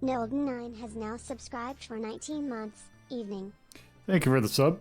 Nolden9 has now subscribed for 19 months. Evening. Thank you for the sub.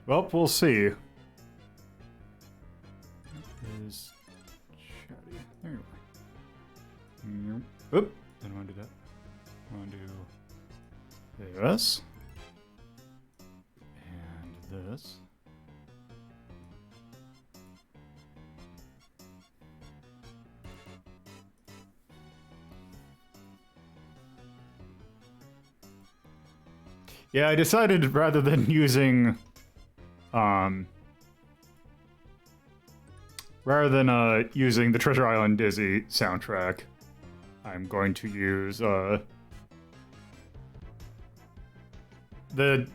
Well, we'll see. Is chatty. There you are. Oop. Didn't want to do that. I want to do this. And this. Yeah, I decided rather than using using the Treasure Island Dizzy soundtrack, I'm going to use the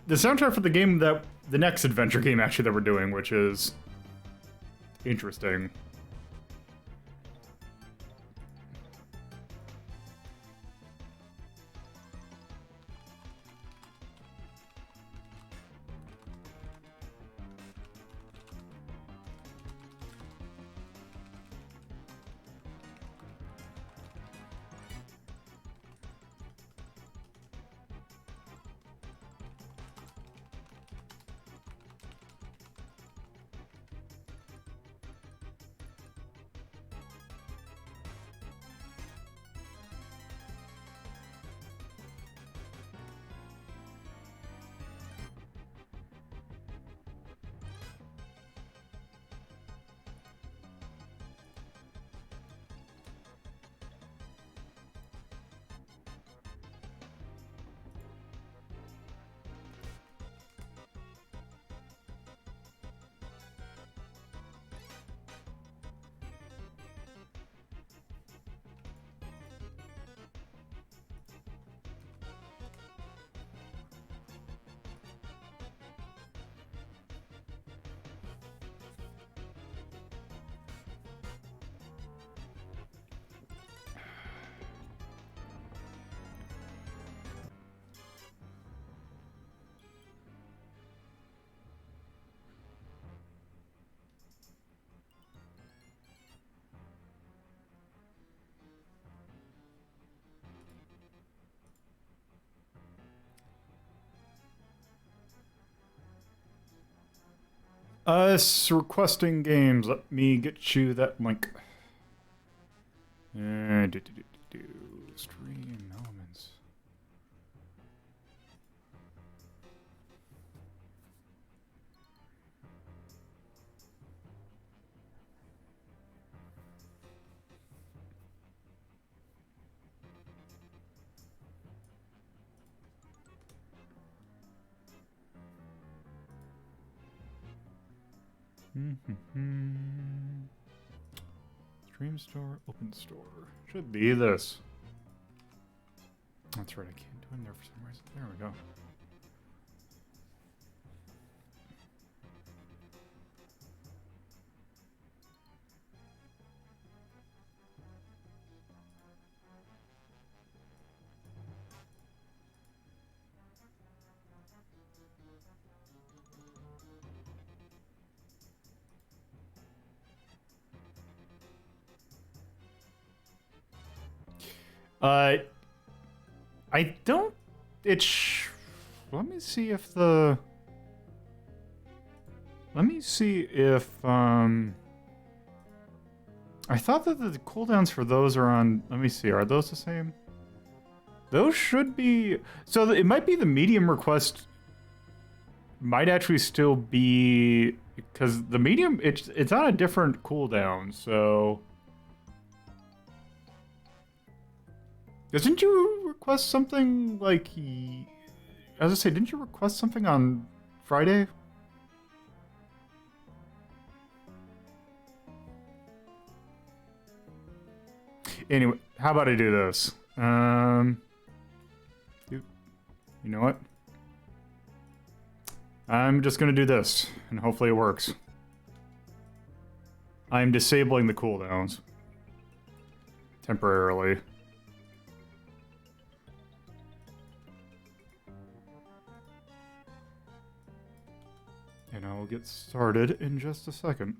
soundtrack for the game that the next adventure game actually that we're doing, which is interesting. Requesting games. Let me get you that link. Stream elements. Stream store, open store. Should be this. That's right, I can't do it in there for some reason. There we go. I don't. Let me see if the. Let me see if I thought that the cooldowns for those are on. Let me see. Are those the same? Those should be. So it might be the medium request. Might actually still be because the medium it's on a different cooldown. So. Doesn't you request something like I was gonna say, didn't you request something on Friday? Anyway, how about I do this? You know what? I'm just gonna do this, and hopefully it works. I'm disabling the cooldowns. Temporarily. And I'll get started in just a second.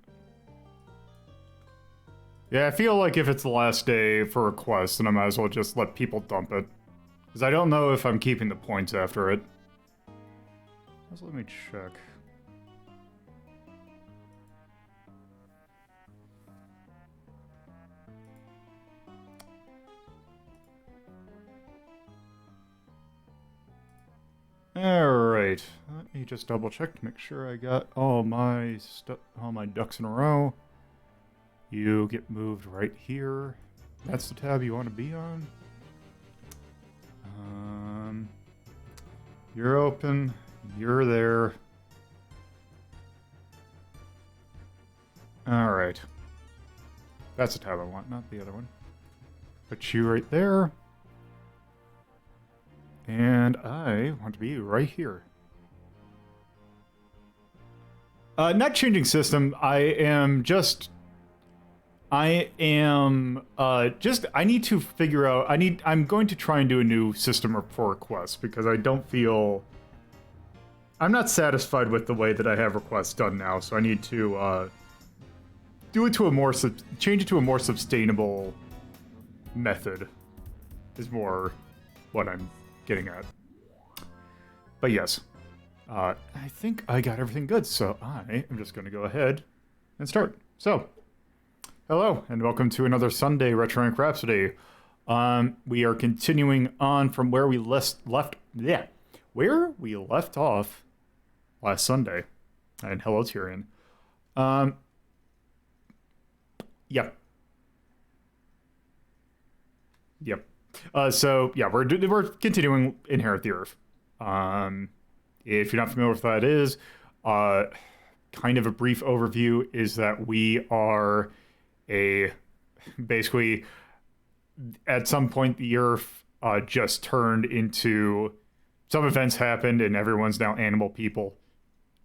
Yeah, I feel like if it's the last day for a quest, then I might as well just let people dump it. Because I don't know if I'm keeping the points after it. Let me check. Alright, let me just double check to make sure I got all my ducks in a row. You get moved right here. That's the tab you want to be on. You're open. You're there. Alright. That's the tab I want, not the other one. Put you right there. And I want to be right here. Not changing system. I need to figure out, I'm going to try and do a new system for requests because I don't feel, I'm not satisfied with the way that I have requests done now, so I need to, change it to a more sustainable method is more what I'm getting at. But yes, I think I got everything good, so I am just going to go ahead and start. So, hello, and welcome to another Sunday Retronic Rhapsody. We are continuing on from where we left off last Sunday. And hello, Tyrion. Yep. So yeah, we're continuing Inherit the Earth. If you're not familiar with what that is, kind of a brief overview is that we are basically at some point the Earth just turned into, some events happened and everyone's now animal people,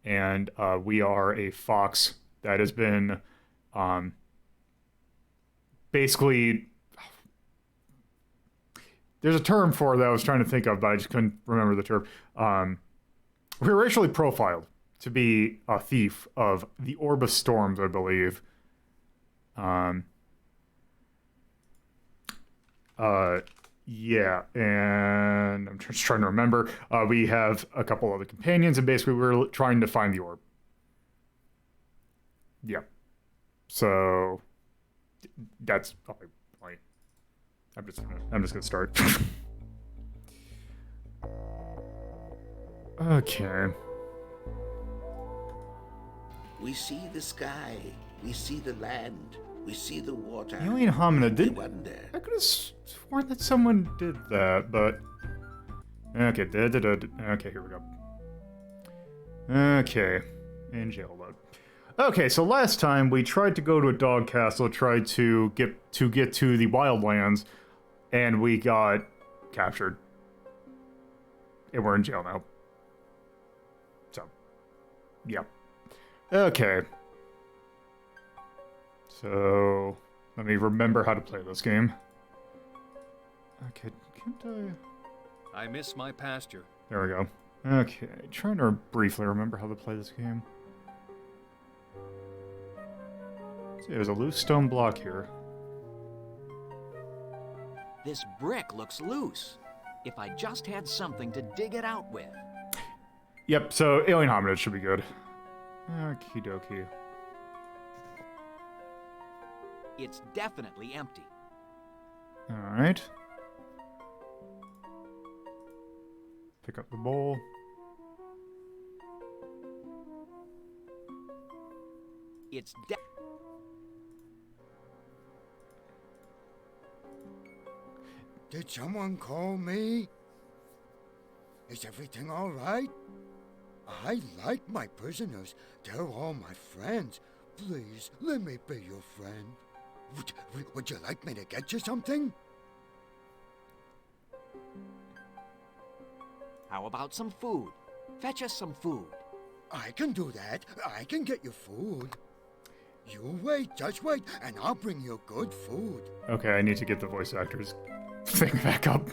and we are a fox that has been basically, there's a term for it that I was trying to think of, but I just couldn't remember the term. We were racially profiled to be a thief of the Orb of Storms, I believe. Yeah, and I'm just trying to remember. We have a couple other companions, and basically we're trying to find the orb. Yeah. So that's I'm just gonna start. Okay. We see the sky, we see the land, we see the water. Alien hominid did. Wonder. I could have sworn that someone did that, but okay. Okay, here we go. Okay, in jail mode. Okay, so last time we tried to go to a dog castle, tried to get to the wildlands, and we got captured. And we're in jail now. So, yeah. Okay. So, let me remember how to play this game. Okay, can't I miss my pasture. There we go. Okay, trying to briefly remember how to play this game. See, there's a loose stone block here. This brick looks loose. If I just had something to dig it out with. Yep, so alien hominid should be good. Okie dokie. It's definitely empty. Alright. Pick up the bowl. It's Did someone call me? Is everything all right? I like my prisoners. They're all my friends. Please, let me be your friend. Would you like me to get you something? How about some food? Fetch us some food. I can do that. I can get you food. You wait, just wait, and I'll bring you good food. Okay, I need to get the voice actors thing back up.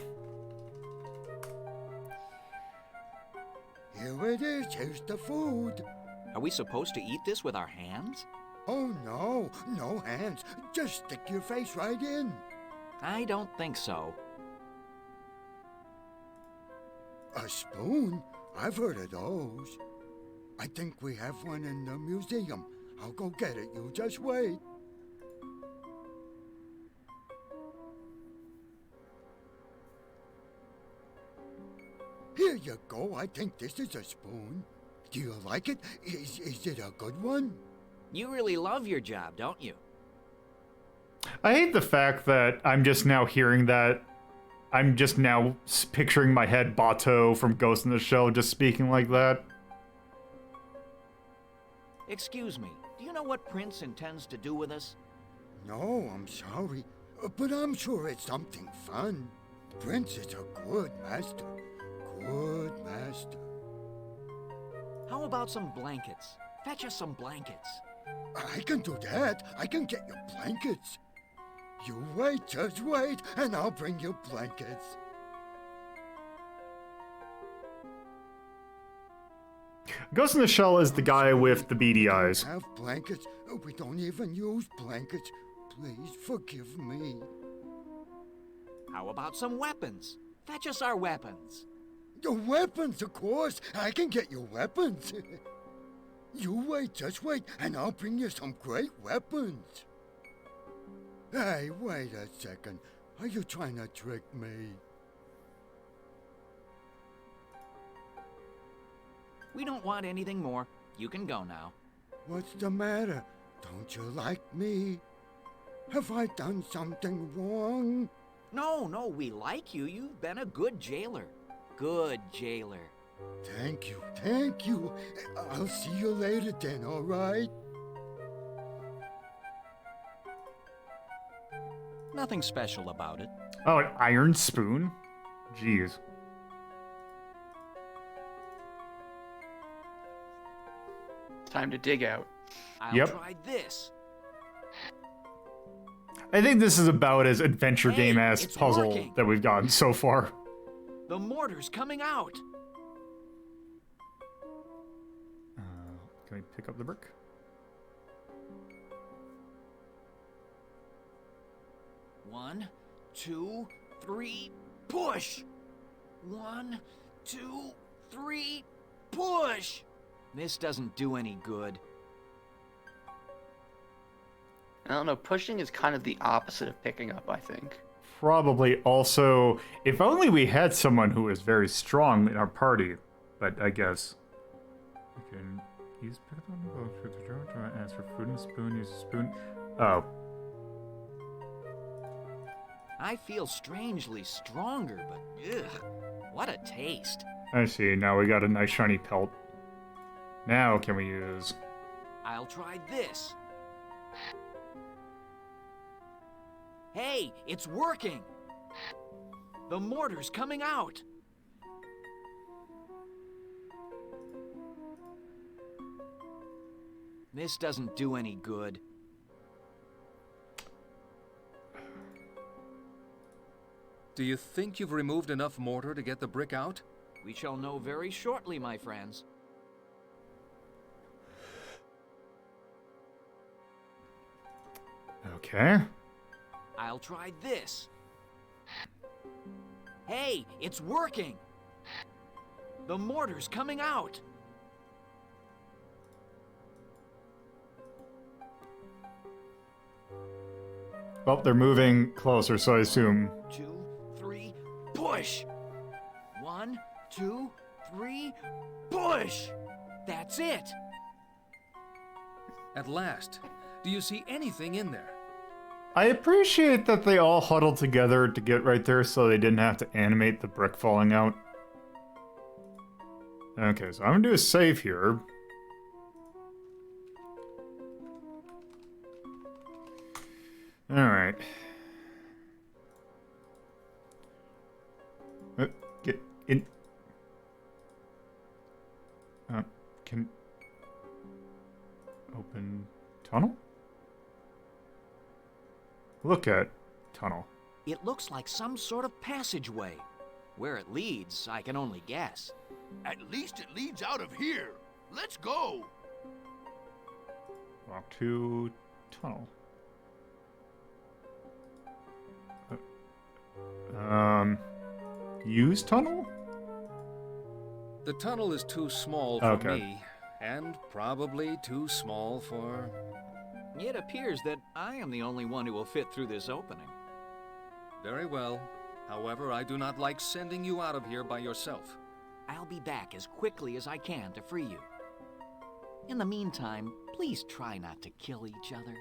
Here it is. Here's the food. Are we supposed to eat this with our hands? Oh, no. No hands. Just stick your face right in. I don't think so. A spoon? I've heard of those. I think we have one in the museum. I'll go get it. You just wait. Here you go. I think this is a spoon. Do you like it? Is it a good one? You really love your job, don't you? I hate the fact that I'm just now hearing that. I'm just now picturing my head Bato from Ghost in the Shell just speaking like that. Excuse me, do you know what Prince intends to do with us? No, I'm sorry. But I'm sure it's something fun. Prince is a good master. Good master. How about some blankets? Fetch us some blankets. I can do that. I can get you blankets. You wait, just wait, and I'll bring you blankets. Ghost in the Shell is the guy with the beady eyes. We have blankets. We don't even use blankets. Please forgive me. How about some weapons? Fetch us our weapons. The weapons, of course. I can get you weapons. You wait, just wait, and I'll bring you some great weapons. Hey, wait a second. Are you trying to trick me? We don't want anything more. You can go now. What's the matter? Don't you like me? Have I done something wrong? No, we like you. You've been a good jailer. Good jailer. Thank you, thank you. I'll see you later then, all right? Nothing special about it. Oh, an iron spoon? Jeez. Time to dig out. I'll Yep. try this. I think this is about as adventure Hey, game-ass it's puzzle working. that we've gotten so far. The mortar's coming out. Can we pick up the brick? One, two, three, push! 1, 2, 3, push! This doesn't do any good. I don't know, pushing is kind of the opposite of picking up, I think. Probably also, if only we had someone who was very strong in our party, but I guess. We can use pick up on the boat for the drawer, ask for food and a spoon, use a spoon. Oh. I feel strangely stronger, but ugh, what a taste. I see, now we got a nice shiny pelt. Now can we use... I'll try this. Hey, it's working! The mortar's coming out! This doesn't do any good. Do you think you've removed enough mortar to get the brick out? We shall know very shortly, my friends. Okay. I'll try this. Hey, it's working! The mortar's coming out! Well, they're moving closer, so I assume... 2, 3, push! 1, 2, 3, push! That's it! At last. Do you see anything in there? I appreciate that they all huddled together to get right there so they didn't have to animate the brick falling out. Okay, so I'm gonna do a save here. Alright. Get in. Can... Open tunnel? Look at tunnel. It looks like some sort of passageway. Where it leads, I can only guess. At least it leads out of here. Let's go. Walk to tunnel. Use tunnel? The tunnel is too small for me, and probably too small for... It appears that I am the only one who will fit through this opening. Very well. However, I do not like sending you out of here by yourself. I'll be back as quickly as I can to free you. In the meantime, please try not to kill each other.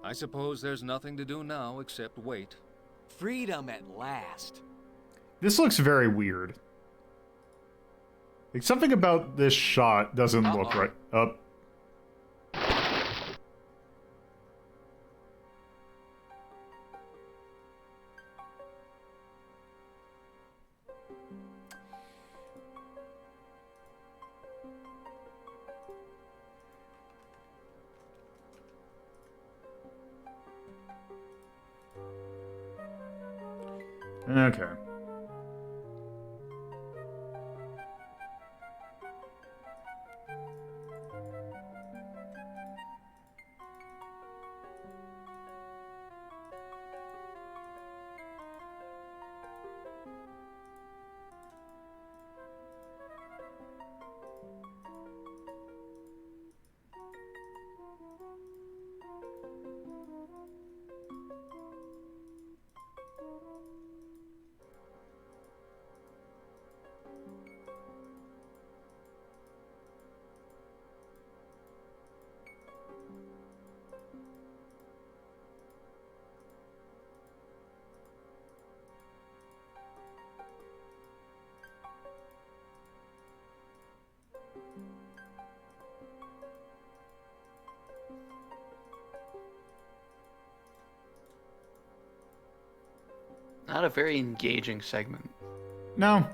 I suppose there's nothing to do now except wait. Freedom at last. This looks very weird. Like, something about this shot doesn't look right. Up. Okay. Not a very engaging segment. No.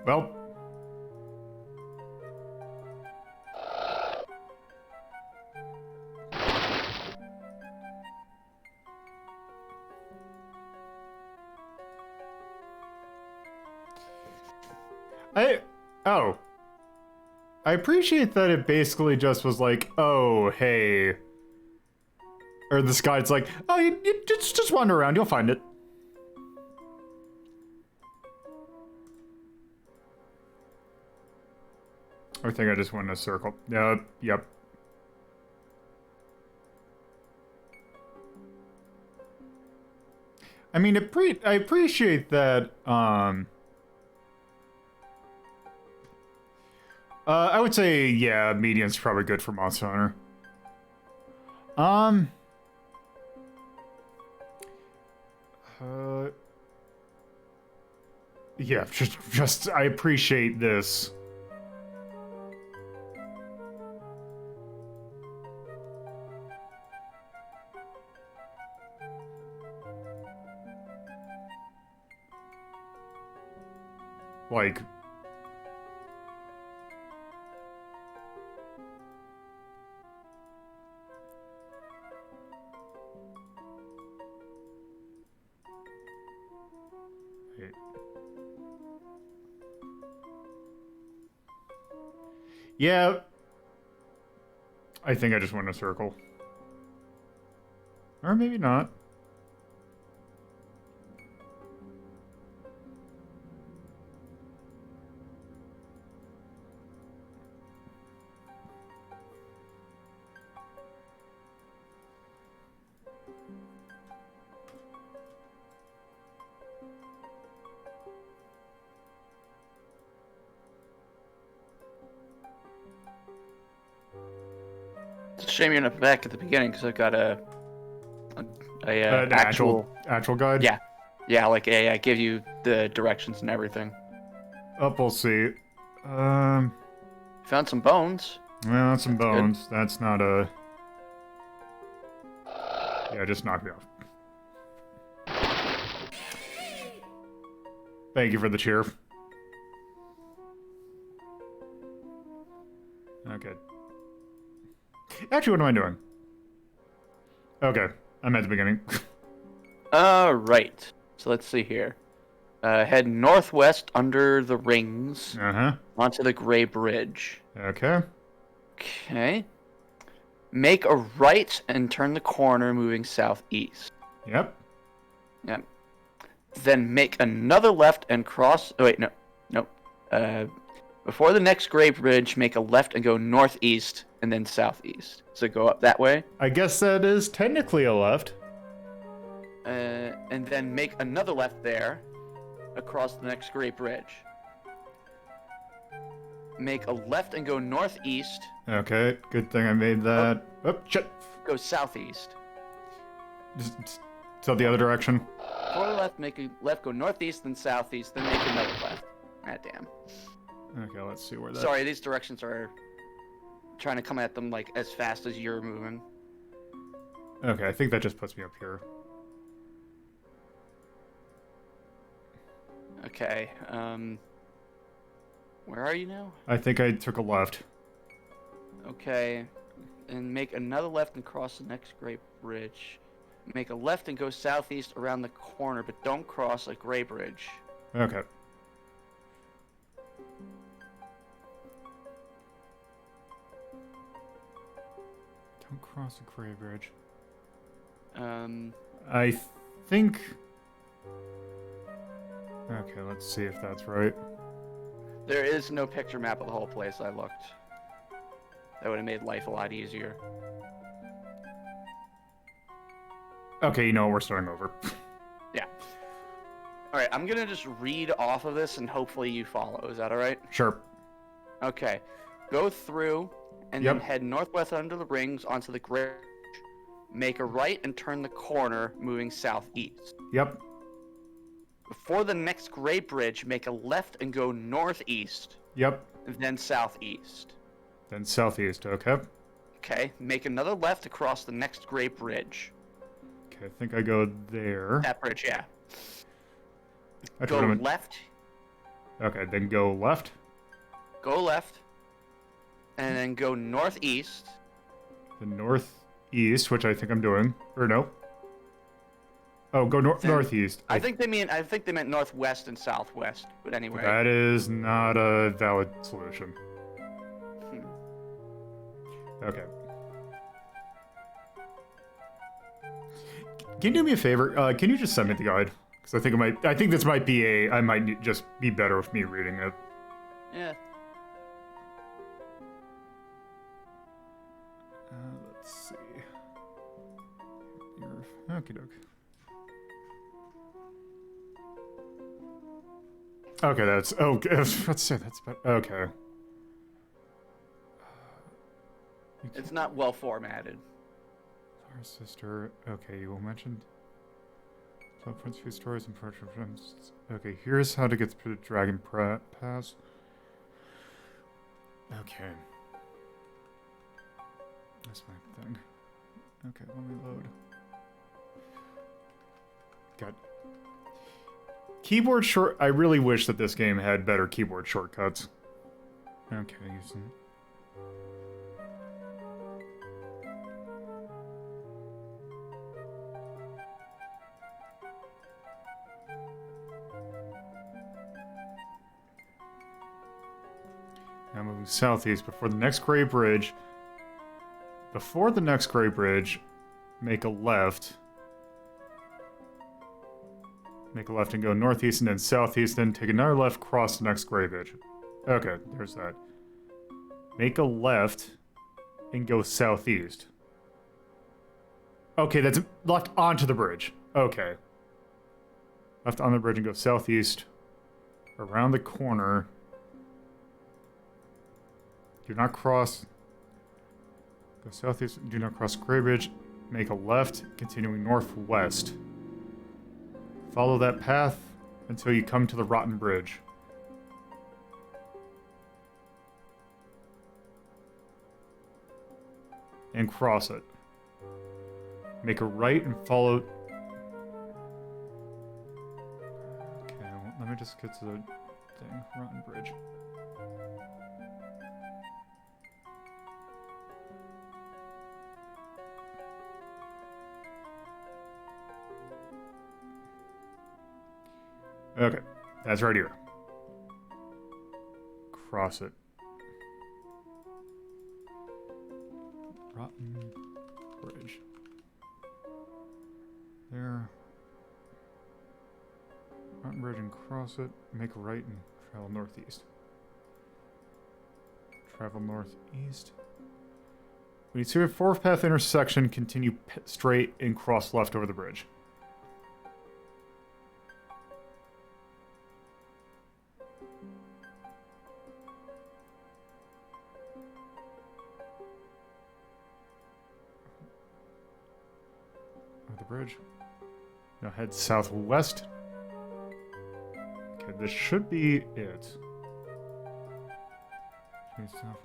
Well. I appreciate that it basically just was like, oh, hey. Or this guy's like, oh, you just wander around, you'll find it. I think I just went in a circle. Yep. I mean, I appreciate that, I would say, yeah, medium's probably good for Monster Hunter. Yeah, just, I appreciate this. Like... Yeah. I think I just went in a circle. Or maybe not. It's a shame you're not back at the beginning because I've got an actual actual guide? Yeah. Yeah, like I give you the directions and everything. Up, we'll see. Found some bones. Well, that's some That's bones. good. That's not a... Yeah, just knock me off. Thank you for the cheer. Okay. Actually, what am I doing? Okay, I'm at the beginning. Right. So let's see here. Head northwest under the rings Uh-huh. onto the Gray Bridge. Okay. Okay. Make a right and turn the corner moving southeast. Yep. Yep. Then make another left and cross... Oh, wait, no. Nope. Before the next Gray Bridge, make a left and go northeast and then southeast. So go up that way. I guess that is technically a left. And then make another left there across the next Gray Bridge. Make a left and go northeast. Okay, good thing I made that. Oh, shit. Go southeast. So the other direction? Before the left, make a left, go northeast, then southeast, then make another left. Ah, damn. Okay, let's see where that... Sorry, these directions are trying to come at them like as fast as you're moving. Okay, I think that just puts me up here. Okay, where are you now? I think I took a left. Okay, and make another left and cross the next Gray Bridge. Make a left and go southeast around the corner, but don't cross a Gray Bridge. Okay. Don't cross a gray bridge. I think... Okay, let's see if that's right. There is no picture map of the whole place. I looked. That would have made life a lot easier. Okay, you know what, we're starting over. Yeah. Alright, I'm gonna just read off of this and hopefully you follow. Is that alright? Sure. Okay. Go through and then head northwest under the rings onto the Gray Bridge. Make a right and turn the corner moving southeast. Yep. Before the next Gray Bridge, make a left and go northeast. Yep. Then southeast. Then southeast, okay. Okay, make another left across the next Gray Bridge. Okay, I think I go there. That bridge, yeah. That's Go what I'm... left. Okay, then go left. Go left. And then go northeast. The northeast, which I think I'm doing. Or no. Oh, go northeast. I think they meant northwest and southwest. But anyway. That is not a valid solution. Okay. Can you do me a favor? Can you just send me the guide? Because I think it might. I think this might be a. I might just be better with me reading it. Yeah. Let's see. Okie doke. Okay, that's. Oh, let's say that's better. Okay. It's not well formatted. Our sister. Okay, you mentioned. Prince few stories and friends. Okay, here's how to get through the Dragon Pass. Okay. That's my thing. Okay, let me load. Got keyboard short. I really wish that this game had better keyboard shortcuts. Okay, using. Now moving southeast before the next Gray Bridge. Before the next Gray Bridge, make a left. Make a left and go northeast and then southeast, then take another left, cross the next Gray Bridge. Okay, there's that. Make a left and go southeast. Okay, that's left onto the bridge. Okay. Left on the bridge and go southeast. Around the corner. Do not cross. Go southeast. Do not cross Gray Bridge. Make a left, continuing northwest. Follow that path until you come to the rotten bridge. And cross it. Make a right and follow... Okay, well, let me just get to the thing. Rotten bridge. Okay, that's right here. Cross it. Rotten bridge. There. Rotten bridge and cross it. Make a right and travel northeast. Travel northeast. When you see a fourth path intersection, continue straight and cross left over the bridge. The bridge. Now head southwest. Okay, this should be it. South.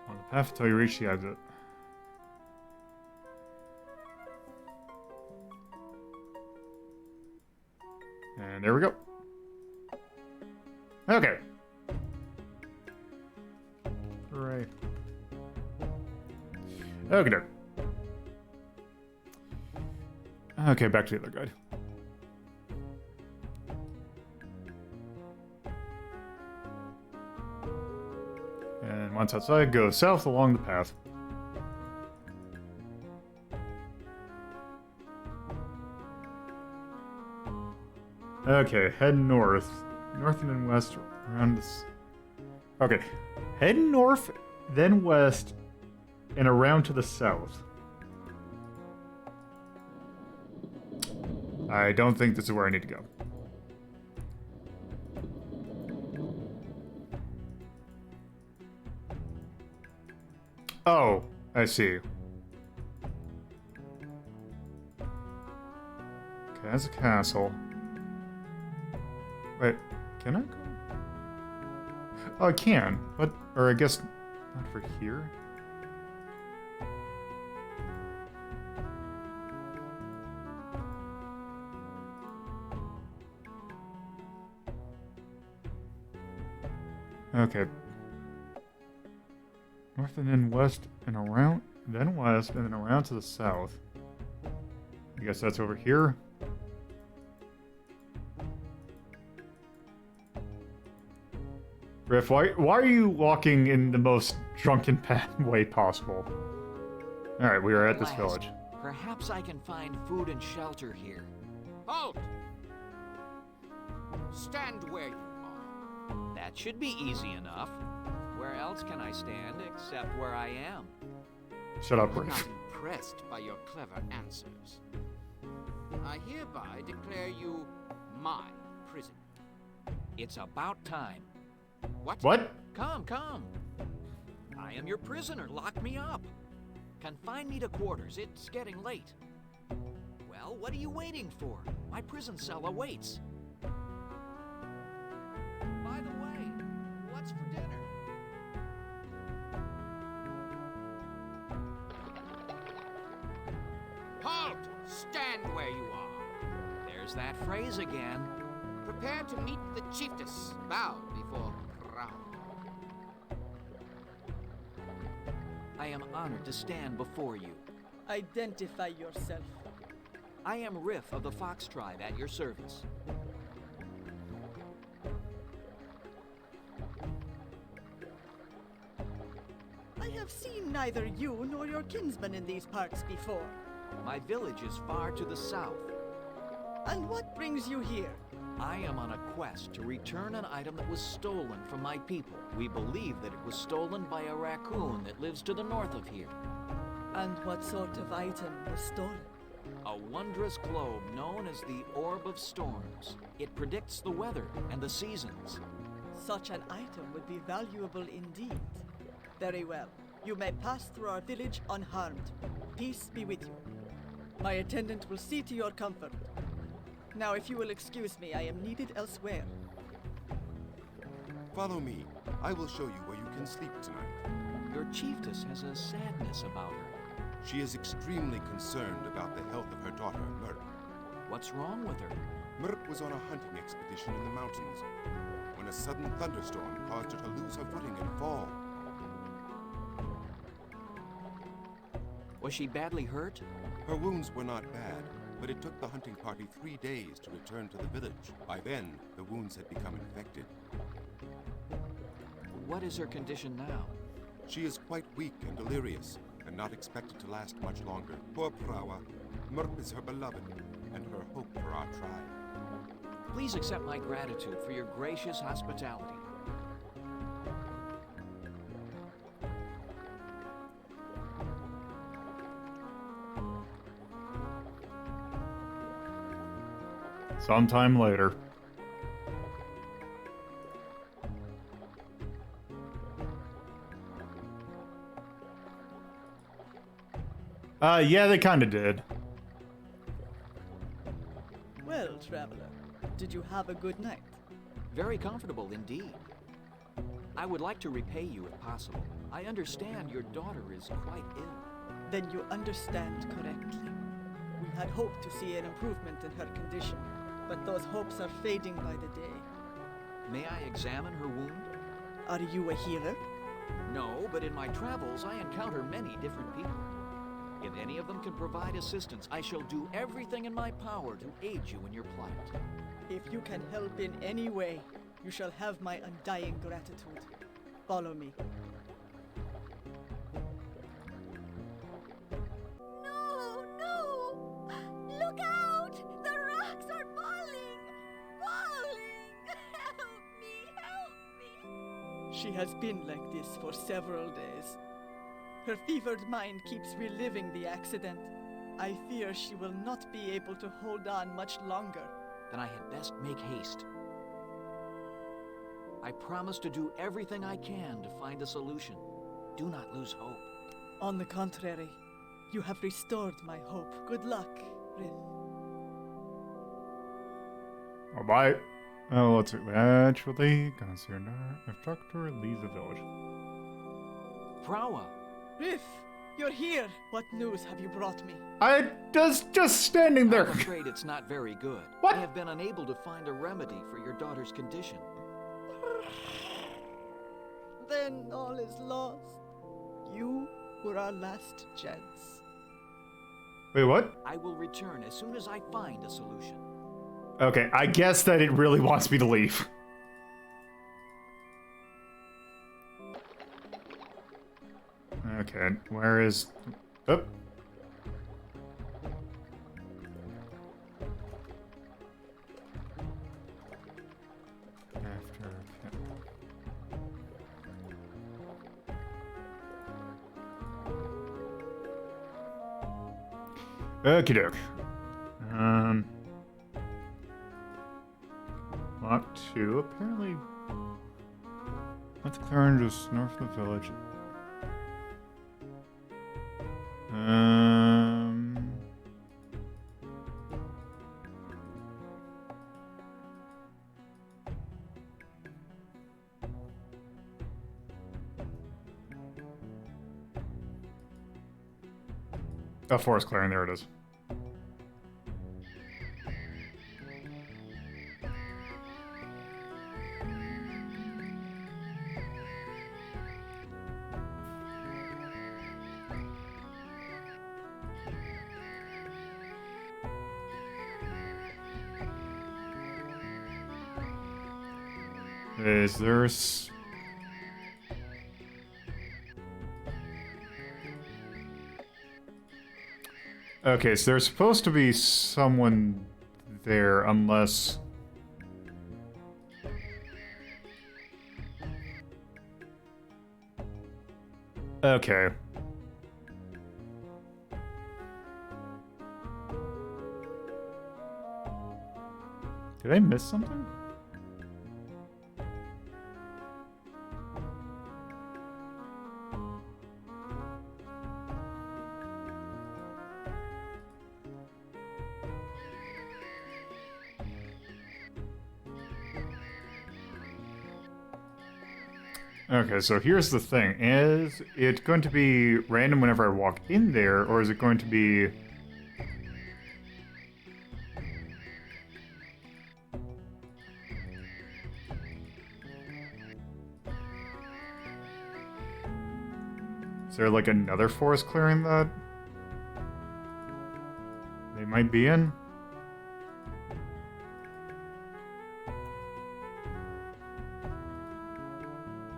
On the path until you reach the exit. And there we go. Okay. Hooray. Okay. Okay, back to the other guide. And once outside, go south along the path. Okay, head north. North and then west around this. Okay, head north, then west, and around to the south. I don't think this is where I need to go. Oh, I see. Okay, that's a castle. Wait, can I go? Oh, I can, but, or I guess not for here. Okay. North and then west and around, then west and then around to the south. I guess that's over here. Riff, why are you walking in the most drunken way possible? Alright, we are at this village. Perhaps I can find food and shelter here. Halt! Stand where you are. That should be easy enough. Where else can I stand except where I am? Shut up, I'm Riff. not impressed by your clever answers. I hereby declare you my prisoner. It's about time. What? What? Come, come. I am your prisoner. Lock me up. Confine me to quarters. It's getting late. Well, what are you waiting for? My prison cell awaits. By the way, what's for dinner? Halt! Stand where you are. There's that phrase again. Prepare to meet the chiefess. Bow before crown. I am honored to stand before you. Identify yourself. I am Riff of the Fox Tribe at your service. I have seen neither you nor your kinsman in these parts before. My village is far to the south. And what brings you here? I am on a quest to return an item that was stolen from my people. We believe that it was stolen by a raccoon that lives to the north of here. And what sort of item was stolen? A wondrous globe known as the Orb of Storms. It predicts the weather and the seasons. Such an item would be valuable indeed. Very well. You may pass through our village unharmed. Peace be with you. My attendant will see to your comfort. Now, if you will excuse me, I am needed elsewhere. Follow me. I will show you where you can sleep tonight. Your chiefess has a sadness about her. She is extremely concerned about the health of her daughter, Merk. What's wrong with her? Merk was on a hunting expedition in the mountains when a sudden thunderstorm caused her to lose her footing and fall. Was she badly hurt? Her wounds were not bad, but it took the hunting party 3 days to return to the village. By then, the wounds had become infected. What is her condition now? She is quite weak and delirious, and not expected to last much longer. Poor Prawa. Merk is her beloved, and her hope for our tribe. Please accept my gratitude for your gracious hospitality. Sometime later. Yeah, they kind of did. Well, traveler, did you have a good night? Very comfortable indeed. I would like to repay you if possible. I understand your daughter is quite ill. Then you understand correctly. We had hoped to see an improvement in her condition, but those hopes are fading by the day. May I examine her wound? Are you a healer? No, but in my travels I encounter many different people. If any of them can provide assistance, I shall do everything in my power to aid you in your plight. If you can help in any way, you shall have my undying gratitude. Follow me. No, no! Look out! The rocks are falling! Falling! Help me! Help me! She has been like this for several days. Her fevered mind keeps reliving the accident. I fear she will not be able to hold on much longer. Then I had best make haste. I promise to do everything I can to find a solution. Do not lose hope. On the contrary, you have restored my hope. Good luck, Rith. Bye. Oh, let's see. Eventually, concerned if Doctor leaves the village. Prawa! Rith, you're here. What news have you brought me? I just standing there. I'm afraid it's not very good. What? I have been unable to find a remedy for your daughter's condition. Then all is lost. You were our last chance. Wait, what? I will return as soon as I find a solution. Okay, I guess that it really wants me to leave. Okay, where is... Oh. After... Okie doke. Lot 2, apparently... Let's clear just north of the village. Oh, forest clearing, there it is. Is there Okay, so there's supposed to be someone there, unless... Okay. Did I miss something? Okay, so here's the thing. Is it going to be random whenever I walk in there, or is it going to be... Is there like another forest clearing that they might be in?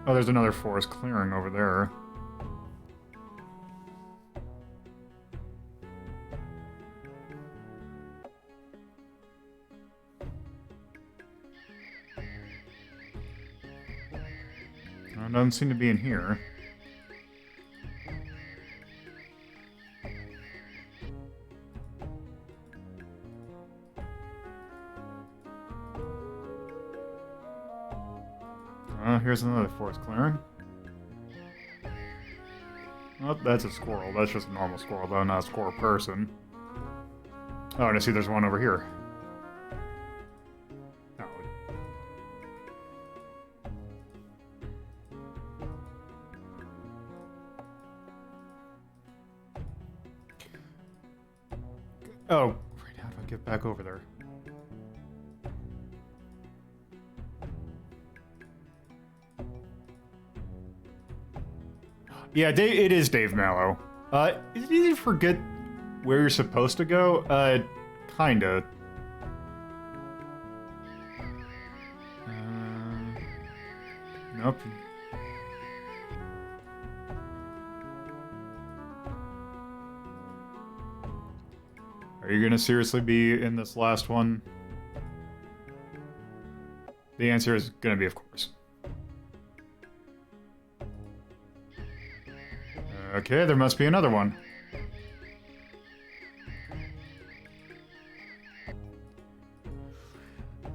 Oh, there's another forest clearing over there. Oh, it doesn't seem to be in here. Oh, here's another forest clearing. Oh, that's a squirrel. That's just a normal squirrel, though, not a squirrel person. Oh, and I see there's one over here. Oh. Oh, right, how do I get back over there? Yeah, it is Dave Mallow. Is it easy to forget where you're supposed to go? Kinda. Nope. Are you gonna seriously be in this last one? The answer is gonna be of course. Okay, there must be another one.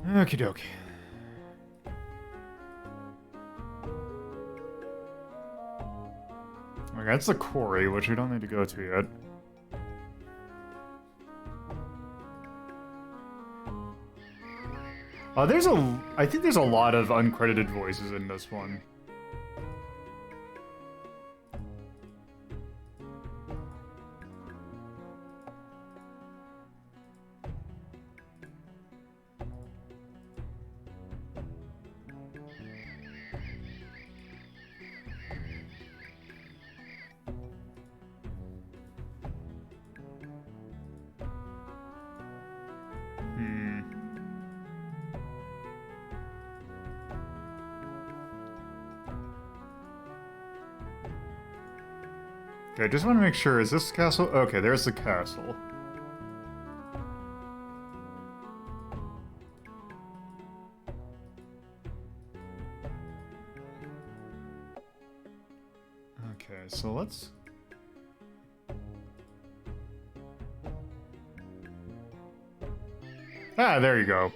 Okie dokie. Okay, that's the quarry, which we don't need to go to yet. I think there's a lot of uncredited voices in this one. Okay, I just want to make sure, is this castle? Okay, there's the castle. Okay, so let's... Ah, there you go.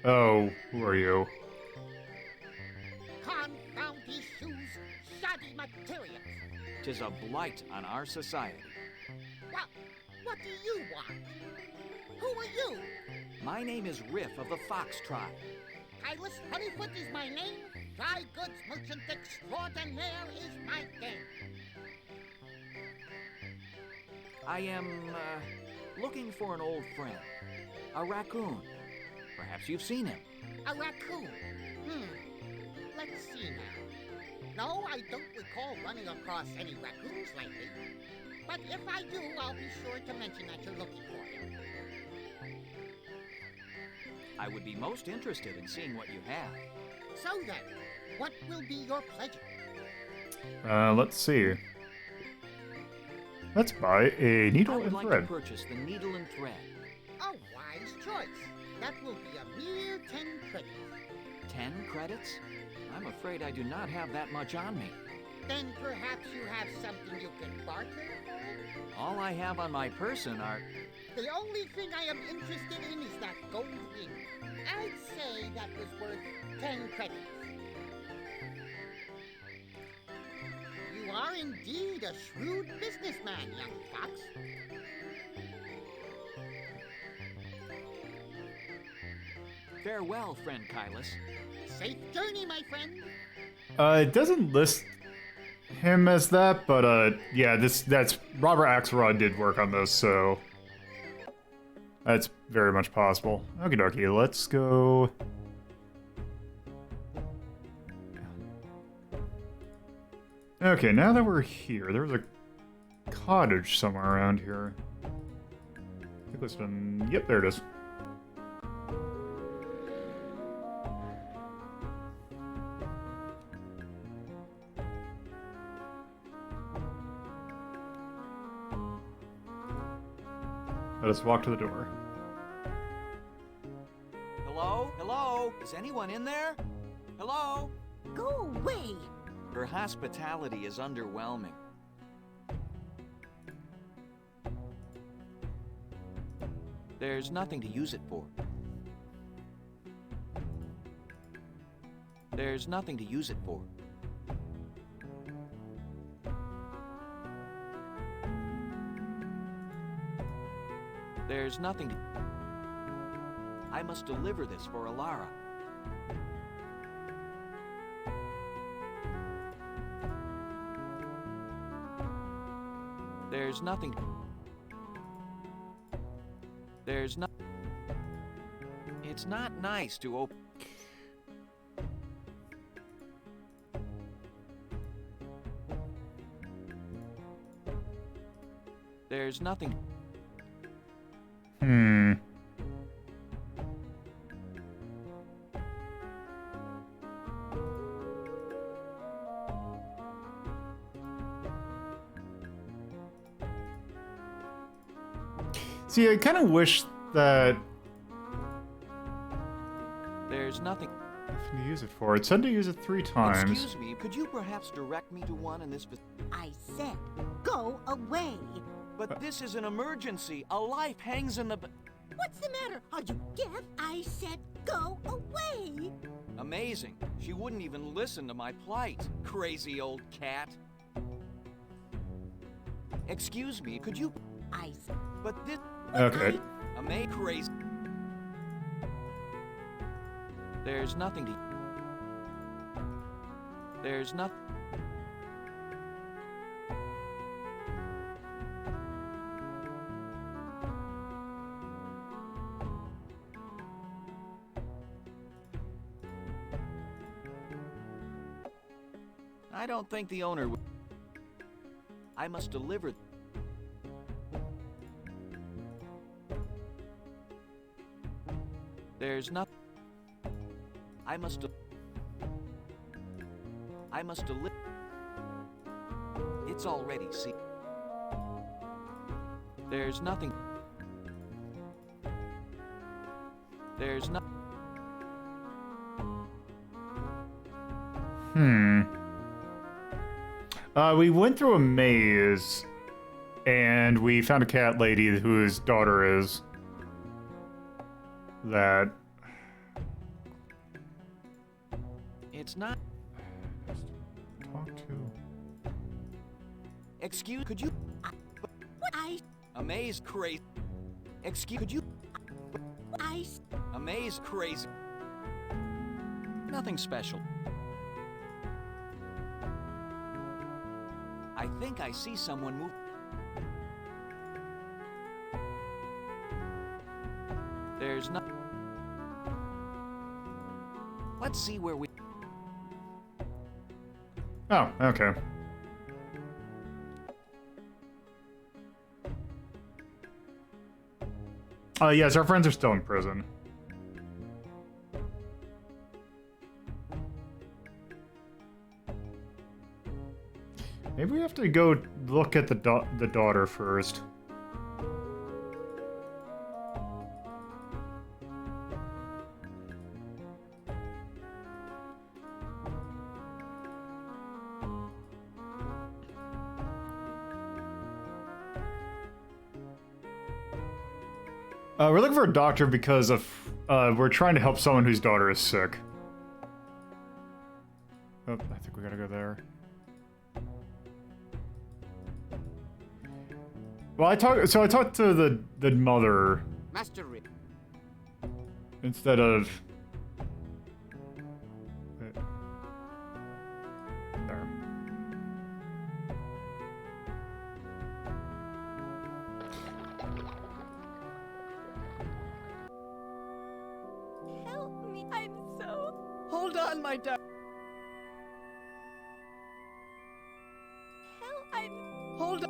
Oh, who are you? Confound these shoes, shoddy materials. 'Tis a blight on our society. What do you want? Who are you? My name is Riff of the Fox tribe. Hylas Honeyfoot is my name. Dry goods merchant extraordinaire is my game. I am, looking for an old friend. A raccoon. Perhaps you've seen him. A raccoon? Let's see now. No, I don't recall running across any raccoons lately. But if I do, I'll be sure to mention that you're looking for him. I would be most interested in seeing what you have. So then, what will be your pleasure? Let's see. Let's buy a needle and thread. I would like to purchase the needle and thread. A wise choice. That will be a mere 10 credits. 10 credits? I'm afraid I do not have that much on me. Then perhaps you have something you can barter for? All I have on my person are... The only thing I am interested in is that gold ring. I'd say that was worth 10 credits. You are indeed a shrewd businessman, young fox. Farewell, friend Kylus. Safe journey, my friend. It doesn't list him as that, but yeah, that's Robert Axelrod did work on this, so that's very much possible. Okie dokie, let's go. Okay, now that we're here, there's a cottage somewhere around here. I think it's been... Yep, there it is. Let us walk to the door. Hello? Hello? Is anyone in there? Hello? Go away! Her hospitality is underwhelming. There's nothing to use it for. There's nothing to use it for. There's nothing to... I must deliver this for Alara. There's nothing... There's not... It's not nice to open... There's nothing... See, I kind of wish that... There's nothing... Nothing to use it for. It said to use it 3 times. Excuse me, could you perhaps direct me to one in this... I said, go away! But this is an emergency. A life hangs in the... What's the matter? Are you deaf? I said, go away! Amazing. She wouldn't even listen to my plight. Crazy old cat. Excuse me, could you... I said... But this... Okay. Crazy. There's nothing to... There's nothing... I don't think the owner would... I must deliver... There's nothing... I must deliver... It's already seen. There's nothing... There's no... We went through a maze, and we found a cat lady whose daughter is... that... It's not... Talk to... Excuse... Could you... What I... Amazed crazy... Excuse... Could you... I... Amazed crazy... Nothing special. I think I see someone move... There's no... Let's see where we... Oh, okay. Yes, our friends are still in prison. Maybe we have to go look at the daughter first. We're looking for a doctor because of we're trying to help someone whose daughter is sick. Oh, I think we gotta go there. Well, I talked to the mother Master Rick. instead of on my dad. Hell, hold on.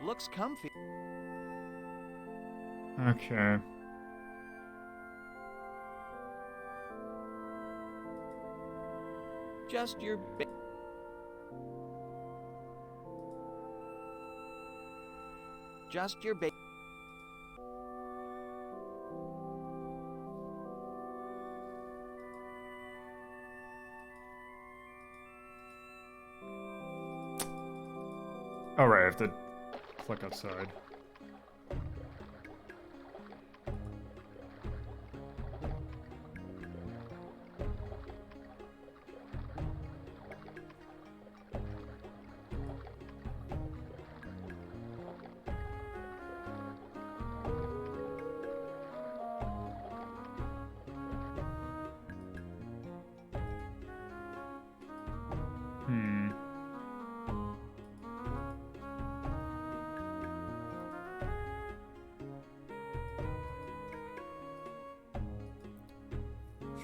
Looks comfy. Okay. Just your ba- All right, I have to click outside.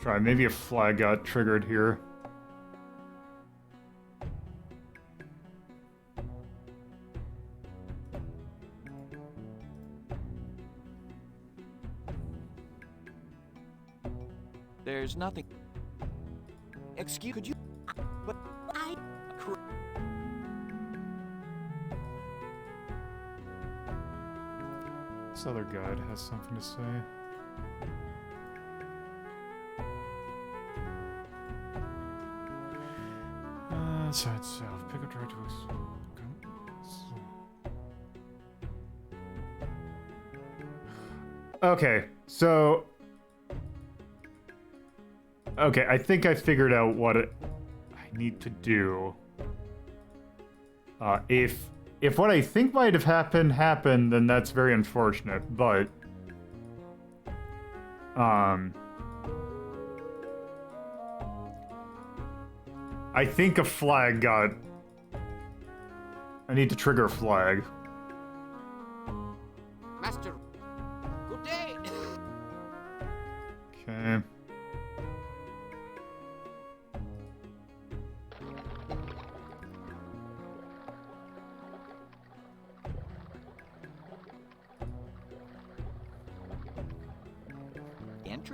Try. Maybe a flag got triggered here. There's nothing. Excuse, could you? But This other guide has something to say. Side south. Pick up drive to Okay, so okay, I think I figured out what I need to do. If what I think might have happened, then that's very unfortunate. But I think a flag got. I need to trigger a flag. Master, good day. Okay.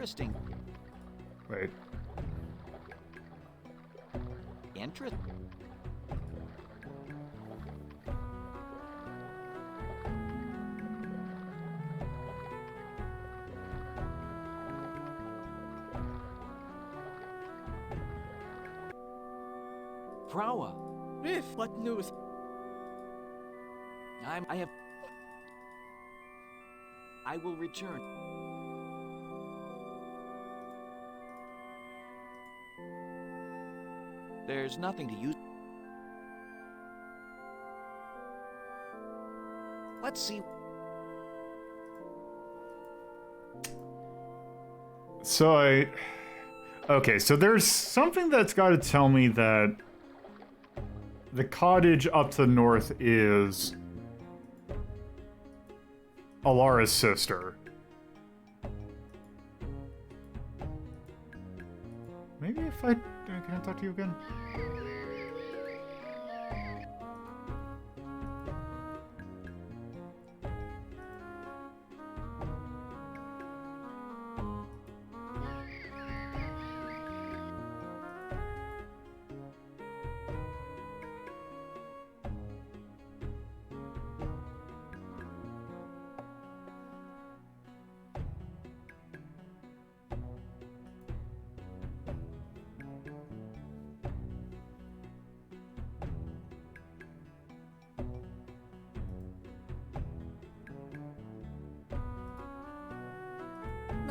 interesting. Wait. Interest. Prawa. Riff, what news? I will return. There's nothing to use. Let's see. So okay, so there's something that's got to tell me that the cottage up to the north is Alara's sister. Maybe if can I talk to you again?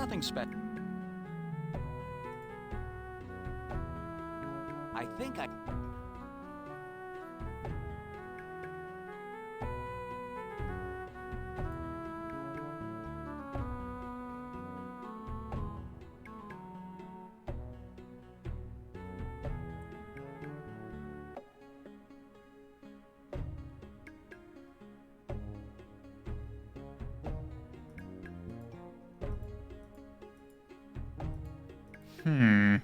Nothing special. I think I... Hmm.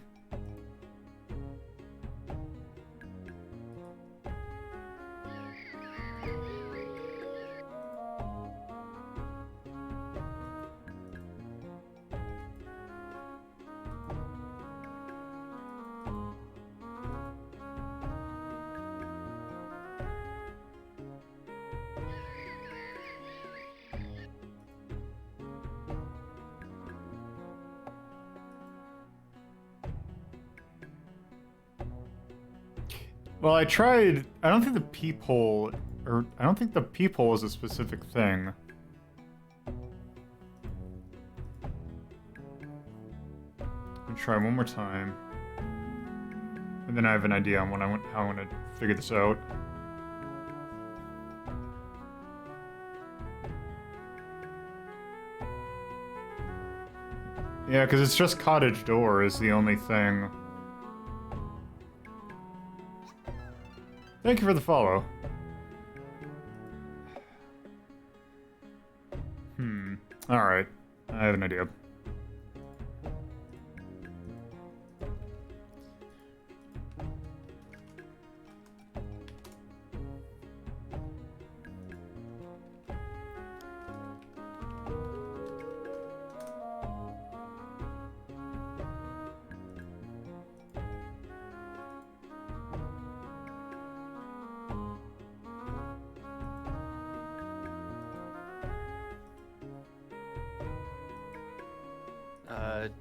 Well, I tried. I don't think the peephole, or I don't think the peephole is a specific thing. I'll try one more time, and then I have an idea on how I want to figure this out. Yeah, because it's just cottage door is the only thing. Thank you for the follow. Alright. I have an idea.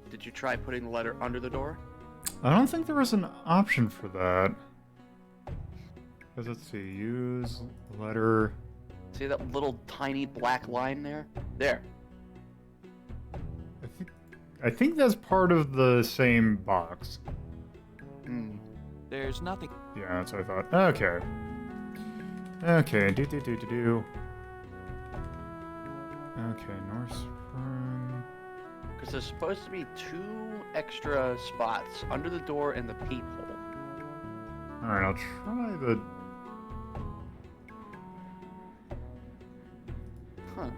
Did you try putting the letter under the door? I don't think there was an option for that. Because let's see, use letter. See that little tiny black line there? There. I think that's part of the same box. There's nothing. Yeah, that's what I thought. Okay. Okay, do. Okay, North Spring. Because there's supposed to be 2 extra spots under the door and the peephole. Alright, I'll try the... Huh.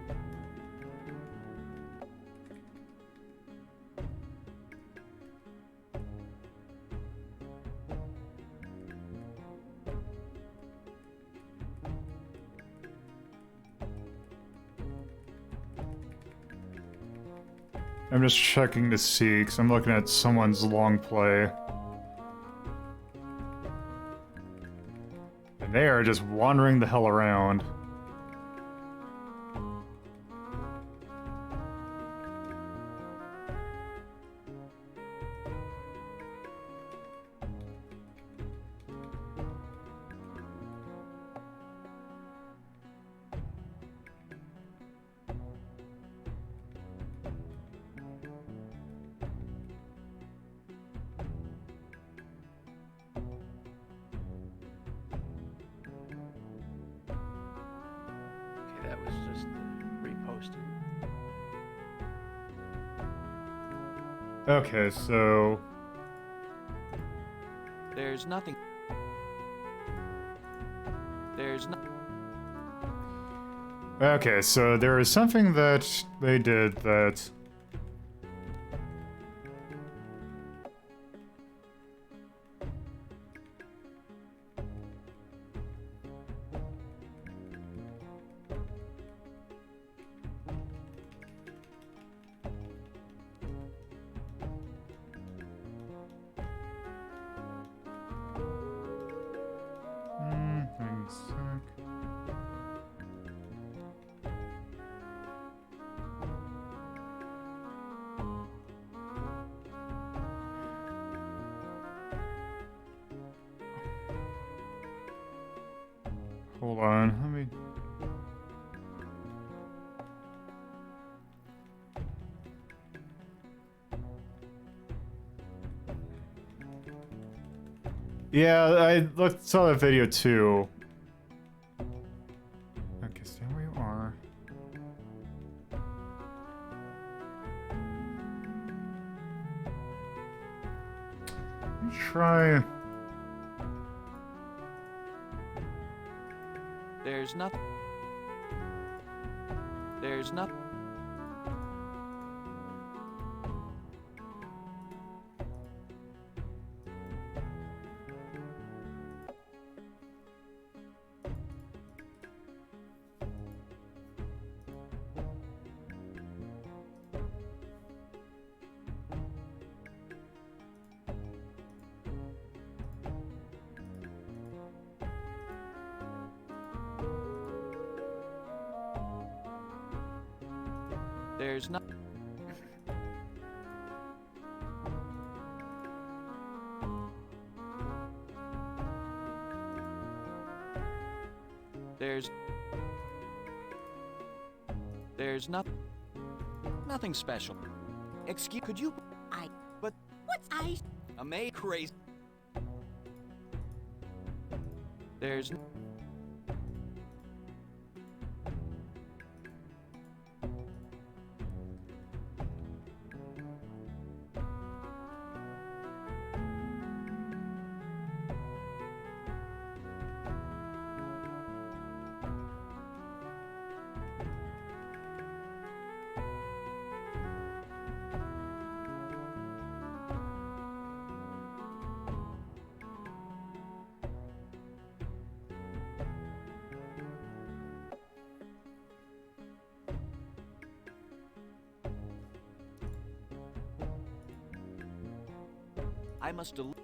I'm just checking to see, because I'm looking at someone's long play. And they are just wandering the hell around. Okay, so... There's nothing. There's no... Okay, so there is something that they did that... Hold on, let me... Yeah, saw that video too. Okay, stay where you are. Let me try... There's nothing. There's nothing. There's no... There's nothing special. Excuse, could you? But what's a maid crazy. There's I must deliver.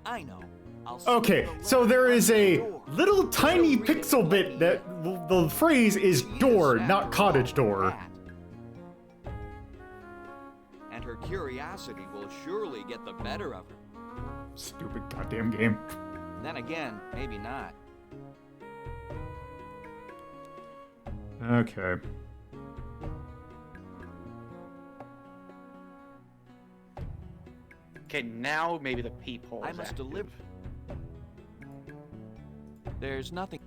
I know. Okay, so there is a little tiny pixel bit that the phrase is door, not cottage door. And her curiosity will surely get the better of her. Stupid goddamn game. Then again, maybe not. Okay. Okay, now maybe the peephole. I must deliver. There's nothing.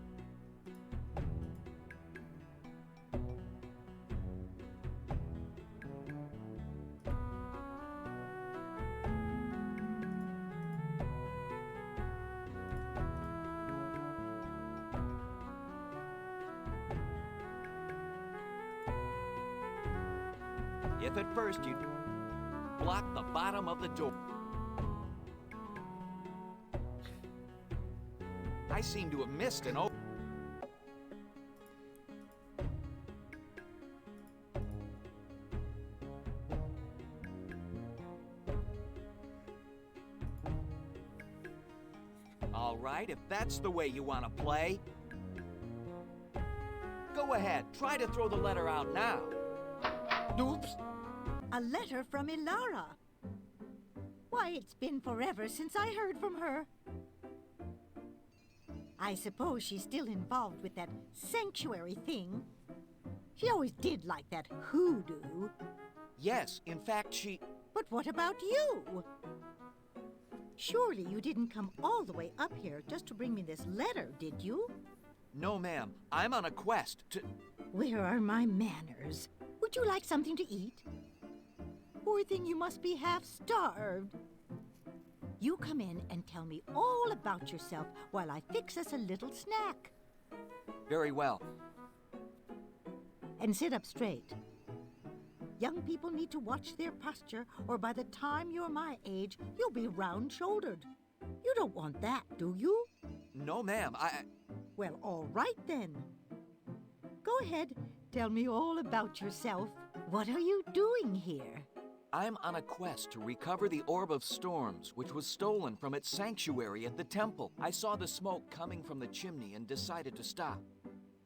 If at first you block the bottom of the door. I seem to have missed an open. All right, if that's the way you want to play. Go ahead, try to throw the letter out now. Oops. A letter from Ilara. Why, it's been forever since I heard from her. I suppose she's still involved with that sanctuary thing. She always did like that hoodoo. Yes, in fact, she... But what about you? Surely you didn't come all the way up here just to bring me this letter, did you? No, ma'am. I'm on a quest to... Where are my manners? Would you like something to eat? Poor thing, you must be half-starved. You come in and tell me all about yourself while I fix us a little snack. Very well. And sit up straight. Young people need to watch their posture, or by the time you're my age, you'll be round-shouldered. You don't want that, do you? No, ma'am, Well, all right then. Go ahead, tell me all about yourself. What are you doing here? I'm on a quest to recover the Orb of Storms, which was stolen from its sanctuary at the temple. I saw the smoke coming from the chimney and decided to stop.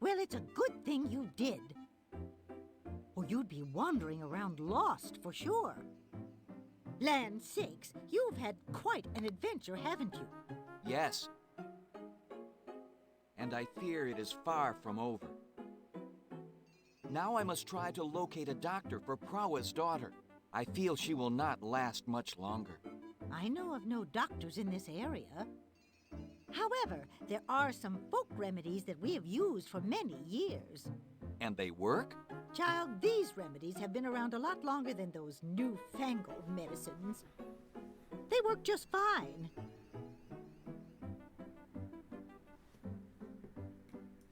Well, it's a good thing you did. Or you'd be wandering around lost for sure. Land sakes, you've had quite an adventure, haven't you? Yes. And I fear it is far from over. Now I must try to locate a doctor for Prawa's daughter. I feel she will not last much longer. I know of no doctors in this area. However, there are some folk remedies that we have used for many years. And they work? Child, these remedies have been around a lot longer than those newfangled medicines. They work just fine.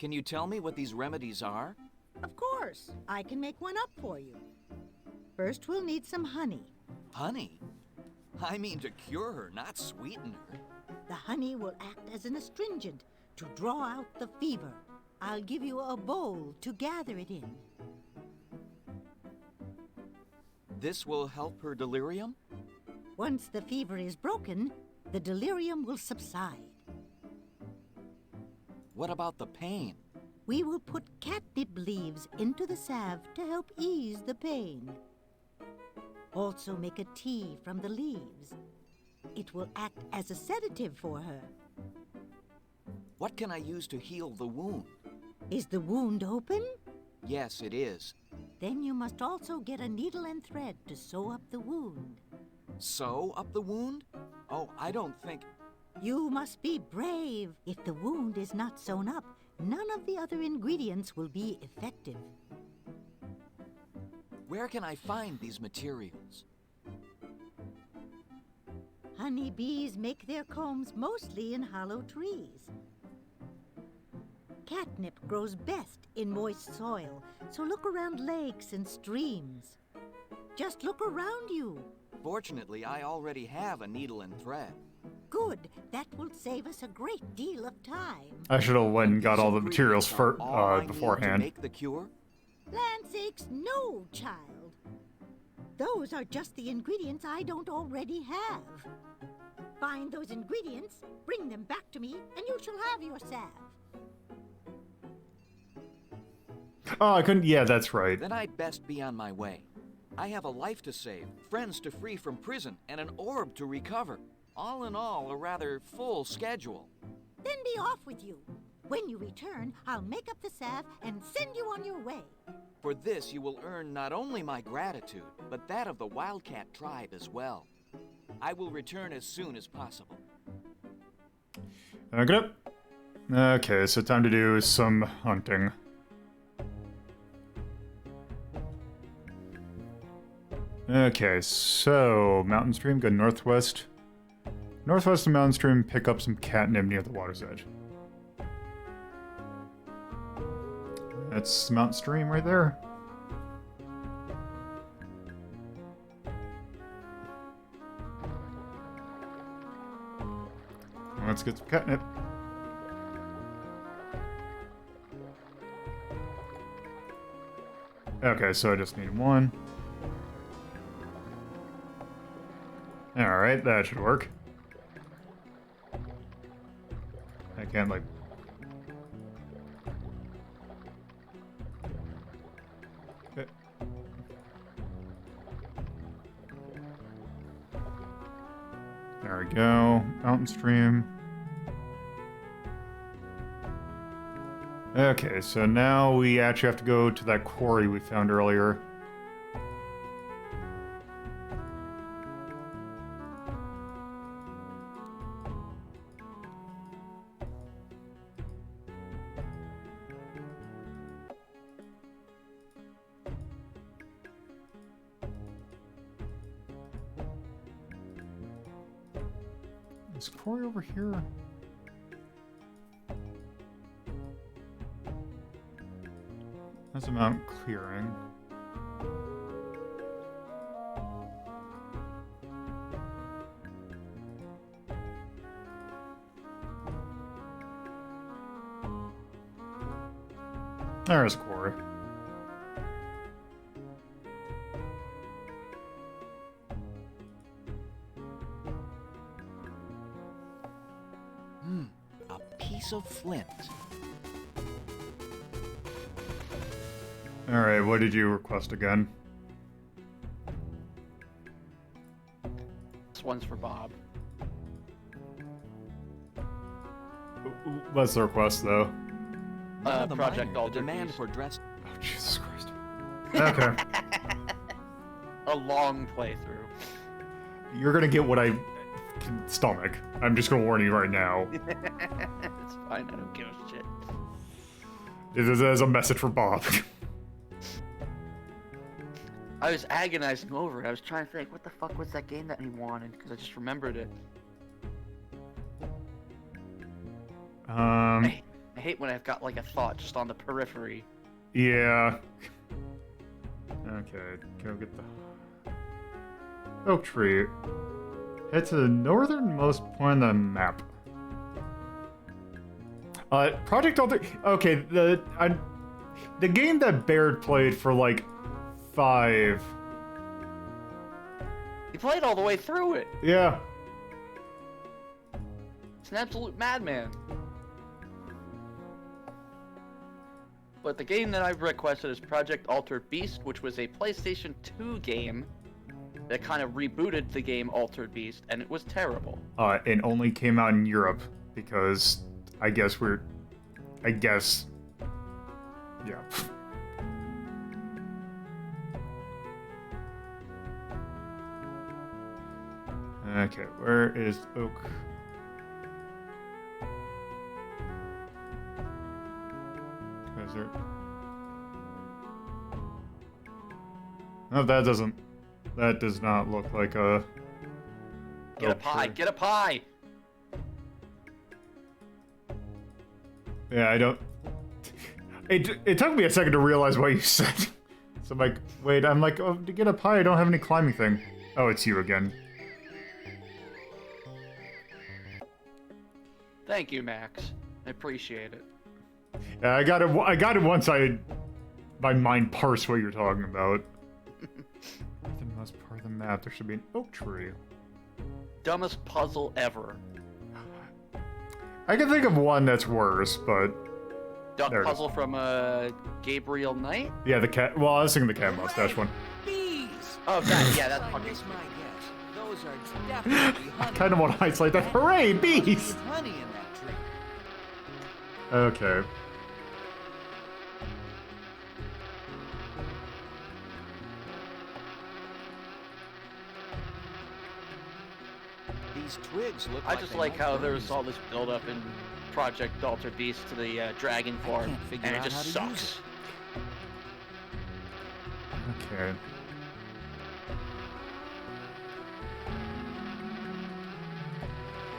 Can you tell me what these remedies are? Of course. I can make one up for you. First, we'll need some honey. Honey? I mean to cure her, not sweeten her. The honey will act as an astringent to draw out the fever. I'll give you a bowl to gather it in. This will help her delirium? Once the fever is broken, the delirium will subside. What about the pain? We will put catnip leaves into the salve to help ease the pain. Also make a tea from the leaves. It will act as a sedative for her. What can I use to heal the wound? Is the wound open? Yes, it is. Then you must also get a needle and thread to sew up the wound. Sew up the wound? Oh, I don't think... You must be brave. If the wound is not sewn up, none of the other ingredients will be effective. Where can I find these materials? Honeybees make their combs mostly in hollow trees. Catnip grows best in moist soil, so look around lakes and streams. Just look around you. Fortunately, I already have a needle and thread. Good. That will save us a great deal of time. I should have went and got all the materials for beforehand. To make the cure? Land sakes, no, child. Those are just the ingredients I don't already have. Find those ingredients, bring them back to me, and you shall have your salve. Oh, I couldn't. Yeah, that's right. Then I'd best be on my way. I have a life to save, friends to free from prison, and an orb to recover. All in all, a rather full schedule. Then be off with you. When you return, I'll make up the salve and send you on your way. For this, you will earn not only my gratitude, but that of the Wildcat tribe as well. I will return as soon as possible. Okay. Okay, so time to do some hunting. Okay, so mountain stream, go northwest. Northwest of mountain stream, pick up some catnip near the water's edge. That's mountain stream right there. Let's get some catnip. Okay, so I just need one. Alright, that should work. I can't, like... Okay. There we go. Mountain stream. Okay, so now we actually have to go to that quarry we found earlier. Is quarry over here? That's a mountain clearing. There's a quarry. A piece of flint. Alright, what did you request again? This one's for Bob. What's the request, though? Project Alter Demand for dress. Oh, Jesus Christ. Okay. A long playthrough. You're gonna get what I can stomach. I'm just gonna warn you right now. It's fine, I don't give a shit. This is a message for Bob. I was agonizing over it. I was trying to think, what the fuck was that game that he wanted? Because I just remembered it. I hate when I've got like a thought just on the periphery. Yeah. Okay, go get the oak tree. Head to the northernmost point on the map. Project Alter. Okay, the game that Baird played for like 5. He played all the way through it. Yeah. It's an absolute madman. but the game that I've requested is Project Altered Beast, which was a PlayStation 2 game that kind of rebooted the game Altered Beast, and it was terrible. It only came out in Europe because I guess yeah. Okay, where is Oak? Is there... No, that doesn't... That does not look like a... Get a pie! Tree. Get a pie! Yeah, I don't... It took me a second to realize what you said. So I'm like, wait, oh, to get a pie, I don't have any climbing thing. Oh, it's you again. Thank you, Max. I appreciate it. Yeah, I got it once my mind parsed what you're talking about. The most part of the map, there should be an oak tree. Dumbest puzzle ever. I can think of one that's worse, but... Duck puzzle from Gabriel Knight? Yeah, the cat... Well, I was thinking the cat mustache one. Bees! Oh, God, yeah, that's I fucking... miss my guess. Those are definitely honey. I kind of want to isolate that. Hooray, bees! There's honey in that tree. Okay. These twigs look I just like how there's all this build-up in Project Altered Beast to the Dragon form, and it just sucks. Okay.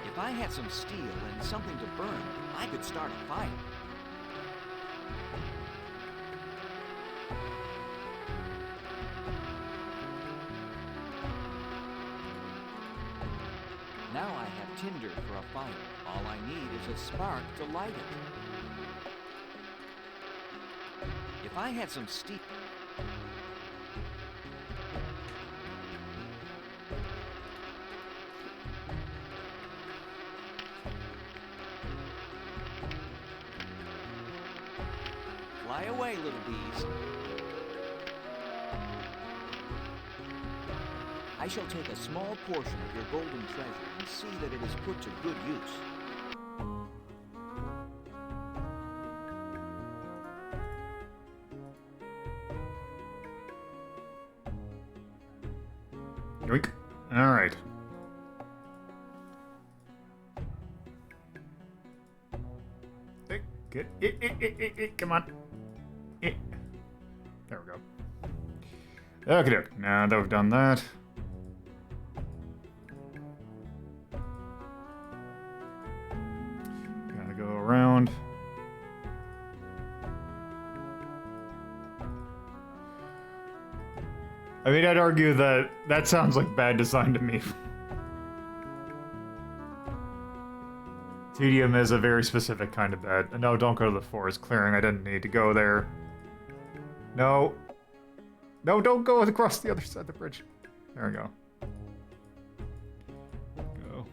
If I had some steel and something to burn, I could start a fire. Now I have tinder for a fire. All I need is a spark to light it. If I had some steel... Fly away, little bees. I shall take a small portion of your golden treasure and see that it is put to good use. Yoink. Alright. Good. Come on. There we go. Okay, now that we've done that. Gotta go around. I mean, I'd argue that that sounds like bad design to me. Tedium is a very specific kind of bad. No, don't go to the forest clearing. I didn't need to go there. No. No, don't go across the other side of the bridge. There we go. Go.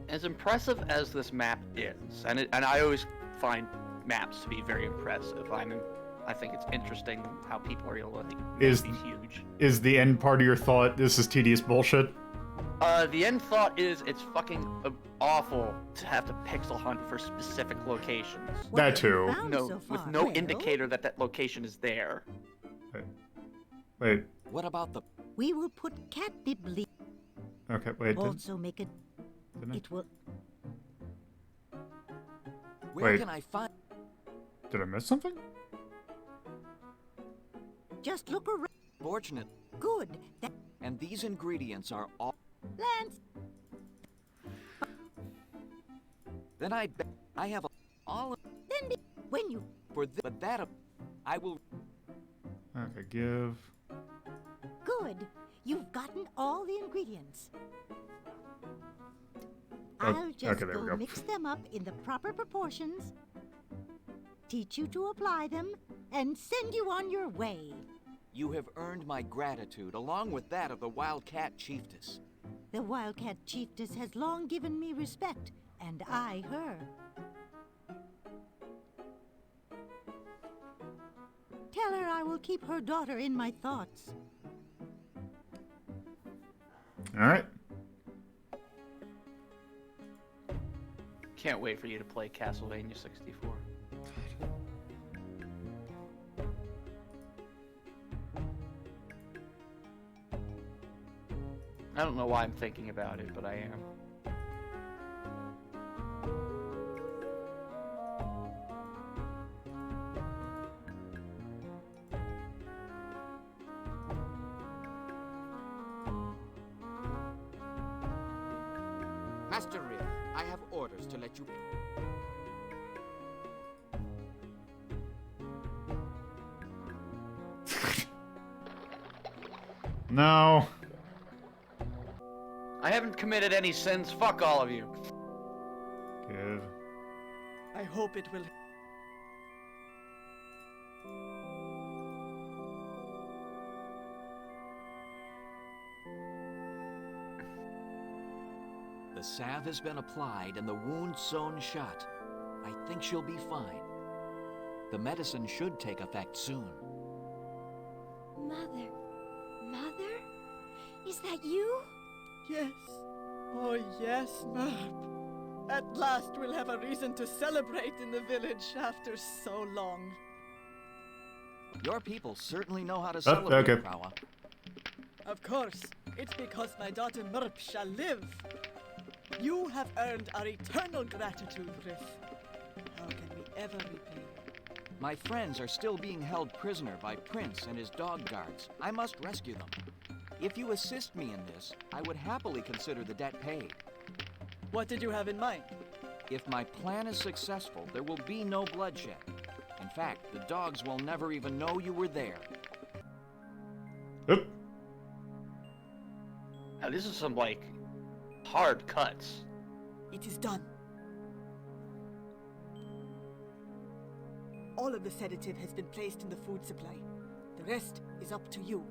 As impressive as this map is, and I always find maps to be very impressive. I think it's interesting how people are able to make these huge. Is the end part of your thought, this is tedious bullshit? The end thought is it's fucking awful to have to pixel hunt for specific locations. That too. With no indicator that that location is there. Wait. What about the... We will put catnip leaf. Okay, wait. Also make it... It will... Where can I find... Did I miss something? Just look around. Fortunate. Good. And these ingredients are all... Lance! Then I have all... Then when you... But that... I will... Okay, give... Good. You've gotten all the ingredients. I'll just go mix them up in the proper proportions, teach you to apply them, and send you on your way. You have earned my gratitude, along with that of the Wildcat Chiefess. The Wildcat Chiefess has long given me respect, and I her. Tell her I will keep her daughter in my thoughts. All right. Can't wait for you to play Castlevania 64. I don't know why I'm thinking about it, but I am. Master Riff, I have orders to let you... No. I haven't committed any sins. Fuck all of you. Good. I hope it will. The salve has been applied and the wound sewn shut. I think she'll be fine. The medicine should take effect soon. Mother. Mother? Is that you? Yes. Oh, yes, Merp. At last we'll have a reason to celebrate in the village after so long. Your people certainly know how to celebrate, okay. Prawa. Of course. It's because my daughter Merp shall live. You have earned our eternal gratitude, Riff. How can we ever repay you? My friends are still being held prisoner by Prince and his dog guards. I must rescue them. If you assist me in this, I would happily consider the debt paid. What did you have in mind? If my plan is successful, there will be no bloodshed. In fact, the dogs will never even know you were there. Oop. Now, this is some, like, hard cuts. It is done. All of the sedative has been placed in the food supply. The rest is up to you.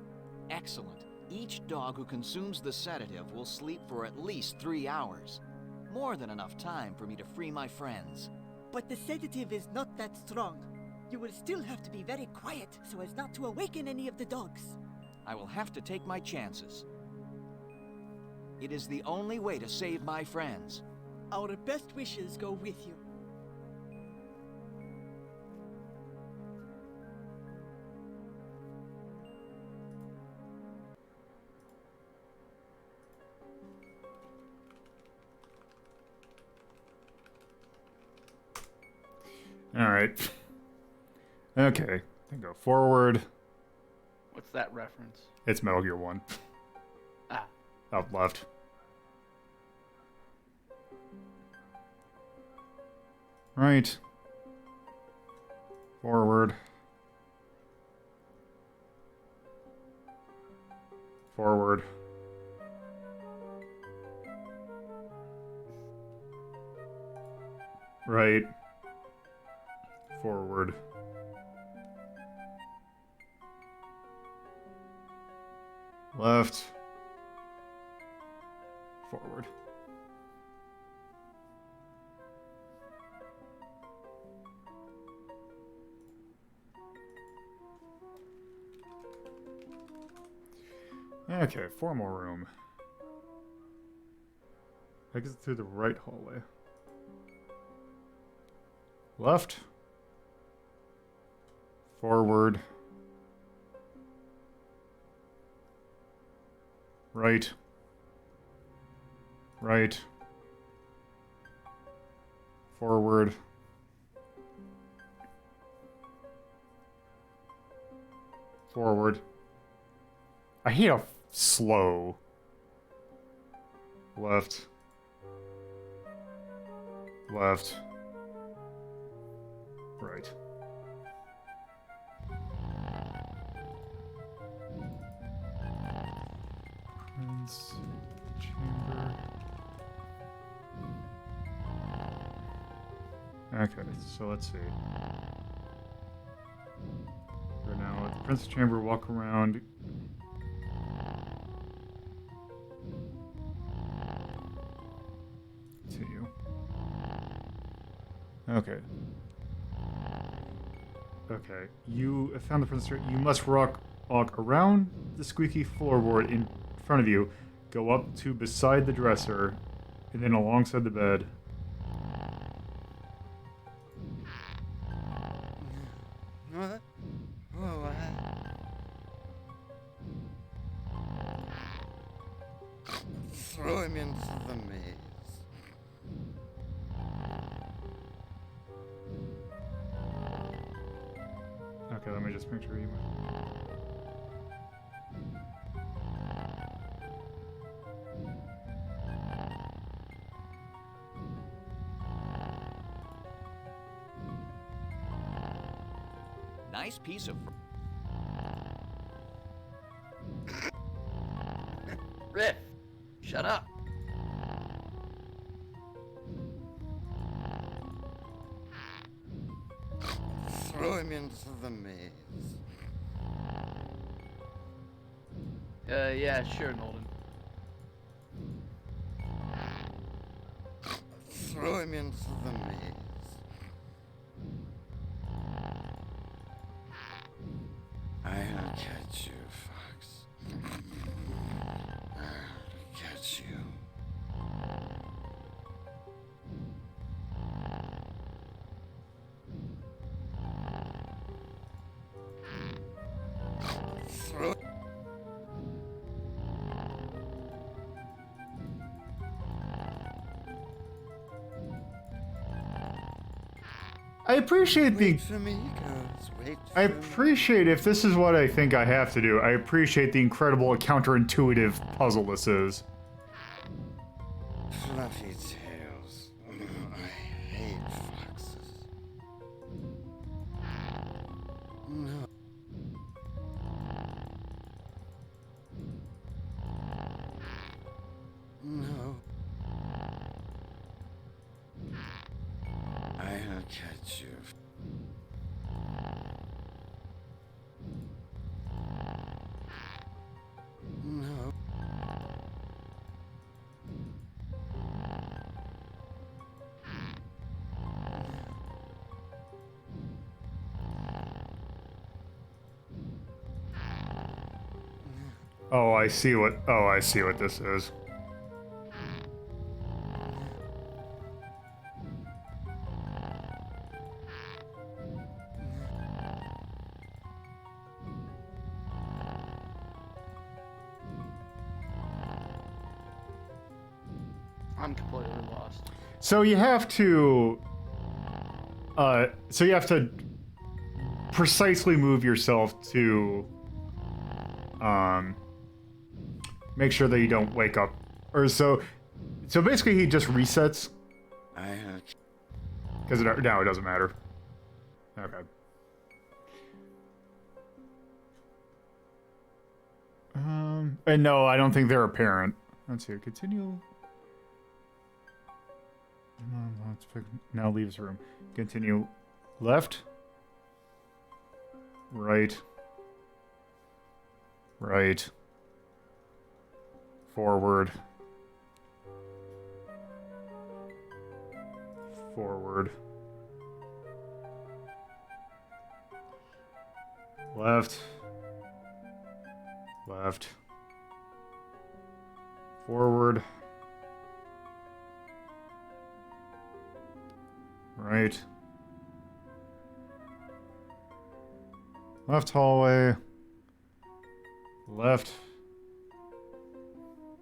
Excellent. Each dog who consumes the sedative will sleep for at least 3 hours. More than enough time for me to free my friends. But the sedative is not that strong. You will still have to be very quiet so as not to awaken any of the dogs. I will have to take my chances. It is the only way to save my friends. Our best wishes go with you. All right. Okay. Then go forward. What's that reference? It's Metal Gear 1. Ah. Up left. Right. Forward. Forward. Right. Forward. Left. Forward. Okay, 4 more room. Exit through the right hallway. Left. Forward. Right. Right. Forward. Forward. I hate how slow. Left. Left. Right. Prince chamber. Okay, so let's see. We're now at the Prince's chamber, walk around. Okay. Okay. You have found the princess. You must walk around the squeaky floorboard in front of you, go up to beside the dresser, and then alongside the bed. What? What? Throw him into the maze. Okay, let me just make sure you. Nice piece of. Riff, shut up. Throw him into the maze. Yeah, sure, Nolden. Throw him into the maze. I'll catch you, Fox. I'll catch you. Throw. I appreciate the. Wait for me, girls. Wait for I me. appreciate if this is what I think I have to do. I appreciate the incredible counterintuitive puzzle this is. Fluffy tails. I hate foxes. No. No. I'll catch you. No. Oh, I see what. Oh, I see what this is. I'm completely lost. So you have to. So you have to precisely move yourself to. Make sure that you don't wake up, or so. So basically, he just resets. Because now it doesn't matter. Okay. And no, I don't think they're apparent. Let's see. Continue. Let's pick, now leaves room. Continue. Left. Right. Right. Forward. Forward. Left. Left. Forward. Right. Left hallway. Left.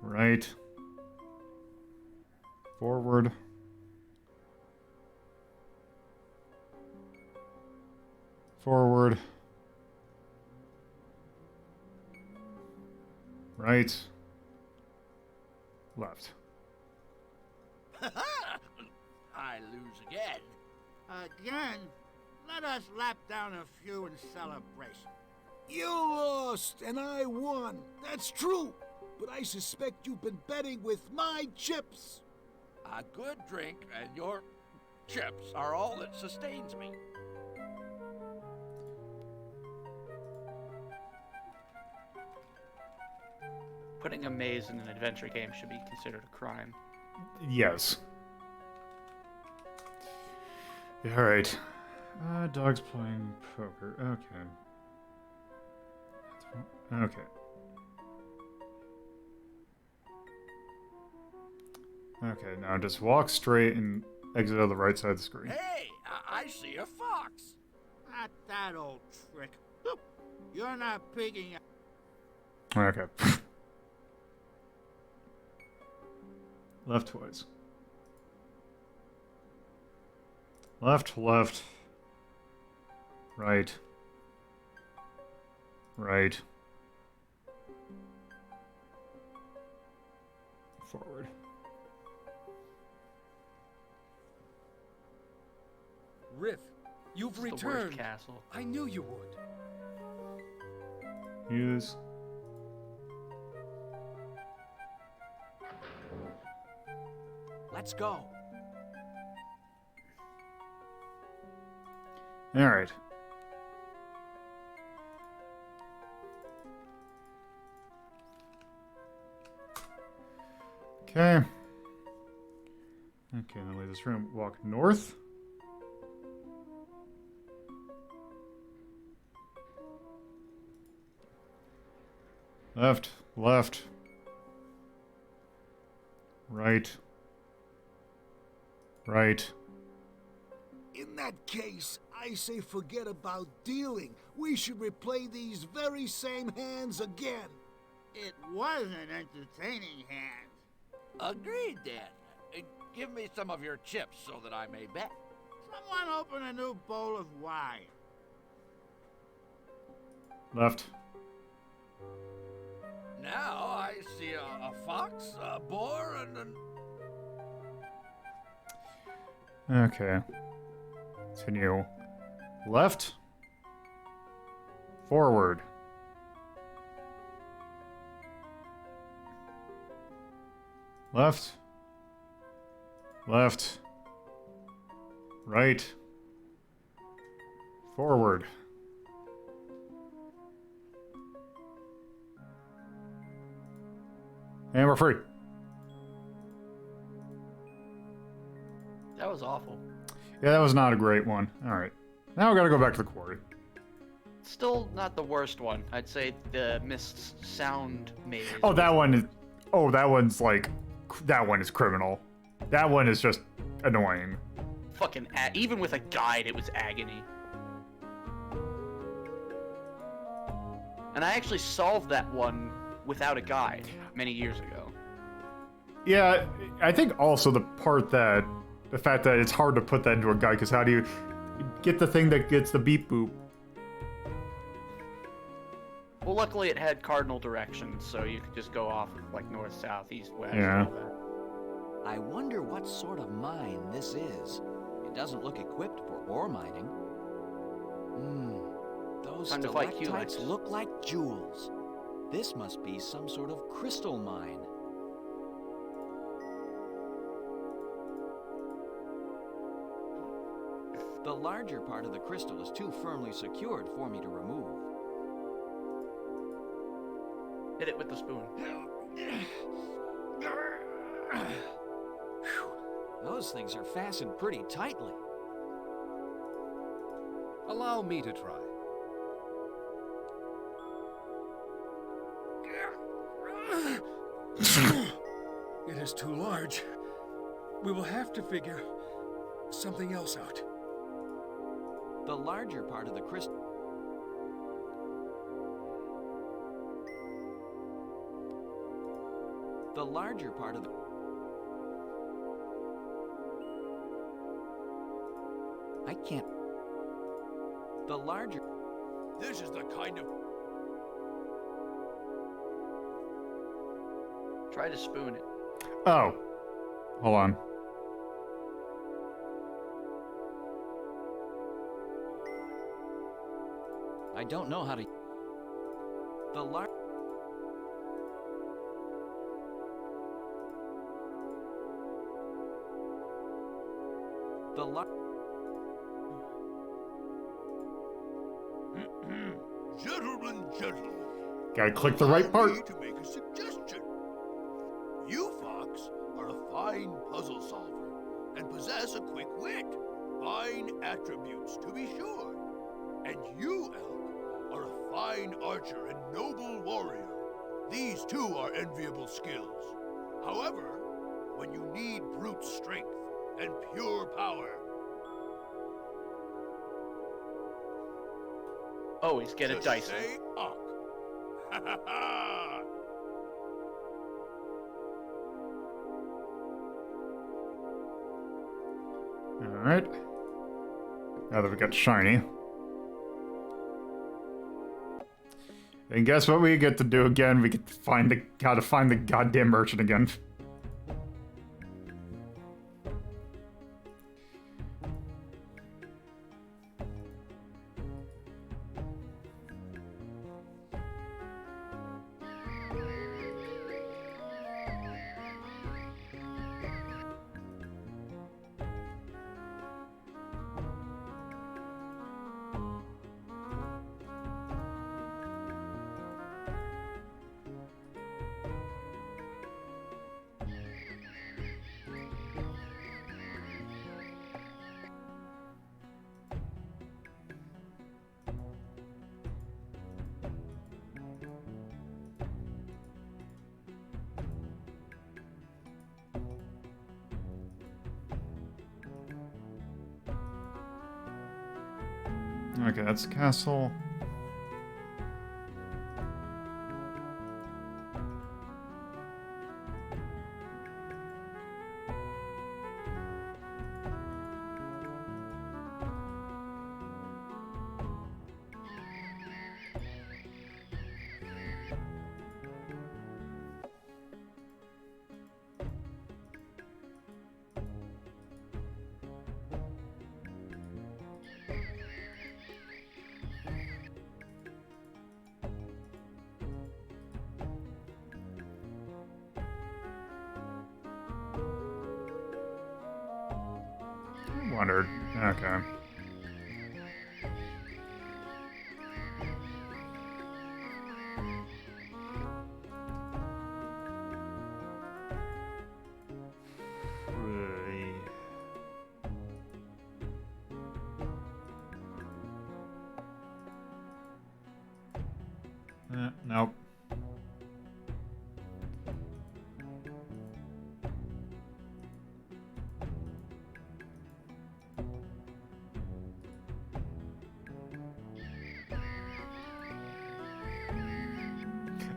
Right. Forward. Forward. Right. Left. I lose again. Again? Let us lap down a few in celebration. You lost, and I won. That's true. But I suspect you've been betting with my chips. A good drink and your chips are all that sustains me. Putting a maze in an adventure game should be considered a crime. Yes. All right. Dog's playing poker. Okay. Okay. Okay, now just walk straight and exit out the right side of the screen. Hey, I see a fox. Not that old trick. You're not picking up. Okay. Left twice. Left, left. Right. Right. Forward. Riff, you've This is the worst returned. castle. I knew you would. Use. Let's go. All right. Okay. Okay, now leave this room. Walk north. Left, left. Right. Right. In that case, I say forget about dealing. We should replay these very same hands again. It was an entertaining hand. Agreed, Dan. Give me some of your chips so that I may bet. Someone open a new bowl of wine. Left. Now I see a fox, a boar, and an... Okay. Continue. Left. Forward. Left. Left. Right. Forward. And we're free. That was awful. Yeah, that was not a great one. Alright. Now we gotta go back to the quarry. Still not the worst one. I'd say the Mist Sound Maze. Oh, that one is... Oh, that one's like... That one is criminal. That one is just annoying. Fucking... Even with a guide, it was agony. And I actually solved that one without a guide many years ago. Yeah, I think also the part that... The fact that it's hard to put that into a guide, because how do you get the thing that gets the beep boop? Well, luckily it had cardinal directions, so you could just go off like north, south, east, west. Yeah. All that. I wonder what sort of mine this is. It doesn't look equipped for ore mining. Those Time to fight stalactites Helix. look like jewels. This must be some sort of crystal mine. The larger part of the crystal is too firmly secured for me to remove. Hit it with the spoon. Those things are fastened pretty tightly. Allow me to try. It is too large. We will have to figure something else out. The larger part of the crystal... The larger part of the... I can't... The larger... This is the kind of... Try to spoon it. Oh. Hold on. I don't know how to... The large... The large... Gentlemen. Gotta click the right Allow me part. to make a suggestion. You, Fox, are a fine puzzle solver and possess a quick wit. fine attributes, to be sure. And you, Elk, are a fine archer and noble warrior. These too are enviable skills. However, when you need brute strength and pure power, always get a just Dyson. say Uck. Ha ha ha! Alright. Now that we got shiny. And guess what we get to do again? We get to find the gotta find the goddamn merchant again. Okay, that's the castle. Wondered. Okay. Nope.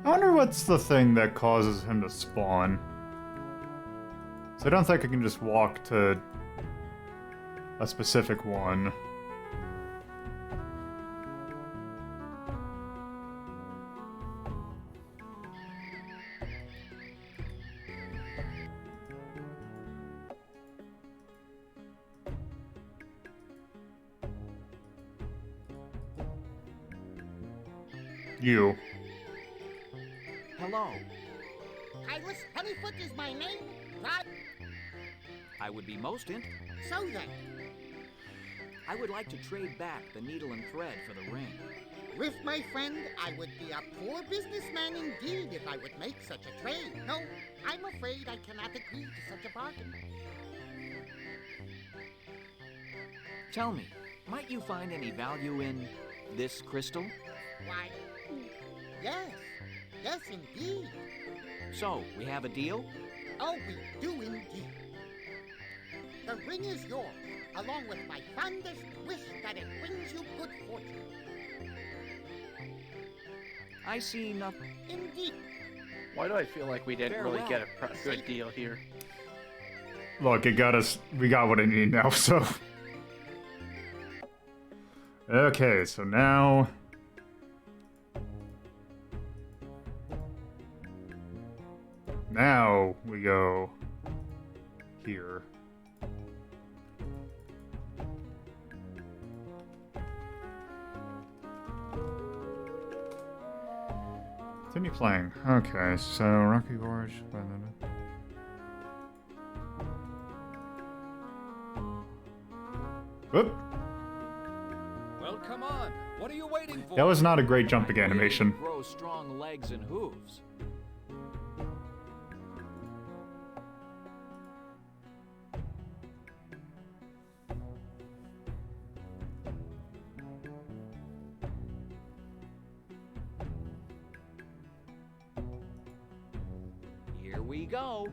I wonder what's the thing that causes him to spawn. So I don't think I can just walk to a specific one. You. Hello. Titus Honeyfoot is my name. I would be most in. So then, I would like to trade back the needle and thread for the ring. with my friend, I would be a poor businessman indeed if I would make such a trade. No, I'm afraid I cannot agree to such a bargain. Tell me, might you find any value in this crystal? Why, yes. Yes, indeed. So, we have a deal? Oh, we do indeed. The ring is yours, along with my fondest wish that it brings you good fortune. I see nothing. Indeed. Why do I feel like we didn't really get a good deal here? Look, it got us. We got what I need now, so. Okay, so now. Now we go here. Continue playing. Okay, so Rocky Gorge. Whoop. Well, come on. What are you waiting for? That was not a great jumping animation. Grow strong legs and hooves. Here we go.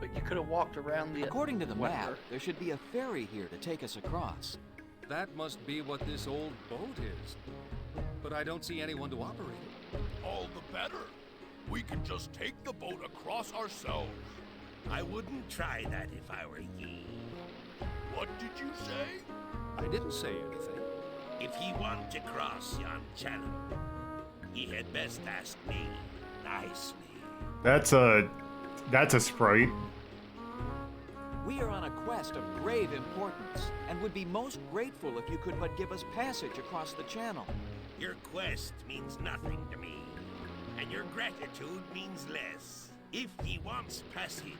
But you could have walked around the... According to the whatever. map, there should be a ferry here to take us across. That must be what this old boat is. But I don't see anyone to operate it. All the better. We can just take the boat across ourselves. I wouldn't try that if I were ye. What did you say? I didn't say anything. If ye want to cross yon channel, ye had best ask me nicely. That's a sprite. We are on a quest of grave importance, and would be most grateful if you could but give us passage across the channel. Your quest means nothing to me, and your gratitude means less. If ye wants passage,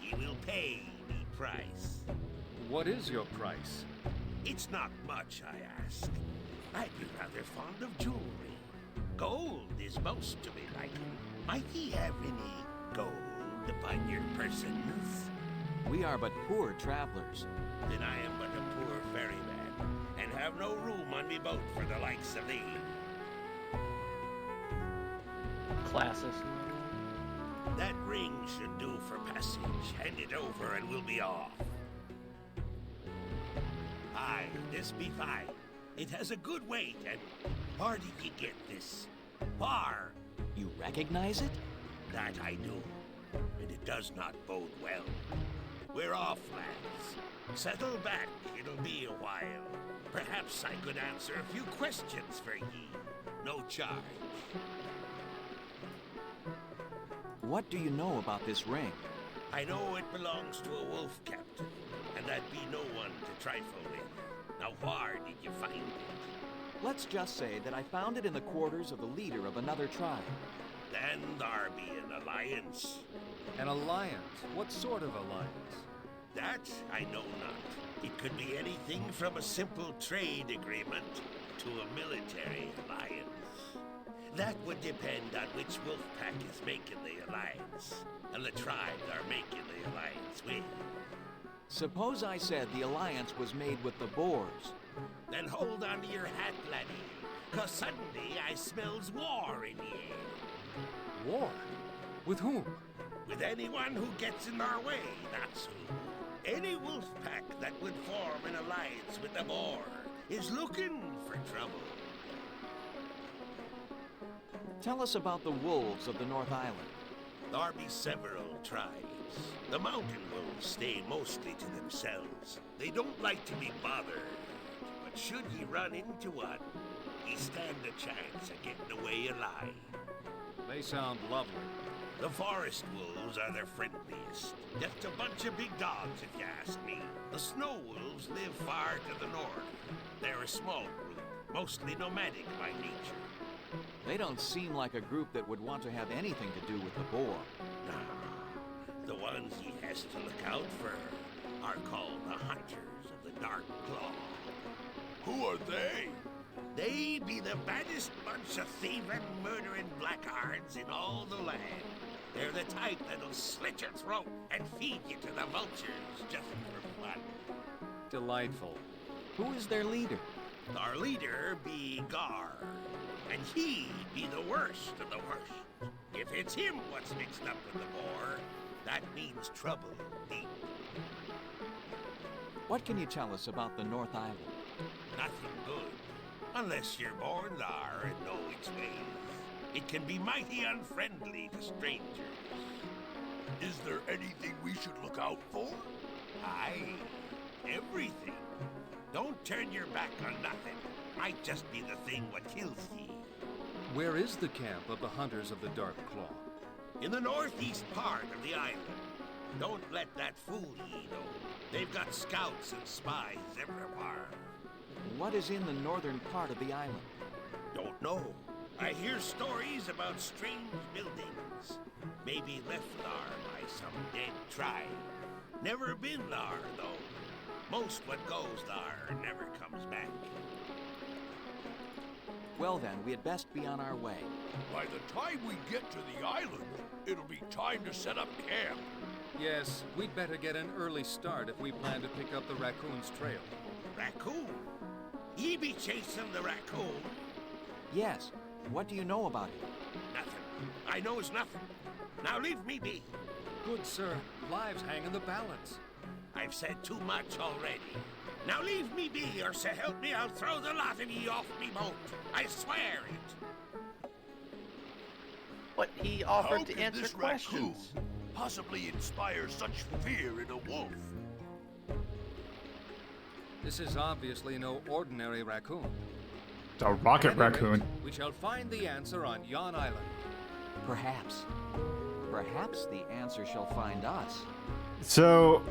ye will pay me price. What is your price? It's not much, I ask. I'd be rather fond of jewelry. Gold is most to me liking. Might ye have any gold upon your persons? We are but poor travelers. Then I am but a poor ferryman, and have no room on me boat for the likes of thee. Classes. That ring should do for passage. Hand it over and we'll be off. Aye, this be fine. It has a good weight, and where did ye get this? Where? You recognize it? That I do, and it does not bode well. We're off, lads. Settle back, it'll be a while. Perhaps I could answer a few questions for ye. No charge. What do you know about this ring? I know it belongs to a wolf captain, and that be no one to trifle with. Now, where did you find it? Let's just say that I found it in the quarters of the leader of another tribe. Then there be an alliance. An alliance? What sort of alliance? That I know not. It could be anything from a simple trade agreement to a military alliance. That would depend on which wolf pack is making the alliance, and the tribes are making the alliance with. Suppose I said the alliance was made with the Boers. Then hold on to your hat, laddie, 'cause suddenly I smells war in the air. War? With whom? With anyone who gets in our way, that's who. Any wolf pack that would form an alliance with the Boer is looking for trouble. Tell us about the wolves of the North Island. There be several tribes. The mountain wolves stay mostly to themselves. They don't like to be bothered. But should ye run into one, ye stand a chance of getting away alive. They sound lovely. The forest wolves are the friendliest. Just a bunch of big dogs, if you ask me. The snow wolves live far to the north. They're a small group, mostly nomadic by nature. They don't seem like a group that would want to have anything to do with the Boer. Nah, the ones ye has to look out for are called the Hunters of the Dark Claw. Who are they? They be the baddest bunch of thieving, murdering blackguards in all the land. They're the type that'll slit your throat and feed you to the vultures just for fun. Delightful. Who is their leader? Our leader be Gar, and he be the worst of the worst. If it's him what's mixed up with the Boer, that means trouble deep. What can you tell us about the North Island? Nothing good, unless you're born there and know its ways. It can be mighty unfriendly to strangers. Is there anything we should look out for? Aye, everything. Don't turn your back on nothing. Might just be the thing what kills ye. Where is the camp of the Hunters of the Dark Claw? In the northeast part of the island. Don't let that fool ye, though. They've got scouts and spies everywhere. What is in the northern part of the island? Don't know. I hear stories about strange buildings. Maybe left there by some dead tribe. Never been there, though. Most what goes there never comes back. Well then, we had best be on our way. By the time we get to the island, it'll be time to set up camp. Yes, we'd better get an early start if we plan to pick up the raccoon's trail. Raccoon? Ye be chasing the raccoon? Yes. What do you know about it? Nothing. I knows nothing. Now leave me be. Good sir, lives hang in the balance. I've said too much already. Now leave me be, or so help me, I'll throw the lot of ye off me boat. I swear it. But he offered How to can answer this questions. raccoon possibly inspire such fear in a wolf? This is obviously no ordinary raccoon. It's a rocket At any raccoon. rate, we shall find the answer on yon island. Perhaps. Perhaps the answer shall find us. So,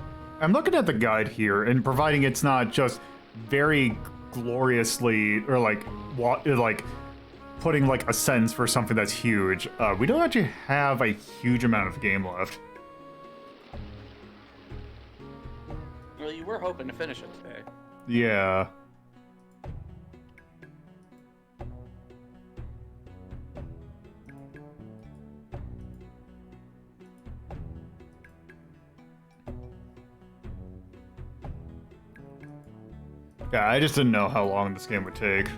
I'm looking at the guide here, and providing it's not just very gloriously, or like putting like a sentence for something that's huge, we don't actually have a huge amount of game left. Well, you were hoping to finish it today. Yeah. Yeah, I just didn't know how long this game would take.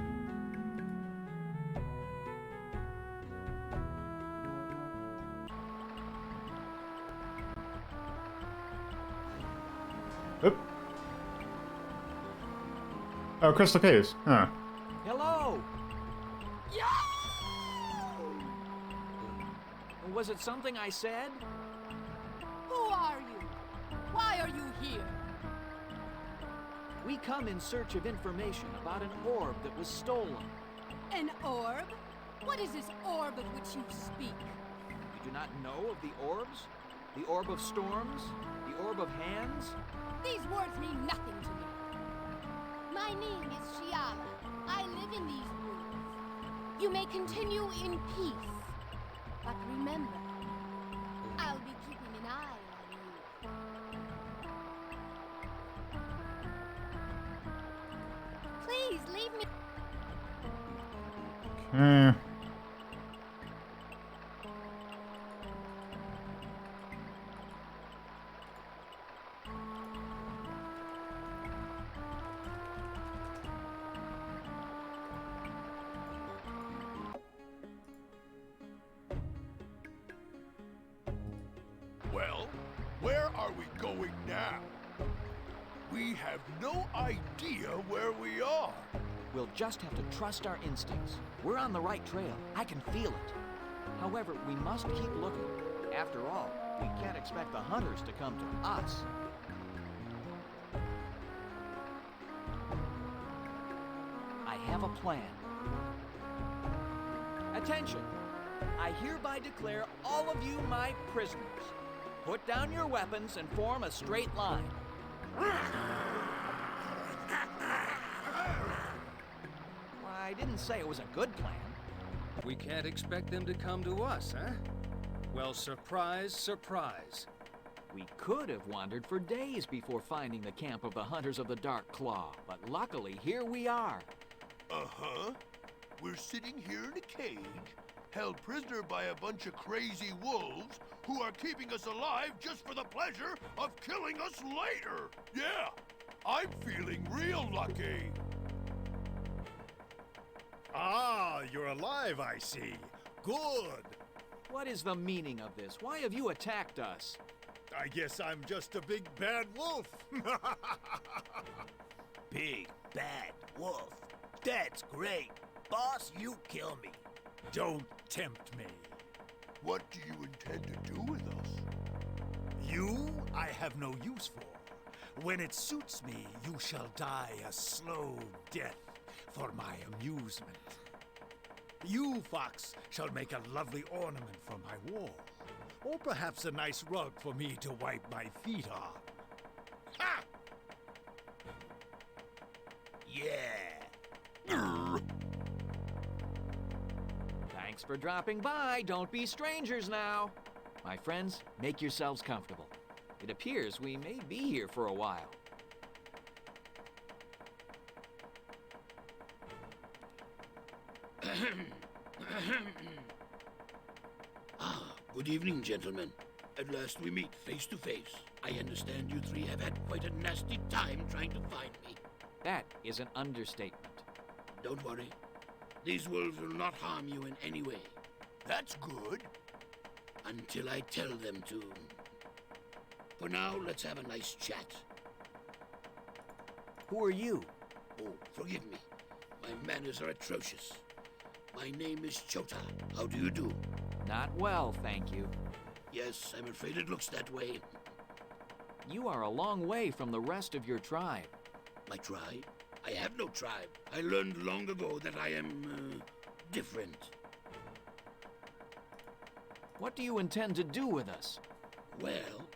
Oop. Oh, Crystal Caves. Huh. Hello! Was it something I said? Who are you? Why are you here? We come in search of information about an orb that was stolen. An orb? What is this orb of which you speak? You do not know of the orbs? The orb of storms? The orb of hands? These words mean nothing to me. My name is Shiala. I live in these woods. You may continue in peace. But remember, I'll be keeping an eye on you. Please leave me. Well, where are we going now? We have no idea where we are. We'll just have to trust our instincts. We're on the right trail. I can feel it. However, we must keep looking. After all, we can't expect the hunters to come to us. I have a plan. Attention! I hereby declare all of you my prisoners. Put down your weapons and form a straight line. I didn't say it was a good plan. We can't expect them to come to us, huh? Well, surprise, surprise. We could have wandered for days before finding the camp of the Hunters of the Dark Claw, but luckily here we are. Uh-huh. We're sitting here in a cage, held prisoner by a bunch of crazy wolves who are keeping us alive just for the pleasure of killing us later. Yeah, I'm feeling real lucky. Ah, you're alive, I see. Good. What is the meaning of this? Why have you attacked us? I guess I'm just a big bad wolf. Big bad wolf. That's great. Boss, you kill me. Don't tempt me. What do you intend to do with us? You, I have no use for. When it suits me, you shall die a slow death for my amusement. You, Fox, shall make a lovely ornament for my wall. Or perhaps a nice rug for me to wipe my feet on. Ha! Yeah. Thanks for dropping by. Don't be strangers now. My friends, make yourselves comfortable. It appears we may be here for a while. Good evening, gentlemen. At last we meet face to face. I understand you three have had quite a nasty time trying to find me. That is an understatement. Don't worry. These wolves will not harm you in any way. That's good. Until I tell them to. For now, let's have a nice chat. Who are you? Oh, forgive me. My manners are atrocious. My name is Chota. How do you do? Not well, thank you. Yes, I'm afraid it looks that way. You are a long way from the rest of your tribe. My tribe? I have no tribe. I learned long ago that I am, different. What do you intend to do with us? Well,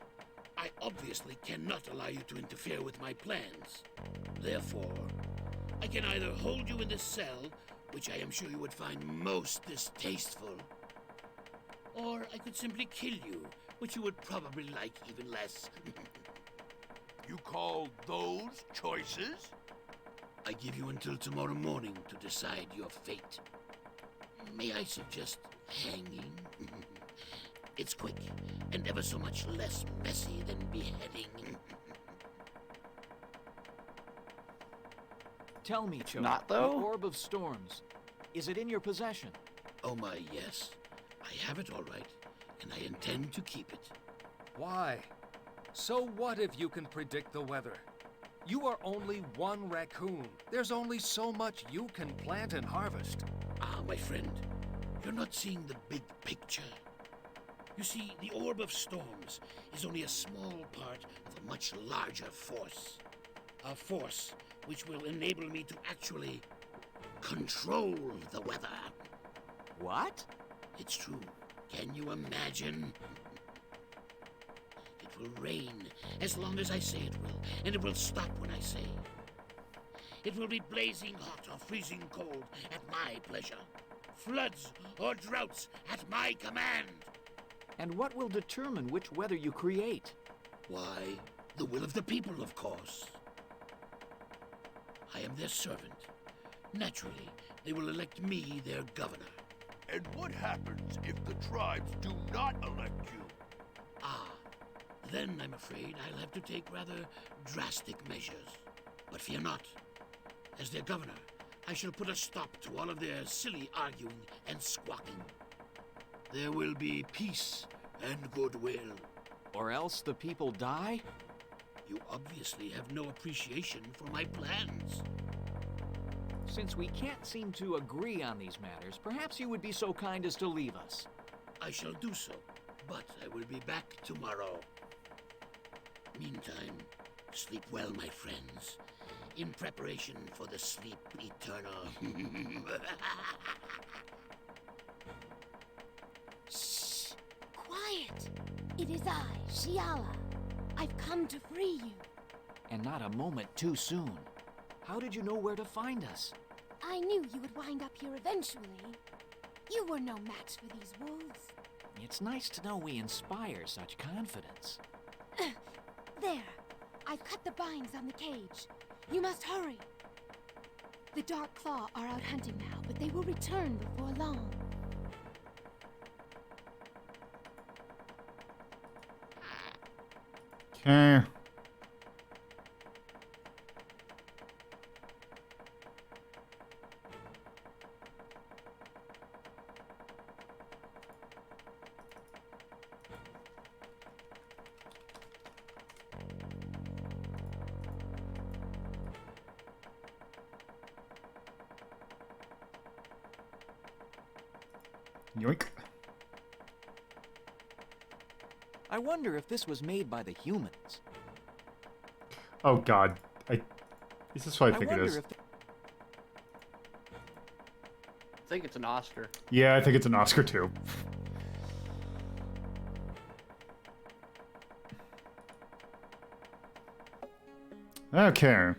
I obviously cannot allow you to interfere with my plans. Therefore, I can either hold you in this cell, which I am sure you would find most distasteful, or I could simply kill you, which you would probably like even less. You call those choices? I give you until tomorrow morning to decide your fate. May I suggest hanging? It's quick, and ever so much less messy than beheading. Tell me, Cho, not, though? the Orb of Storms. Is it in your possession? Oh my, yes. I have it all right, and I intend to keep it. Why? So what if you can predict the weather? You are only one raccoon. There's only so much you can plant and harvest. Ah, my friend, you're not seeing the big picture. You see, the Orb of Storms is only a small part of a much larger force. A force which will enable me to actually control the weather. What? It's true. Can you imagine? It will rain as long as I say it will, and it will stop when I say. It will be blazing hot or freezing cold at my pleasure. Floods or droughts at my command. And what will determine which weather you create? Why, the will of the people, of course. I am their servant. Naturally, they will elect me their governor. And what happens if the tribes do not elect you? Ah, then I'm afraid I'll have to take rather drastic measures. But fear not. As their governor, I shall put a stop to all of their silly arguing and squawking. There will be peace and goodwill. Or else the people die? You obviously have no appreciation for my plans. Since we can't seem to agree on these matters, perhaps you would be so kind as to leave us. I shall do so, but I will be back tomorrow. Meantime, sleep well, my friends, in preparation for the sleep eternal. Shh! Quiet! It is I, Shiala. I've come to free you. And not a moment too soon. How did you know where to find us? I knew you would wind up here eventually. You were no match for these wolves. It's nice to know we inspire such confidence. There. I've cut the binds on the cage. You must hurry. The Dark Claw are out hunting now, but they will return before long. Okay. Yoink. I wonder if this was made by the humans. Oh god. Is this what I think it is? I think it's an Oscar. Yeah, I think it's an Oscar too. Okay.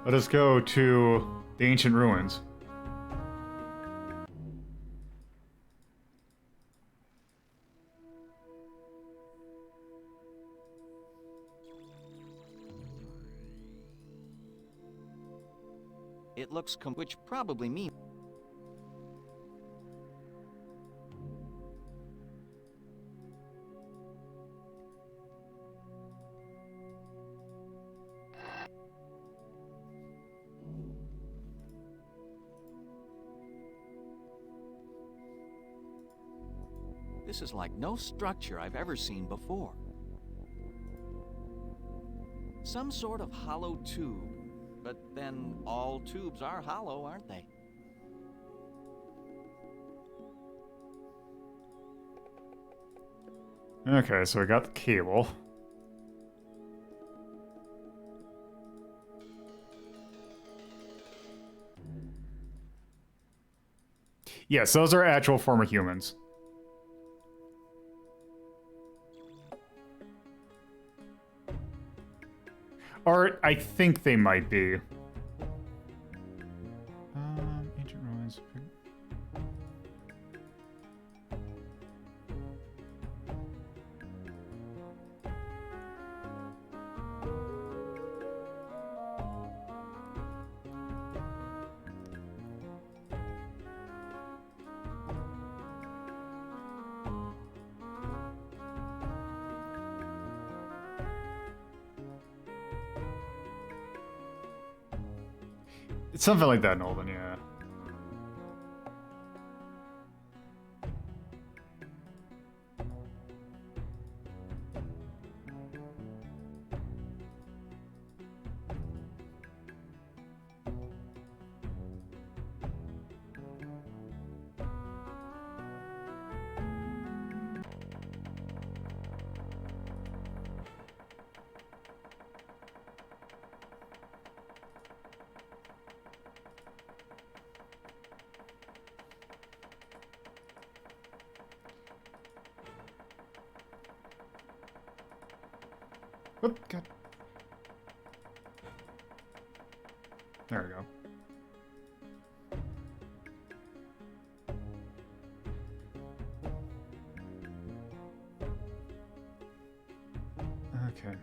Let us go to the ancient ruins. It looks which probably means. This is like no structure I've ever seen before. Some sort of hollow tube, but then all tubes are hollow, aren't they? Okay, so we got the cable. Yes, those are actual former humans. Or I think they might be. Ancient ruins. It's something like that, Nolan, yeah. Whoop, God. There we go. Okay.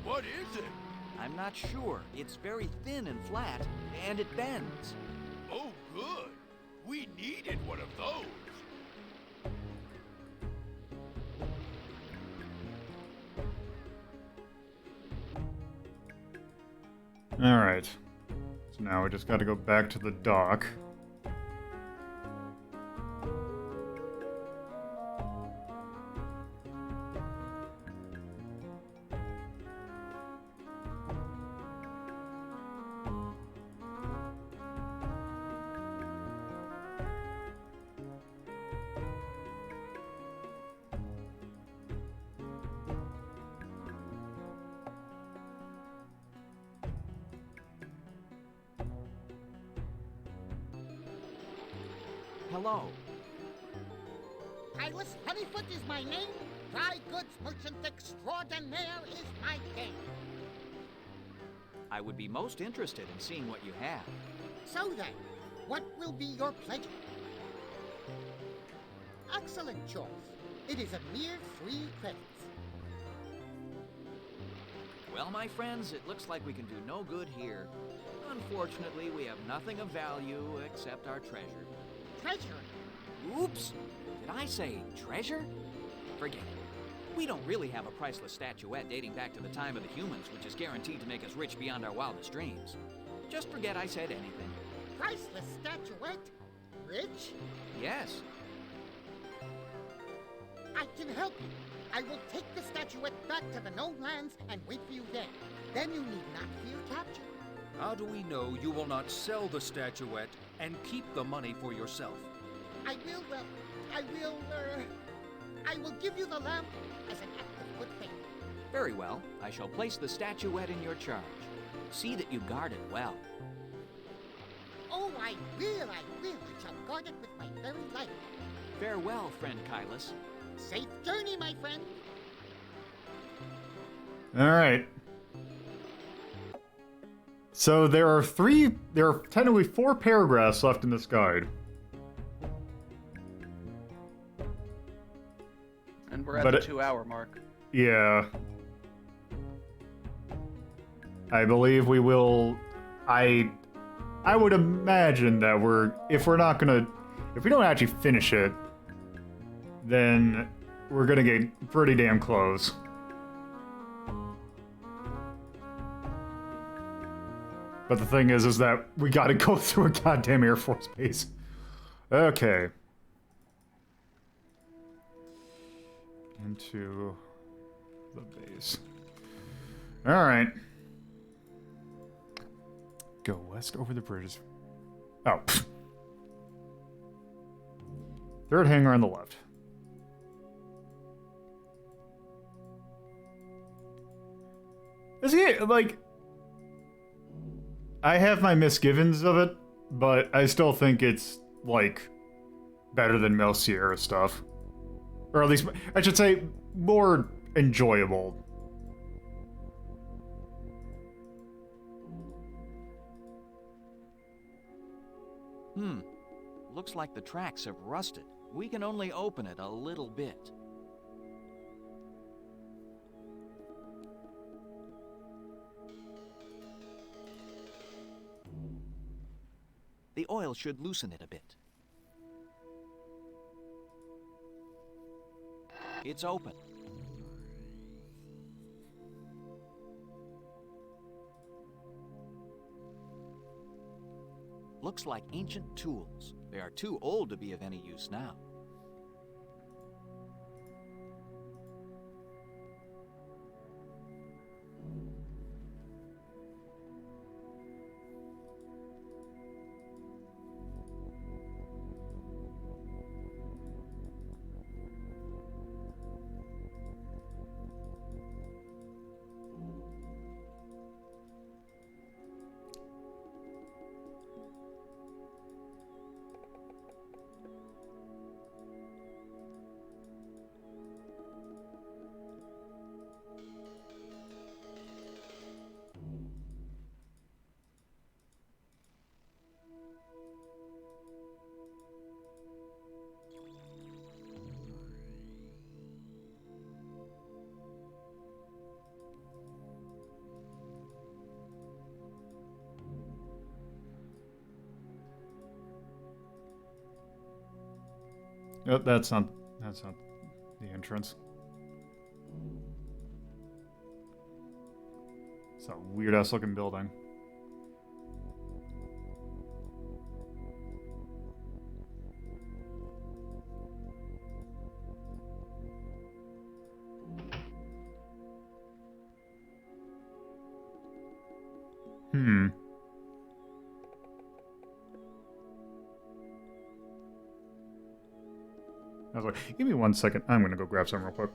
What is it? I'm not sure. It's very thin and flat, and it bends. Oh, good. We needed one of those. Alright. So now we just gotta go back to the dock. Hello. Silas Honeyfoot is my name. Dry goods merchant extraordinaire is my game. I would be most interested in seeing what you have. So then, what will be your pleasure? Excellent choice. It is a mere 3 credits. Well, my friends, it looks like we can do no good here. Unfortunately, we have nothing of value except our treasure. Treasure? Oops! Did I say treasure? Forget it. We don't really have a priceless statuette dating back to the time of the humans, which is guaranteed to make us rich beyond our wildest dreams. Just forget I said anything. Priceless statuette? Rich? Yes. I can help you. I will take the statuette back to the Gnome Lands and wait for you there. Then you need not fear capture. How do we know you will not sell the statuette and keep the money for yourself? I will give you the lamp as an act of good faith. Very well. I shall place the statuette in your charge. See that you guard it well. Oh, I will. I shall guard it with my very life. Farewell, friend Kylus. Safe journey, my friend. All right. So there are technically 4 paragraphs left in this guide. And we're at the 2-hour mark. Yeah. I believe we will. I would imagine that if we don't actually finish it, then we're gonna get pretty damn close. But the thing is that we gotta go through a goddamn Air Force base. Okay. Into the base. Alright. Go west over the bridges. Oh. Pfft. Third hangar on the left. Is he, like... I have my misgivings of it, but I still think it's, like, better than most Sierra stuff. Or at least, I should say, more enjoyable. Looks like the tracks have rusted. We can only open it a little bit. The oil should loosen it a bit. It's open. Looks like ancient tools. They are too old to be of any use now. Oh, that's not the entrance. It's a weird ass looking building. I was like, give me 1 second. I'm gonna go grab some real quick.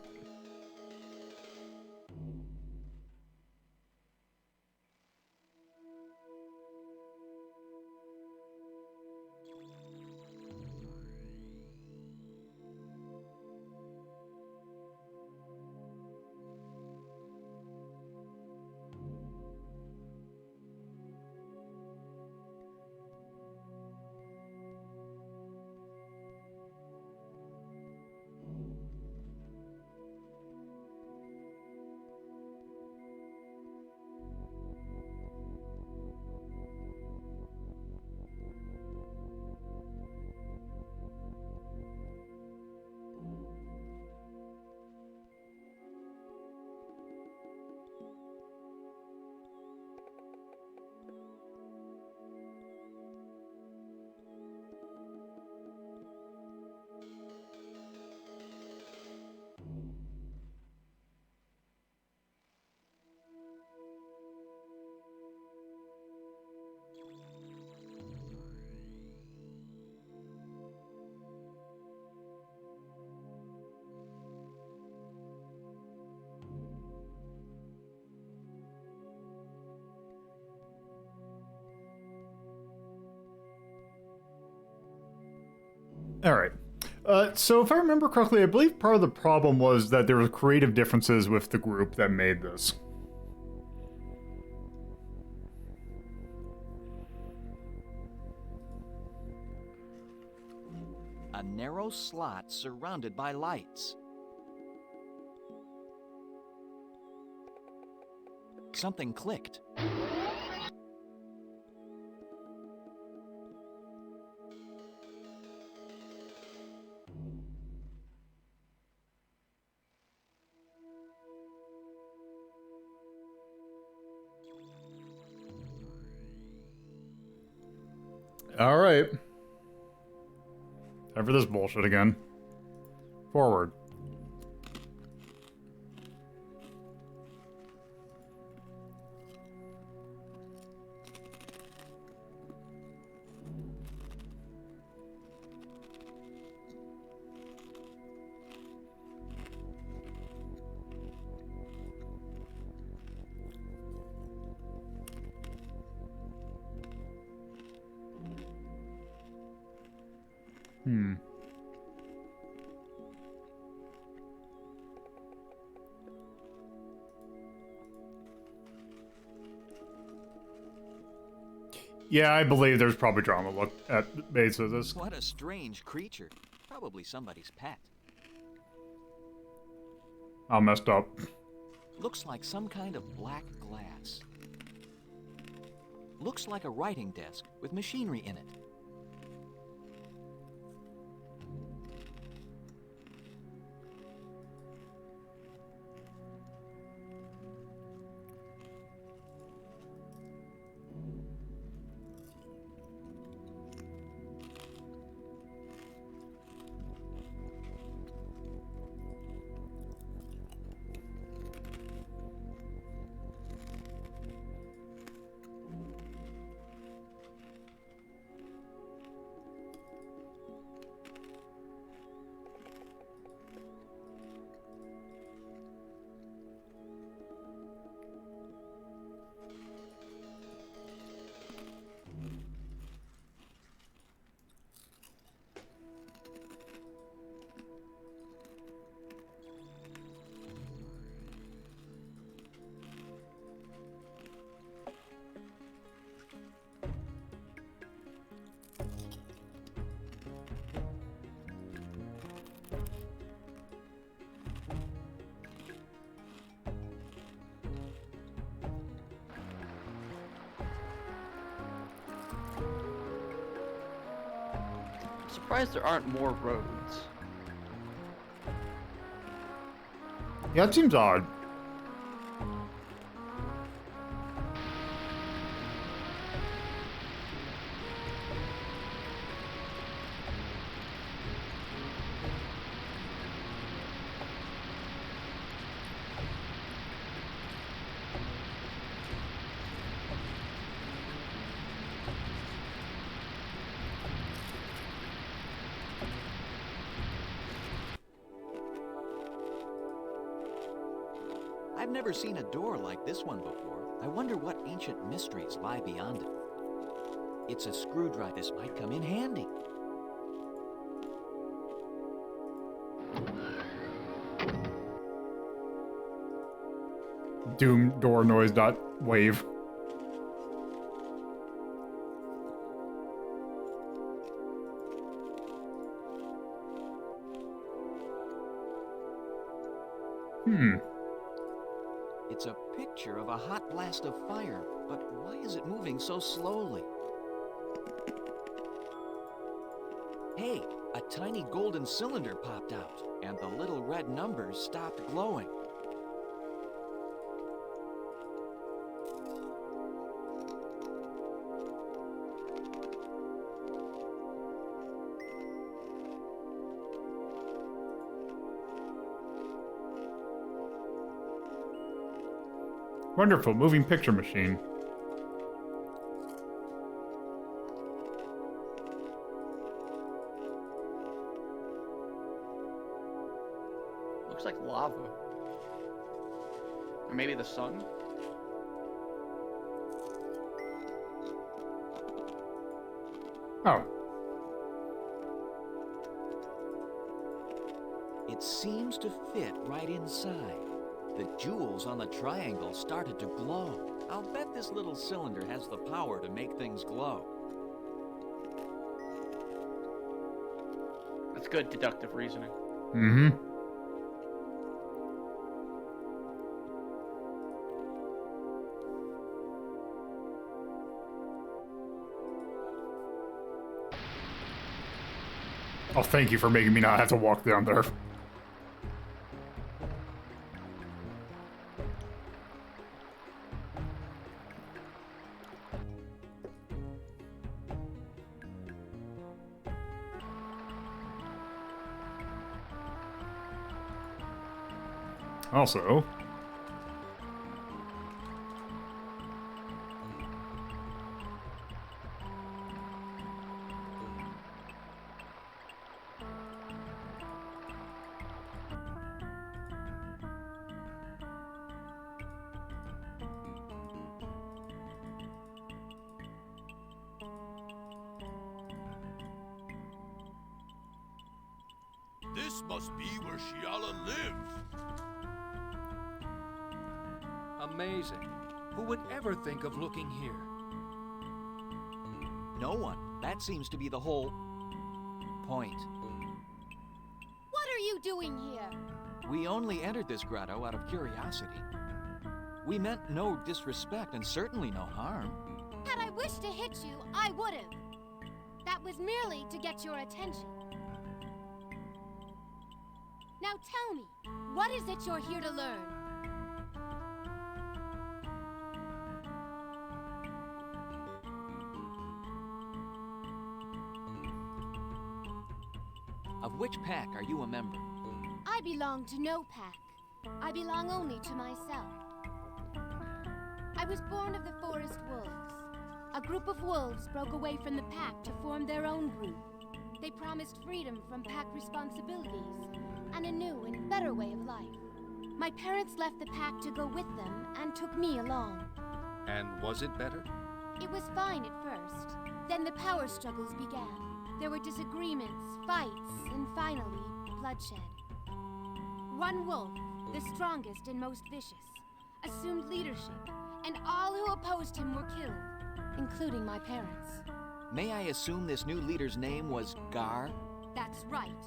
All right. So if I remember correctly, I believe part of the problem was that there were creative differences with the group that made this. A narrow slot surrounded by lights. Something clicked. All right. Time for this bullshit again. Forward. Yeah, I believe there's probably drama look at the base of this. What a strange creature. Probably somebody's pet. All messed up. Looks like some kind of black glass. Looks like a writing desk with machinery in it. Surprised there aren't more roads. Yeah, it seems odd. I've never seen a door like this one before. I wonder what ancient mysteries lie beyond it. It's a screwdriver. This might come in handy. Doom door noise dot wave. It's a picture of a hot blast of fire, but why is it moving so slowly? Hey, a tiny golden cylinder popped out, and the little red numbers stopped glowing. Wonderful, moving picture machine. Looks like lava. Or maybe the sun? Oh. It seems to fit right inside. The jewels on the triangle started to glow. I'll bet this little cylinder has the power to make things glow. That's good deductive reasoning. Mm-hmm. Oh, thank you for making me not have to walk down there. Also, This must be where Shiala lives. Amazing. Who would ever think of looking here? No one. That seems to be the whole point. What are you doing here? We only entered this grotto out of curiosity. We meant no disrespect and certainly no harm. Had I wished to hit you, I would have. That was merely to get your attention. Now tell me, what is it you're here to learn? Of which pack are you a member? I belong to no pack. I belong only to myself. I was born of the forest wolves. A group of wolves broke away from the pack to form their own group. They promised freedom from pack responsibilities and a new and better way of life. My parents left the pack to go with them and took me along. And was it better? It was fine at first. Then the power struggles began. There were disagreements, fights, and finally, bloodshed. One wolf, the strongest and most vicious, assumed leadership, and all who opposed him were killed, including my parents. May I assume this new leader's name was Gar? That's right.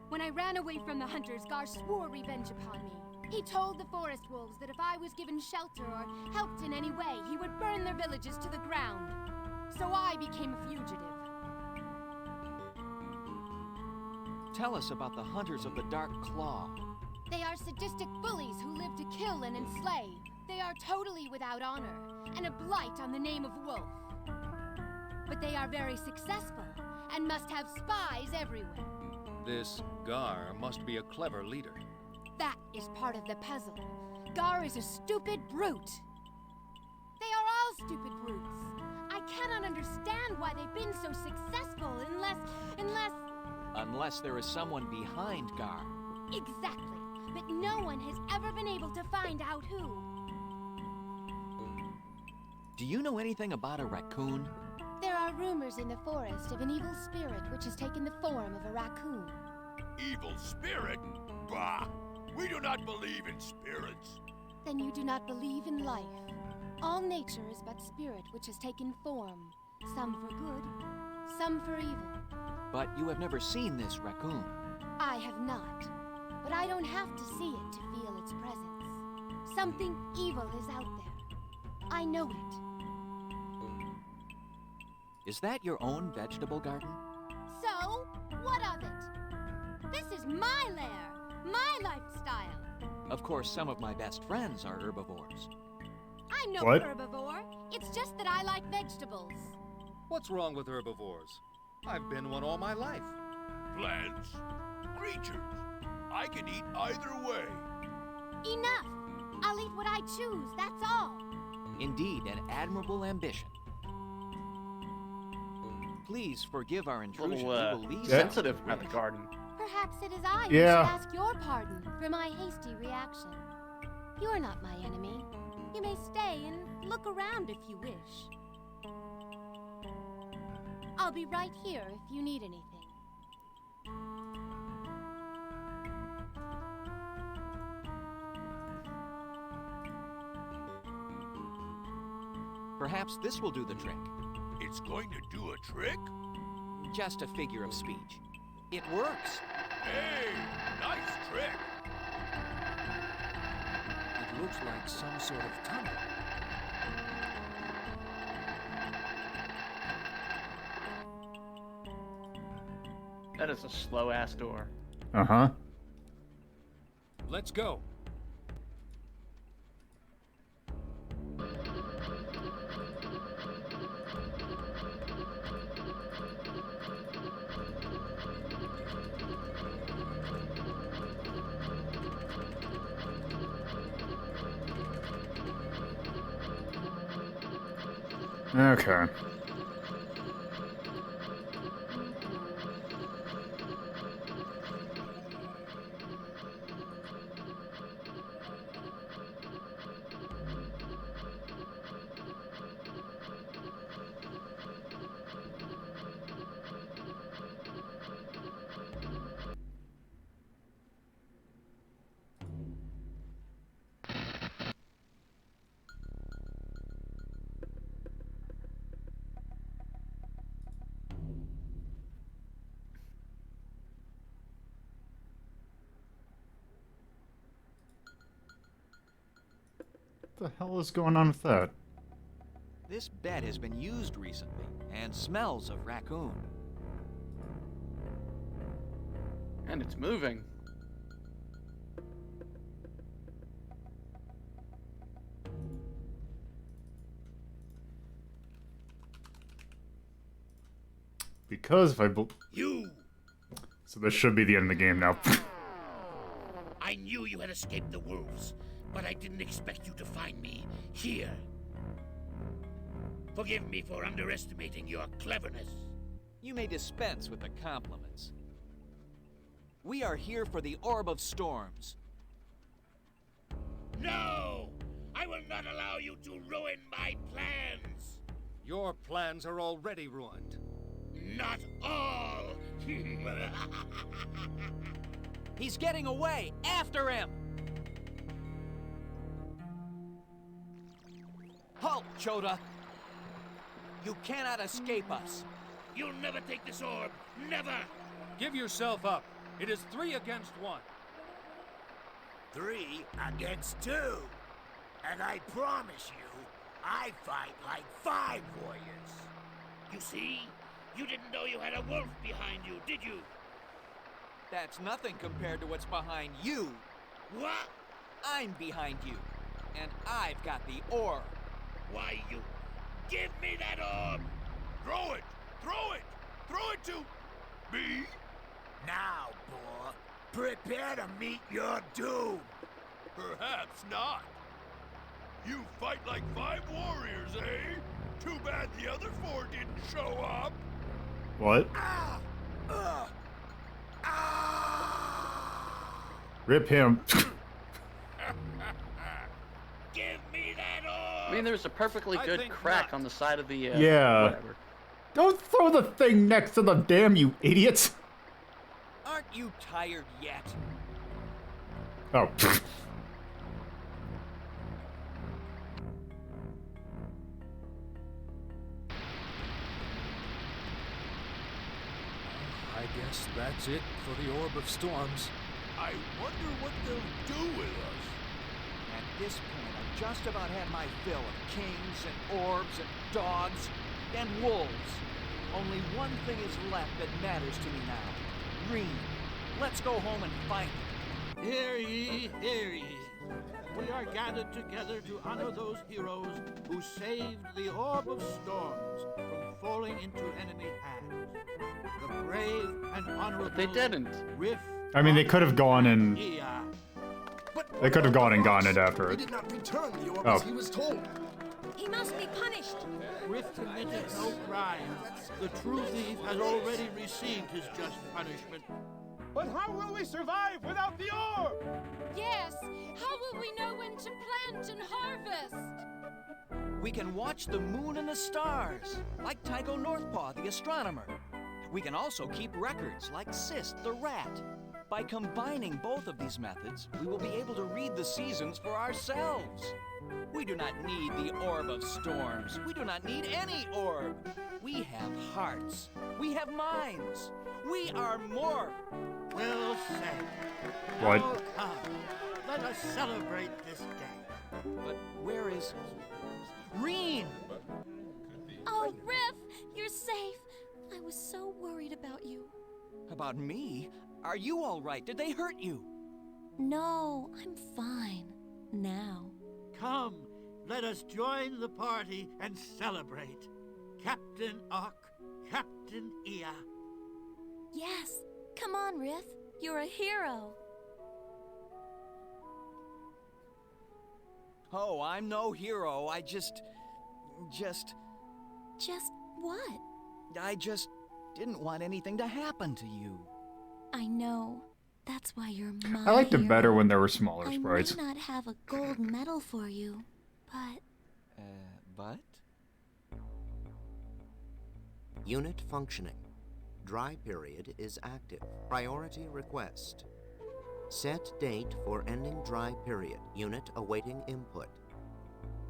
When I ran away from the hunters, Gar swore revenge upon me. He told the forest wolves that if I was given shelter or helped in any way, he would burn their villages to the ground. So I became a fugitive. Tell us about the Hunters of the Dark Claw. They are sadistic bullies who live to kill and enslave. They are totally without honor, and a blight on the name of Wolf. But they are very successful, and must have spies everywhere. This Gar must be a clever leader. That is part of the puzzle. Gar is a stupid brute. They are all stupid brutes. I cannot understand why they've been so successful Unless there is someone behind Gar. Exactly. But no one has ever been able to find out who. Do you know anything about a raccoon? There are rumors in the forest of an evil spirit which has taken the form of a raccoon. Evil spirit? Bah! We do not believe in spirits. Then you do not believe in life. All nature is but spirit which has taken form. Some for good, some for evil. But you have never seen this raccoon. I have not. But I don't have to see it to feel its presence. Something evil is out there. I know it. Is that your own vegetable garden? So, what of it? This is my lair, my lifestyle. Of course, some of my best friends are herbivores. I'm no What? herbivore. It's just that I like vegetables. What's wrong with herbivores? I've been one all my life. Plants, creatures. I can eat either way. Enough. I'll eat what I choose, that's all. Indeed, an admirable ambition. Please forgive our intrusion. We will leave sensitive about the garden. Perhaps it is I Yeah. who should ask your pardon for my hasty reaction. You're not my enemy. You may stay and look around if you wish. I'll be right here if you need anything. Perhaps this will do the trick. It's going to do a trick? Just a figure of speech. It works. Hey, nice trick. It looks like some sort of tunnel. That is a slow-ass door. Uh-huh. Let's go. Okay. What the hell is going on with that? This bed has been used recently and smells of raccoon. And it's moving. Because if I You! So this should be the end of the game now. I knew you had escaped the wolves, but I didn't expect you to find me here. Forgive me for underestimating your cleverness. You may dispense with the compliments. We are here for the Orb of Storms. No! I will not allow you to ruin my plans! Your plans are already ruined. Not all! He's getting away! After him! Halt, Chota! You cannot escape us. You'll never take this orb! Never! Give yourself up. It is 3 against 1. 3 against 2. And I promise you, I fight like 5 warriors. You see? You didn't know you had a wolf behind you, did you? That's nothing compared to what's behind you. What? I'm behind you, and I've got the orb. Why, you... Give me that orb! Throw it! Throw it! Throw it to... me? Now, boy, prepare to meet your doom. Perhaps not. You fight like 5 warriors, eh? Too bad the other 4 didn't show up. What? Rip him. Give me that orb! I mean, there's a perfectly good crack on the side of the, yeah. whatever. Don't throw the thing next to the dam, you idiots! Aren't you tired yet? Oh. I guess that's it for the Orb of Storms. I wonder what they'll do with us. At this point, I've just about had my fill of kings and orbs and dogs and wolves. Only one thing is left that matters to me now. Green. Let's go home and find it. Hear ye, hear ye. We are gathered together to honor those heroes who saved the Orb of Storms from falling into enemy hands. The brave and honorable... But they didn't. I mean, they could have gone and... They could have gone and gotten it He afterwards. did not return the orb Oh. as he was told. He must be punished. Riff committed no crime. The true thief has already received his just punishment. But how will we survive without the orb? Yes, how will we know when to plant and harvest? We can watch the moon and the stars, like Tycho Northpaw, the astronomer. We can also keep records, like Sist, the rat. By combining both of these methods, we will be able to read the seasons for ourselves. We do not need the Orb of Storms. We do not need any orb. We have hearts. We have minds. We are more. Well said. What? Now come, let us celebrate this day. But where is Reen? Oh, Riff, you're safe. I was so worried about you. About me? Are you all right? Did they hurt you? No, I'm fine. Now. Come, let us join the party and celebrate. Captain Ock, Captain Ia. Yes, come on, Riff. You're a hero. Oh, I'm no hero. I just... Just what? I just didn't want anything to happen to you. I know. That's why you're my I liked it hero. better when there were smaller I sprites. may not have a gold medal for you, but... But? Unit functioning. Dry period is active. Priority request. Set date for ending dry period. Unit awaiting input.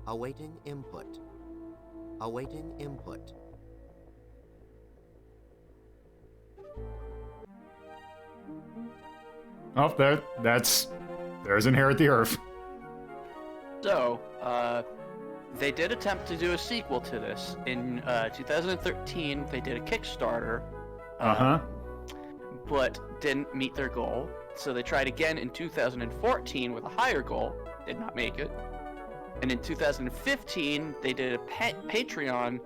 Awaiting input. Awaiting input. Oh, there's Inherit the Earth. So, they did attempt to do a sequel to this. In 2013, they did a Kickstarter. But didn't meet their goal. So they tried again in 2014 with a higher goal. Did not make it. And in 2015, they did a Patreon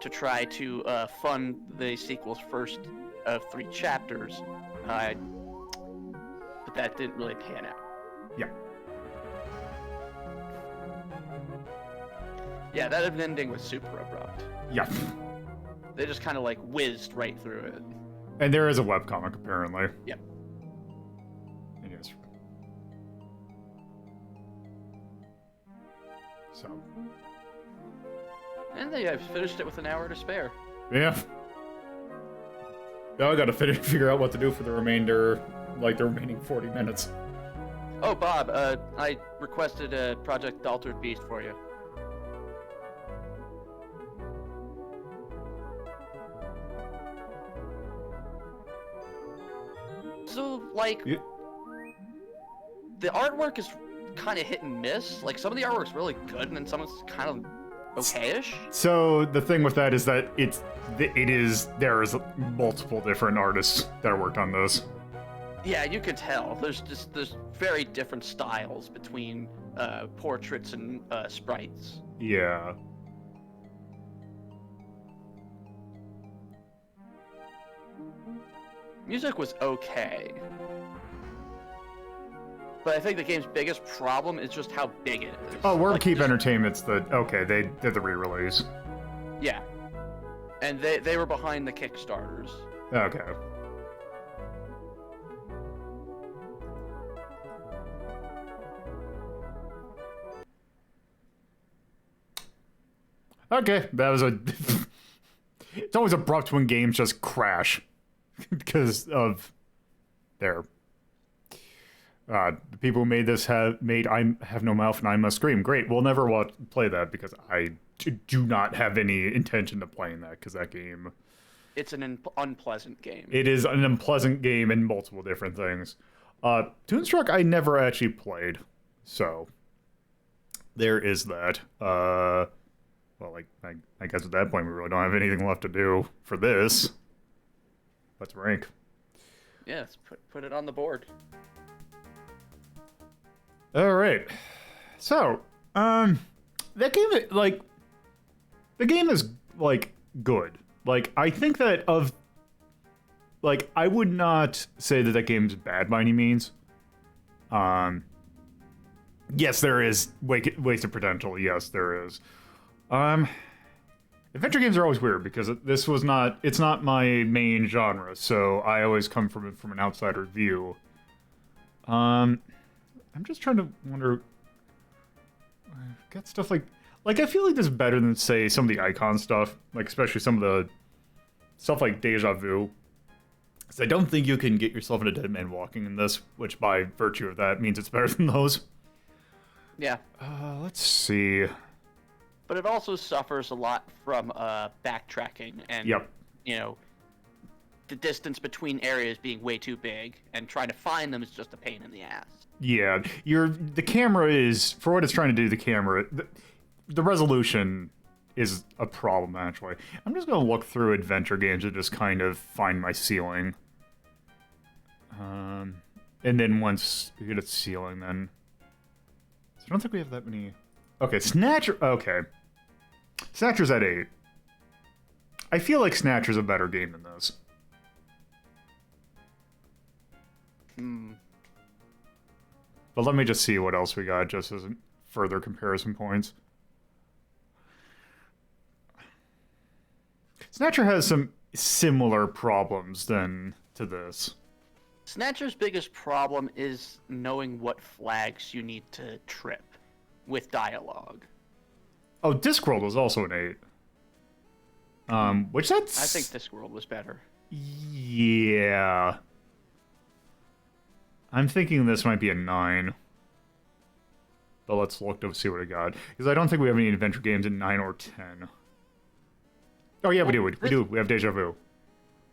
to try to fund the sequel's first of 3 chapters. But that didn't really pan out. Yeah. Yeah, that ending was super abrupt. Yeah. They just kind of like whizzed right through it. And there is a webcomic, apparently. Yep. It is. So. And they finished it with an hour to spare. Yeah. Now I gotta figure out what to do for the remainder, like the remaining 40 minutes. Oh, Bob, I requested a Project Altered Beast for you. So, like, the artwork is kind of hit and miss. Like, some of the artwork's really good, and then some is kind of okay-ish. So the thing with that is that there's multiple different artists that worked on this. Yeah, you can tell. There's very different styles between portraits and sprites. Yeah. Music was okay. But I think the game's biggest problem is just how big it is. Oh, Warmup Entertainment's they did the re-release. Yeah. And they were behind the Kickstarters. Okay. Okay, that was it's always abrupt when games just crash because of the people who made this I have no mouth and I must scream. Great, we'll never play that because I do not have any intention of playing that because that game. It's an unpleasant game. It is an unpleasant game in multiple different things. Toonstruck I never actually played, so there is that. Well, I guess at that point we really don't have anything left to do for this. Let's rank. Yeah, let's put it on the board. All right. So, that game, the game is good. I think that I would not say that game's bad by any means. Yes, there is wasted potential. Yes, there is. Adventure games are always weird because it's not my main genre, so I always come from it from an outsider view. I'm just trying to wonder. I've got stuff I feel like this is better than, say, some of the Icon stuff, especially some of the stuff like Deja Vu. Because I don't think you can get yourself into Dead Man Walking in this, which by virtue of that means it's better than those. Yeah. Let's see. But it also suffers a lot from backtracking and, Yep. The distance between areas being way too big, and trying to find them is just a pain in the ass. Yeah, the camera is, for what it's trying to do, the resolution is a problem, actually. I'm just going to look through adventure games and just kind of find my ceiling. And then once we get a ceiling, then... So I don't think we have that many... Okay, Snatcher... Okay. Snatcher's at 8. I feel like Snatcher's a better game than this. But let me just see what else we got, just as further comparison points. Snatcher has some similar problems than to this. Snatcher's biggest problem is knowing what flags you need to trip with dialogue. Oh, Discworld was also an 8. Which that's... I think Discworld was better. Yeah. I'm thinking this might be a 9. But let's look to see what we got. Because I don't think we have any adventure games in 9 or 10. Oh yeah, we do. We do. We have Deja Vu.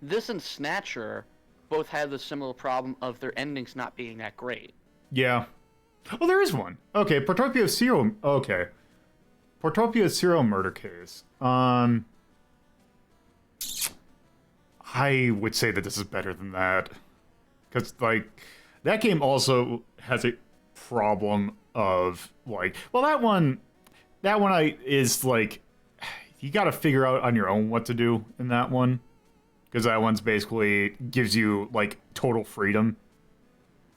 This and Snatcher both have the similar problem of their endings not being that great. Yeah. Oh, there is one. Okay, Portopia serial... Okay. Portopia serial murder case. I would say that this is better than that. Because, like, that game also has a problem of, like... Well, that one is, like... You gotta figure out on your own what to do in that one. Because that one's basically gives you, like, total freedom.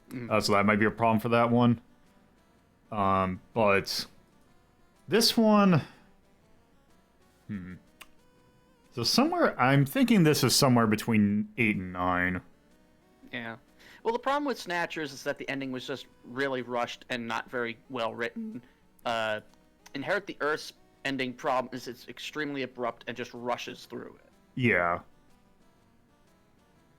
So that might be a problem for that one. But... This one... So somewhere... I'm thinking this is somewhere between 8 and 9. Yeah. Well, the problem with Snatchers is that the ending was just really rushed and not very well written. Inherit the Earth's ending problem is it's extremely abrupt and just rushes through it. Yeah.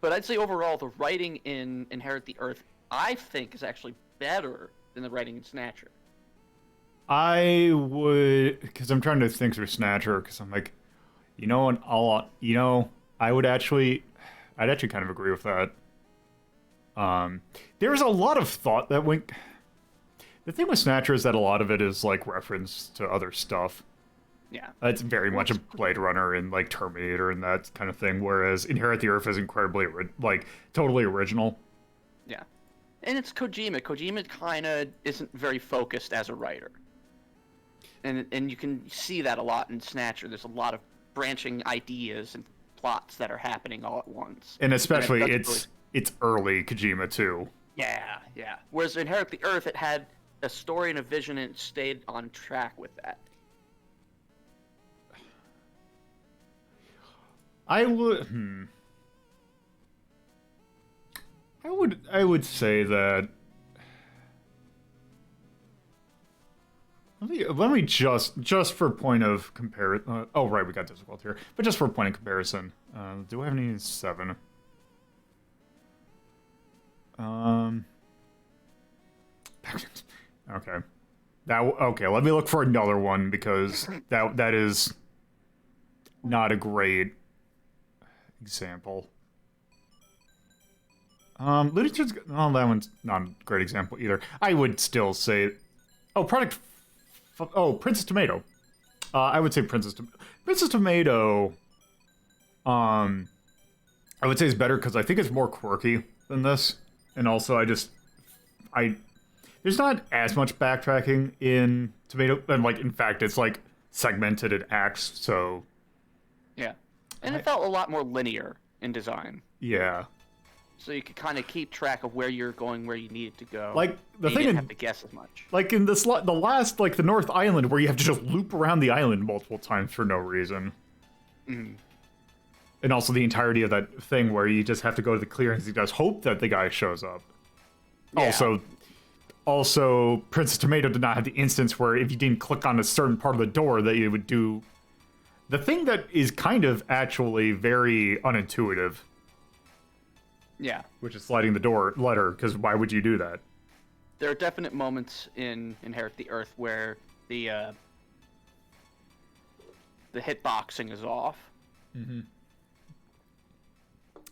But I'd say overall, the writing in Inherit the Earth, I think, is actually better than the writing in Snatcher. I would... Because I'm trying to think through Snatcher, because I'm like... I'd actually kind of agree with that. There's a lot of thought that went... The thing with Snatcher is that a lot of it is, like, reference to other stuff. Yeah. It's very much a Blade Runner and, like, Terminator and that kind of thing, whereas Inherit the Earth is incredibly, totally original. Yeah. And it's Kojima. Kojima kind of isn't very focused as a writer. And you can see that a lot in Snatcher. There's a lot of branching ideas and plots that are happening all at once. And especially, it's early Kojima, too. Yeah, yeah. Whereas Inherit the Earth, it had a story and a vision, and it stayed on track with that. I would say that... Let me just for point of comparison... oh, right, we got difficult here. But just for point of comparison, do I have any 7? Okay. Okay, let me look for another one, because that is not a great example. Looney Tunes... Oh, that one's not a great example either. I would still say... Oh, Princess Tomato. I would say Princess Tomato, I would say is better because I think it's more quirky than this. And also, there's not as much backtracking in Tomato. And, like, in fact, it's, like, segmented in acts, so... Yeah. And it felt a lot more linear in design. Yeah. So you could kind of keep track of where you're going, where you needed to go. Like, the thing you didn't have to guess as much. Like, in the last, like, the North Island, where you have to just loop around the island multiple times for no reason. And also the entirety of that thing where you just have to go to the clearings and just hope that the guy shows up. Yeah. Also, Princess Tomato did not have the instance where if you didn't click on a certain part of the door that you would do... The thing that is kind of actually very unintuitive. Yeah. Which is sliding the door letter, because why would you do that? there are definite moments in Inherit the Earth where the hitboxing is off. Mm-hmm.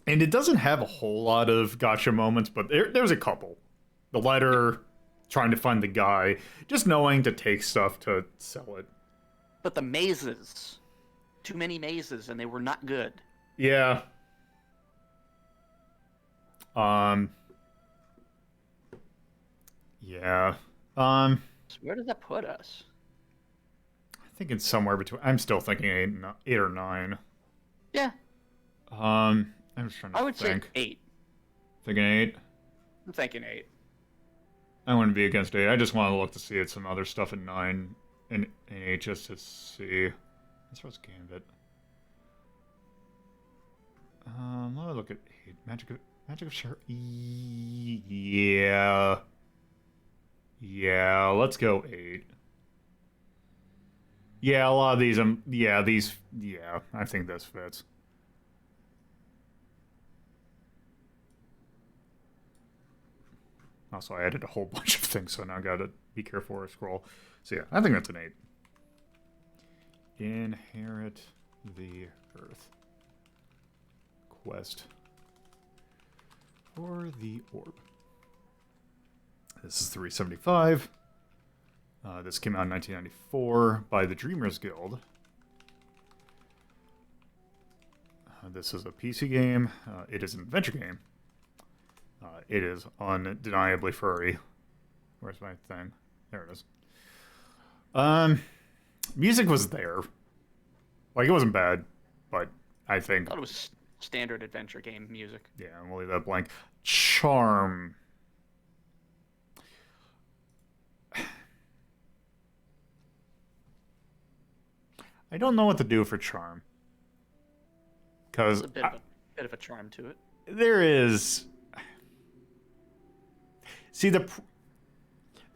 And it doesn't have a whole lot of gotcha moments, but there's a couple. The letter, trying to find the guy, just knowing to take stuff to sell it. But the mazes, too many mazes, and they were not good. Yeah. Yeah. So where does that put us? I think it's somewhere between. I'm still thinking 8 or 9. Yeah. I'm just trying to think. I would say 8. Thinking 8. I'm thinking 8. I wouldn't be against 8. I just want to look to see some other stuff at 9 and 8 just to see. As far as Gambit. Let me look at 8. Magic of Sure. Yeah. Yeah, let's go 8. Yeah, a lot of these, yeah, I think this fits. Also, I added a whole bunch of things, so now I gotta be careful where I scroll. So yeah, I think that's an 8. Inherit the Earth. Quest for the Orb. This is 375. This came out in 1994 by the Dreamers Guild. This is a PC game. It is an adventure game. It is undeniably furry. Where's my thing? There it is. Music was there. Like, it wasn't bad, but I think... I thought it was standard adventure game music. Yeah, we'll leave that blank. Charm. I don't know what to do for charm. Because... There's a bit of a charm to it. There is... See, the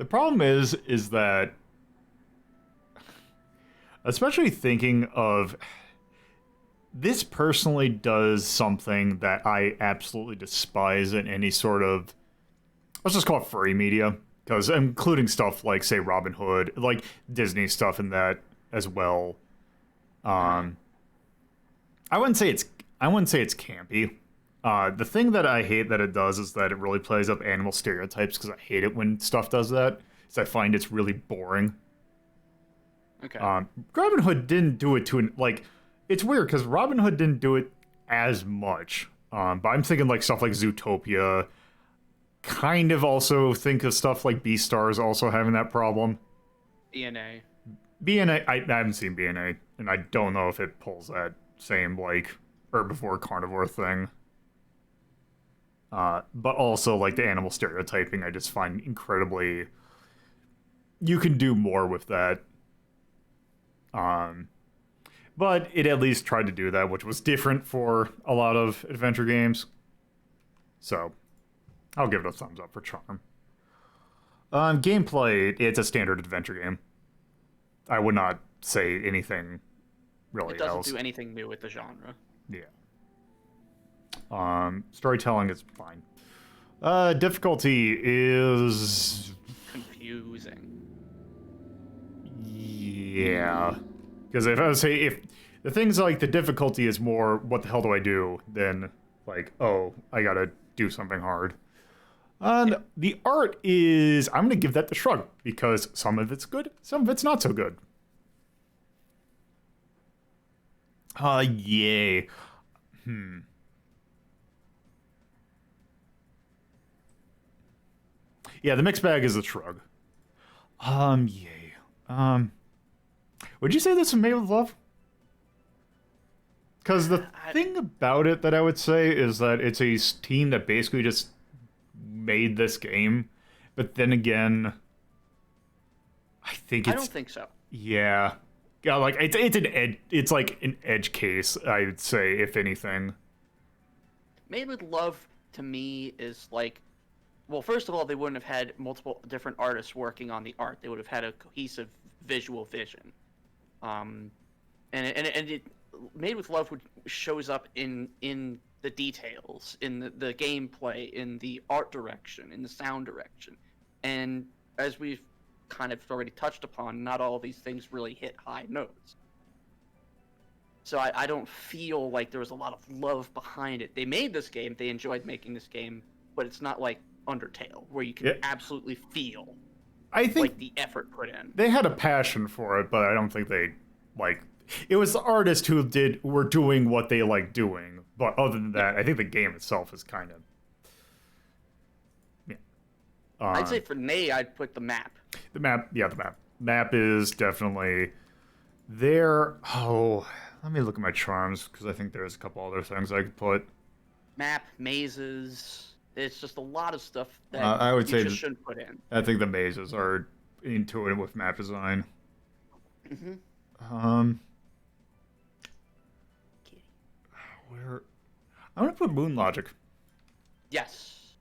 problem is that... Especially thinking of... This personally does something that I absolutely despise in any sort of... Let's just call it furry media. Because including stuff like, say, Robin Hood, like Disney stuff in that as well. I wouldn't say it's campy. The thing that I hate that it does is that it really plays up animal stereotypes, because I hate it when stuff does that. So I find it's really boring. Okay. Robin Hood didn't do it to like, it's weird because Robin Hood didn't do it as much. But I'm thinking like stuff like Zootopia. Kind of also think of stuff like Beastars also having that problem. BNA. I haven't seen BNA, and I don't know if it pulls that same, like, herbivore, carnivore thing. But also, like, the animal stereotyping, I just find incredibly... You can do more with that. But it at least tried to do that, which was different for a lot of adventure games. So, I'll give it a thumbs up for charm. Gameplay, it's a standard adventure game. I would not say anything really else. It doesn't do anything new with the genre. Yeah. Storytelling is fine. Difficulty is... confusing. Yeah. Because if I would say, if the things like the difficulty is more, what the hell do I do, then, like, oh, I gotta do something hard. The art is, I'm gonna give that the shrug, because some of it's good, some of it's not so good. Yay. Yeah, the mixed bag is the shrug. Yay. Would you say this is made with love? Because the thing about it that I would say is that it's a team that basically just made this game, but then again, I don't think so. Yeah. Yeah, like it's like an edge case, I would say, if anything. Made with Love to me is like, well, first of all, they wouldn't have had multiple different artists working on the art. They would have had a cohesive visual vision. And it Made with Love shows up in the details, in the gameplay, in the art direction, in the sound direction. And as we've kind of already touched upon, not all of these things really hit high notes. So I don't feel like there was a lot of love behind it. They made this game, they enjoyed making this game, but it's not like Undertale, where you can absolutely feel like the effort put in. They had a passion for it, but I don't think they, like... It was the artists who were doing what they like doing. But other than that, I think the game itself is kind of... Yeah. I'd say for me, I'd put the map. The map. Map is definitely there. Oh, let me look at my charms, because I think there's a couple other things I could put. Map, mazes. It's just a lot of stuff that I would say just shouldn't put in. I think the mazes are intuitive with map design. Mm-hmm. Where... I'm going to put Moon Logic. Yes.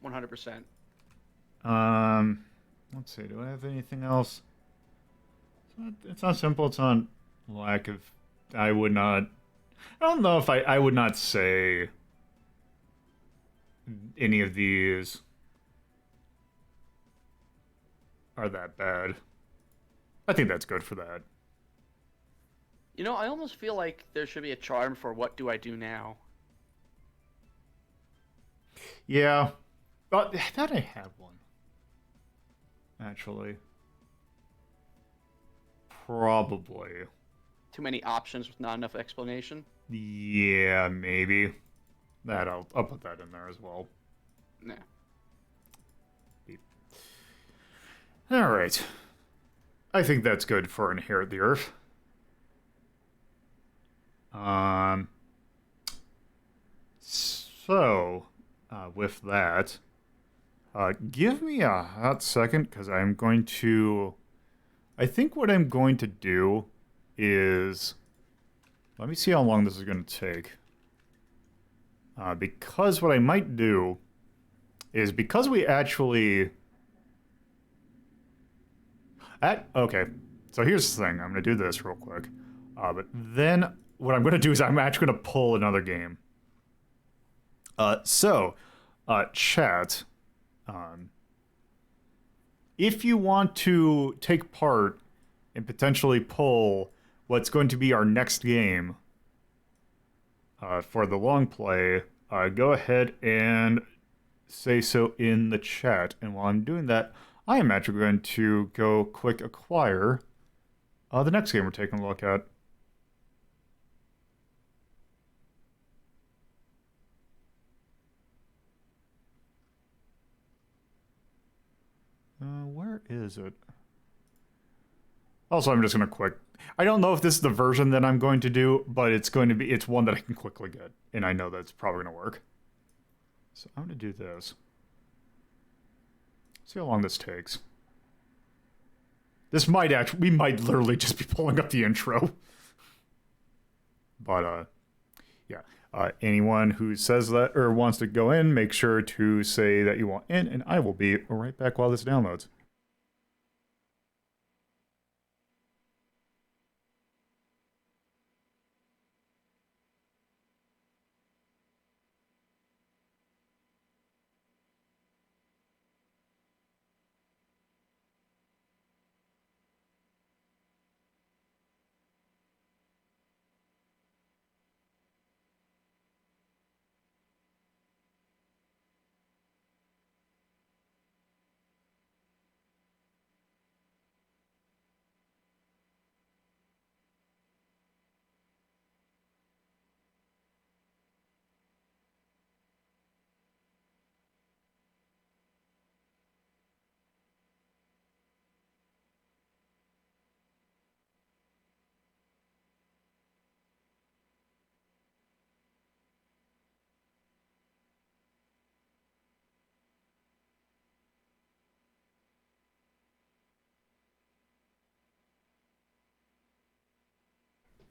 100%. Let's see. Do I have anything else? It's not simple. It's not lack of... I would not... I don't know if I would not say any of these are that bad. I think that's good for that. You know, I almost feel like there should be a charm for what do I do now. Yeah. But I thought I had one. Actually. Probably. Too many options with not enough explanation? Yeah, maybe. I'll put that in there as well. Nah. Alright. I think that's good for Inherit the Earth. So, with that, give me a hot second, because I'm going to... I think what I'm going to do is... Let me see how long this is going to take. Because what I might do is, because we actually... Okay, so here's the thing. I'm going to do this real quick. But then what I'm going to do is I'm actually going to pull another game. Chat, if you want to take part and potentially pull what's going to be our next game for the long play, go ahead and say so in the chat. And while I'm doing that, I am actually going to go quick acquire the next game we're taking a look at. Where is it? Also, I'm just going to quick... I don't know if this is the version that I'm going to do, but it's one that I can quickly get. And I know that's probably going to work. So I'm going to do this. See how long this takes. This might actually... We might literally just be pulling up the intro. But, yeah. Anyone who says that or wants to go in, make sure to say that you want in, and I will be right back while this downloads.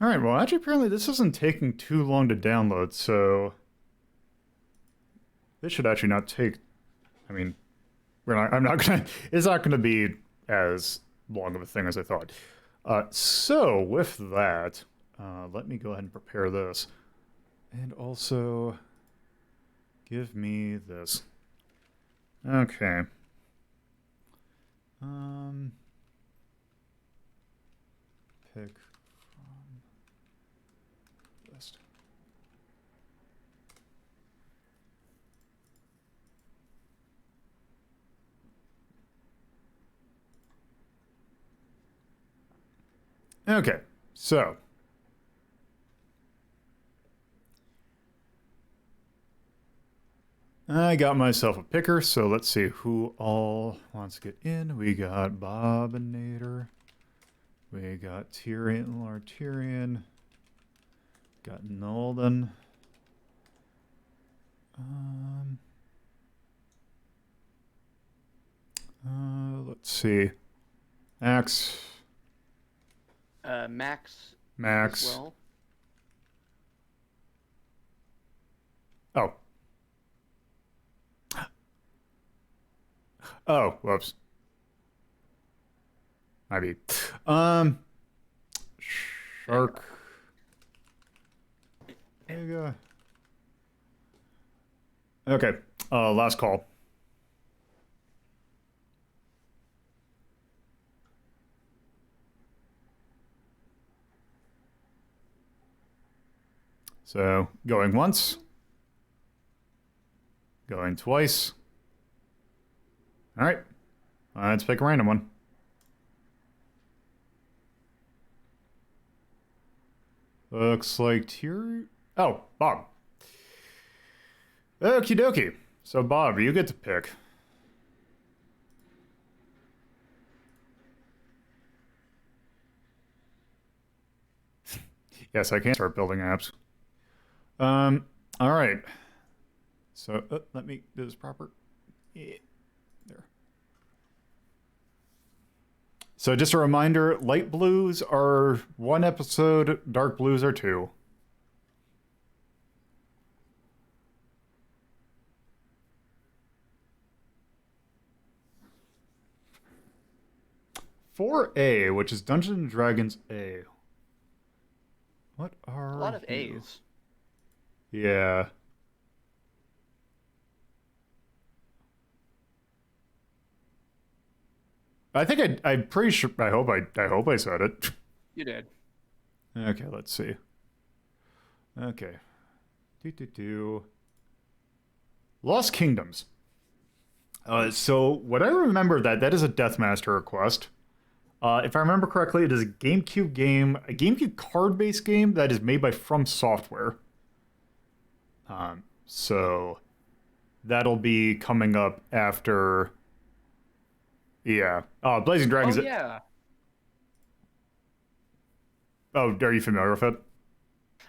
Alright, well, actually, apparently this isn't taking too long to download, so... This should actually not take... I mean, it's not gonna be as long of a thing as I thought. So, with that, let me go ahead and prepare this. And also, give me this. Okay. Pick from list. Okay, so I got myself a picker, so let's see who all wants to get in. We got Bobinator. We got Tyrion, Lord Tyrion. Got Nolden. Let's see. Max. Max. Max. As well. Oh. Oh, whoops. Maybe. Shark. There you go. Okay. Last call. So, going once. Going twice. All right. Let's pick a random one. Looks like Tyrion. Oh, Bob. Okie dokie. So, Bob, you get to pick. Yes, I can start building apps. All right. So, let me do this proper. Yeah. There. So, just a reminder, light blues are 1 episode, dark blues are 2. For A, which is Dungeons and Dragons A. What are a lot of you? A's? Yeah. I think I'm pretty sure. I hope I said it. You did. Okay, let's see. Okay. Lost Kingdoms. So what I remember that is a Deathmaster request. If I remember correctly, it is a GameCube game, a GameCube card-based game that is made by From Software. So that'll be coming up after. Yeah. Blazing Dragons. Oh, yeah. Oh, are you familiar with it?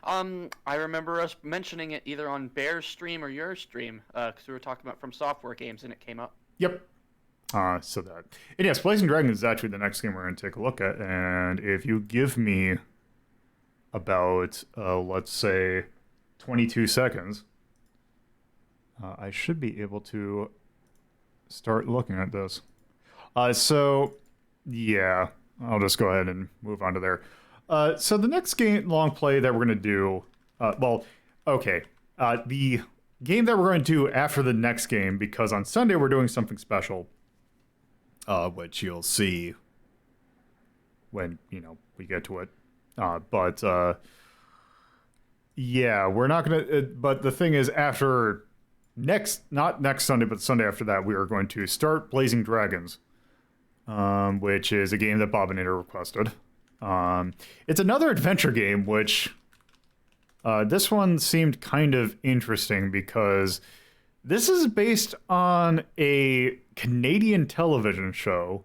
I remember us mentioning it either on Bear's stream or your stream, because we were talking about From Software games and it came up. Yep. So that. And yes, Blazing Dragons is actually the next game we're going to take a look at. And if you give me about, let's say, 22 seconds, I should be able to start looking at this. So, yeah, I'll just go ahead and move on to there. So the next long play that we're going to do, the game that we're going to do after the next game, because on Sunday we're doing something special, which you'll see when, we get to it. Yeah, we're not going to, but the thing is not next Sunday, but the Sunday after that, we are going to start Blazing Dragons. Which is a game that Bobinator requested. It's another adventure game, which this one seemed kind of interesting because this is based on a Canadian television show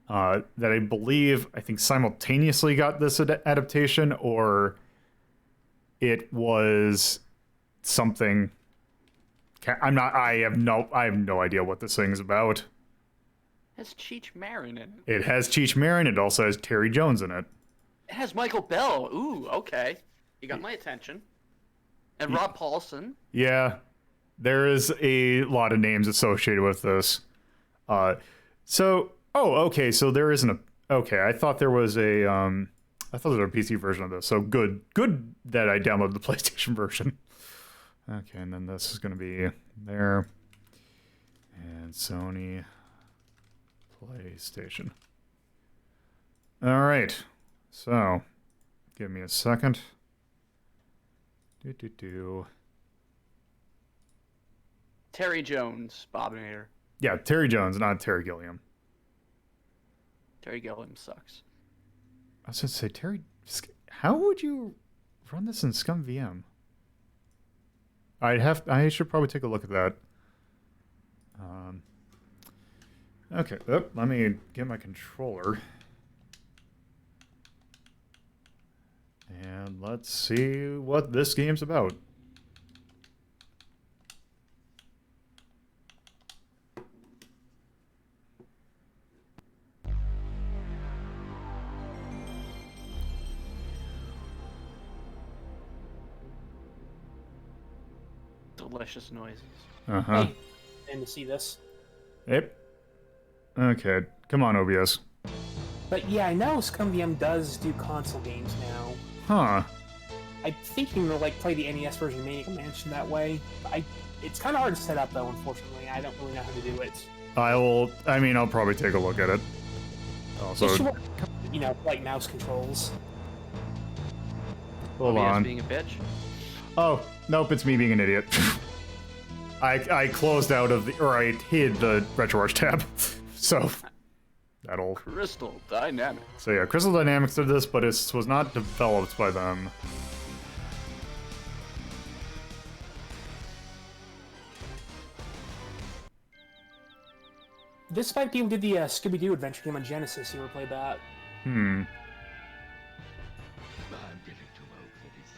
that I think simultaneously got this adaptation, or it was something. I have no idea what this thing's about. It has Cheech Marin in it. It has Cheech Marin. It also has Terry Jones in it. It has Michael Bell. Ooh, okay. You got my attention. And Rob Paulson. Yeah. There is a lot of names associated with this. So there isn't a... Okay, I thought there was a... I thought there was a PC version of this. So good that I downloaded the PlayStation version. Okay, and then this is going to be there. And Sony... PlayStation. All right. So, give me a second. Terry Jones, Bobinator. Yeah, Terry Jones, not Terry Gilliam. Terry Gilliam sucks. I was going to say, Terry... How would you run this in Scum VM? I should probably take a look at that. Okay, let me get my controller. And let's see what this game's about. Delicious noises. Uh-huh. Hey, and to see this. Yep. Okay, come on, OBS. But yeah, I know ScumVM does do console games now. Huh. I'm thinking to like play the NES version of Maniac Mansion that way. It's kind of hard to set up though, unfortunately. I don't really know how to do it. I'll probably take a look at it. Also, It should work, like mouse controls. Hold OBS on. being a bitch. Oh, nope, it's me being an idiot. I closed out of I hid the RetroArch tab. So, that'll... Crystal Dynamics. So yeah, Crystal Dynamics did this, but it was not developed by them. This might be who did the Scooby-Doo adventure game on Genesis. You ever played that? Hmm. I'm getting too old for this.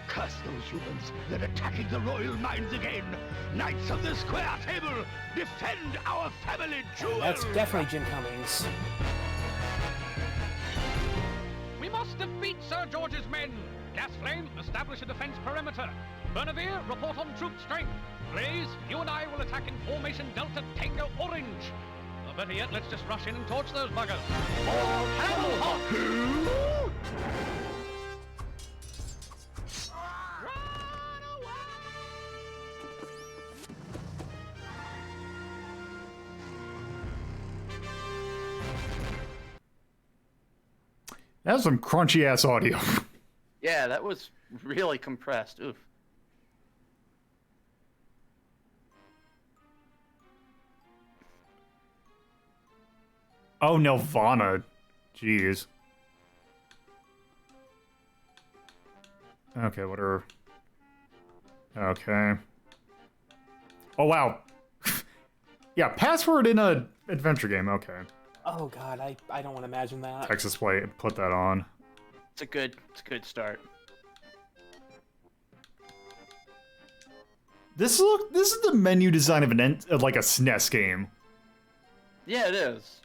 Curse those humans! They're attacking the royal mines again! Knights of the Square Table! Defend our family jewel! That's definitely Jim Cummings. We must defeat Sir George's men! Gas Flame, establish a defense perimeter. Bernavir, report on troop strength. Blaze, you and I will attack in formation Delta Tango Orange. Or better yet, let's just rush in and torch those buggers. All Camel Hawk! That's some crunchy ass audio. Yeah, that was really compressed. Oof. Oh, Nirvana. Jeez. Okay, what are... Okay. Oh, wow. Yeah, password in a adventure game. Okay. Oh god, I don't want to imagine that. Texas Play, put that on. It's a good start. This is the menu design of like a SNES game. Yeah, it is.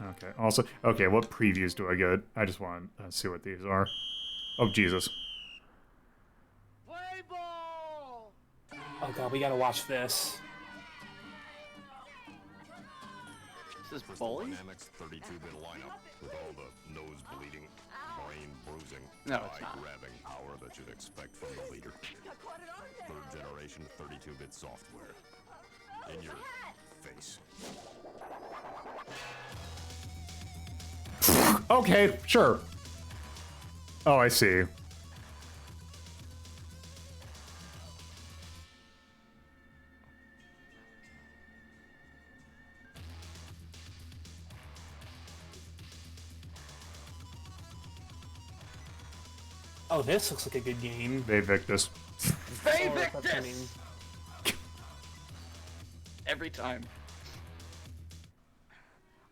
Okay. Also, okay, what previews do I get? I just want to see what these are. Oh, Jesus. Oh god, we gotta watch this. This is Bully? Dynamics 32-bit lineup with all the nose bleeding, brain bruising, No, it's not. eye-grabbing power that you'd expect from the leader. Third generation 32-bit software. In your face. Okay, sure. Oh, I see. Oh, this looks like a good game. Vivictus. Vivictus! Every time.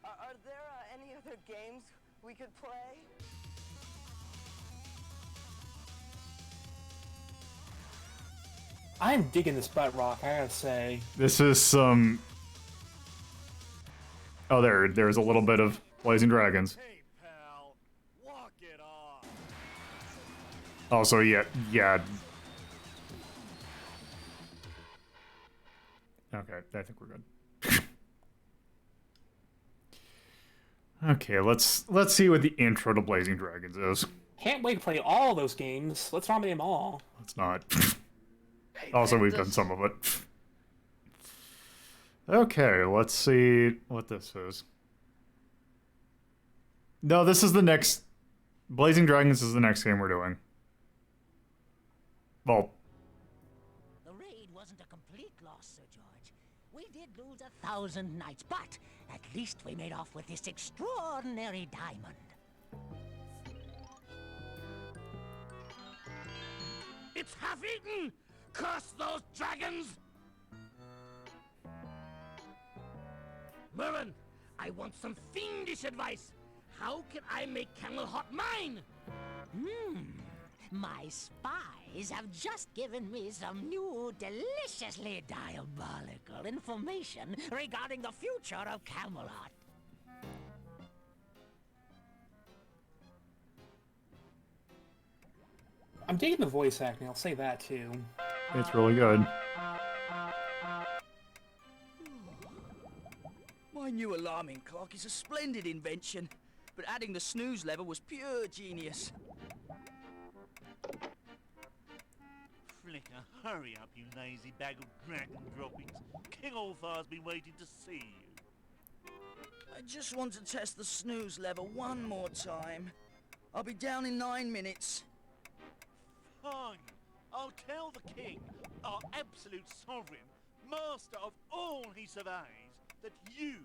Are there any other games we could play? I'm digging this butt rock, I gotta say. This is some... Oh, there's a little bit of Blazing Dragons. Also, yeah. Okay, I think we're good. Okay, let's see what the intro to Blazing Dragons is. Can't wait to play all those games. Let's nominate them all. Let's not. Also, we've done some of it. Okay, let's see what this is. No, this is the next... Blazing Dragons is the next game we're doing. Well... The raid wasn't a complete loss, Sir George. We did lose 1,000 knights, but at least we made off with this extraordinary diamond. It's half-eaten! Curse those dragons! Merlin, I want some fiendish advice. How can I make Camel Hot mine? My spies have just given me some new, deliciously diabolical information regarding the future of Camelot. I'm digging the voice acting, I'll say that too. It's really good. My new alarming clock is a splendid invention, but adding the snooze lever was pure genius. Flicker, hurry up, you lazy bag of dragon droppings. King Olfar's been waiting to see you. I just want to test the snooze lever one more time. I'll be down in 9 minutes. Fine. I'll tell the king, our absolute sovereign, master of all he surveys, that you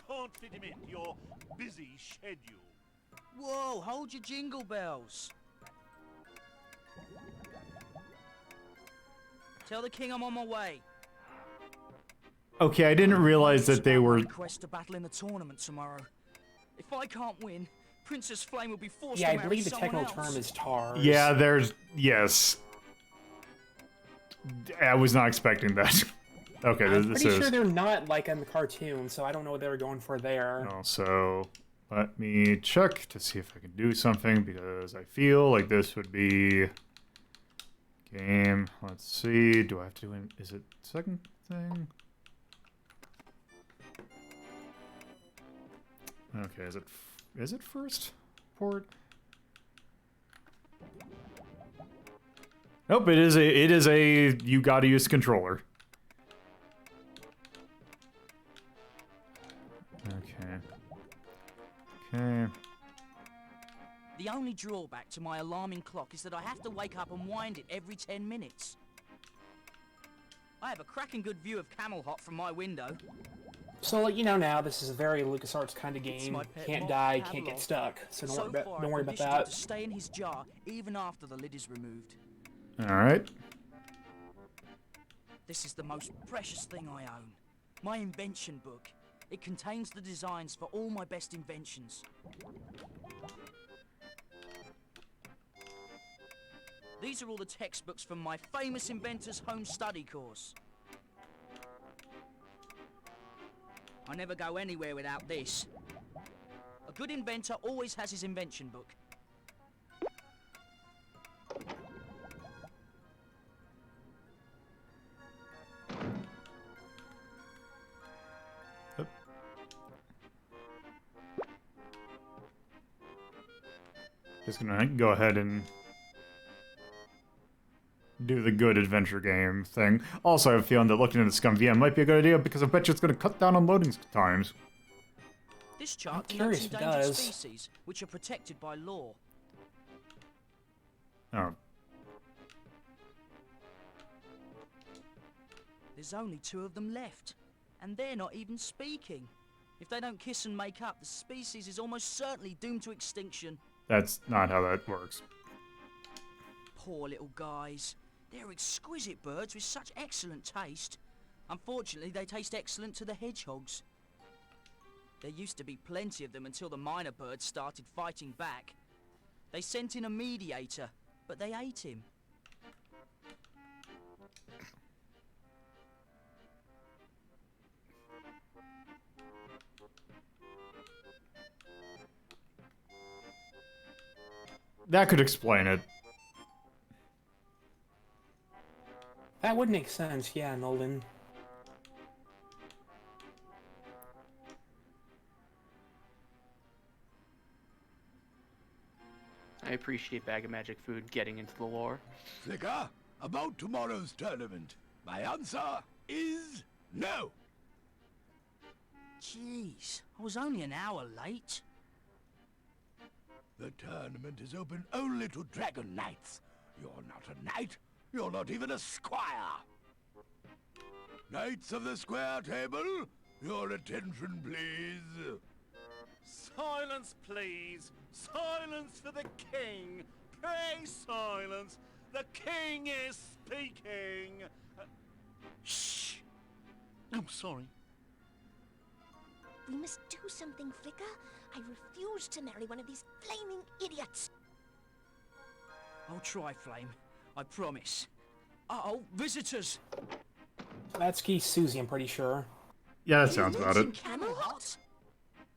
can't fit him into your busy schedule. Whoa, hold your jingle bells. Tell the king I'm on my way. Okay, I didn't realize that they were... Request to battle in the tournament tomorrow. If I can't win, Princess Flame will be forced to Yeah, I marry believe the someone technical else. term is TARS. Yeah, there's... Yes. I was not expecting that. Okay, I'm this pretty is... sure they're not like in the cartoon, so I don't know what they were going for there. Also, let me check to see if I can do something, because I feel like this would be... Game. Let's see. Do I have to do... Is it second thing? Okay, is it first port? Nope, it is a you gotta use controller. Okay. Okay. The only drawback to my alarming clock is that I have to wake up and wind it every 10 minutes. I have a cracking good view of Camelot from my window. So, like, you know now, this is a very LucasArts kind of game. Can't die, can't get stuck. So don't worry about that. To stay in his jar even after the lid is removed. Alright. This is the most precious thing I own. My invention book. It contains the designs for all my best inventions. These are all the textbooks from my famous inventor's home study course. I never go anywhere without this. A good inventor always has his invention book. Just gonna go ahead and do the good adventure game thing. Also, I have a feeling that looking at the Scum VM might be a good idea because I bet you it's gonna cut down on loading times. This chart curious denotes if it endangered does. species, which are protected by law. Oh. There's only 2 of them left, and they're not even speaking. If they don't kiss and make up, the species is almost certainly doomed to extinction. That's not how that works. Poor little guys. They're exquisite birds with such excellent taste. Unfortunately, they taste excellent to the hedgehogs. There used to be plenty of them until the minor birds started fighting back. They sent in a mediator, but they ate him. That could explain it. That would make sense, yeah, Nolan. I appreciate Bag of Magic Food getting into the lore. Flicker, about tomorrow's tournament, my answer is no. Jeez, I was only an hour late. The tournament is open only to Dragon Knights. You're not a knight. You're not even a squire. Knights of the square table, your attention, please. Silence, please. Silence for the king. Pray silence. The king is speaking. Shh. I'm sorry. We must do something, Flicker. I refuse to marry one of these flaming idiots. I'll try, Flame. I promise. Uh-oh, visitors! That's Keith Susie, I'm pretty sure. Yeah, that sounds about it. Camelot?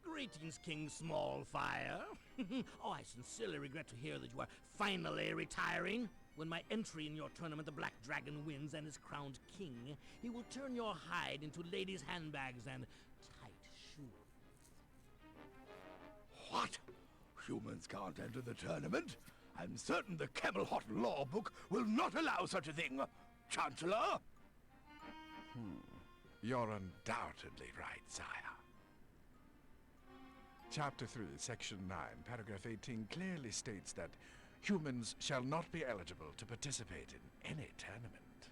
Greetings, King Smallfire. Oh, I sincerely regret to hear that you are finally retiring. When my entry in your tournament the Black Dragon wins and is crowned king, he will turn your hide into ladies' handbags and tight shoes. What? Humans can't enter the tournament? I'm certain the Camelot law book will not allow such a thing. Chancellor? You're undoubtedly right, sire. Chapter 3, Section 9, Paragraph 18 clearly states that humans shall not be eligible to participate in any tournament.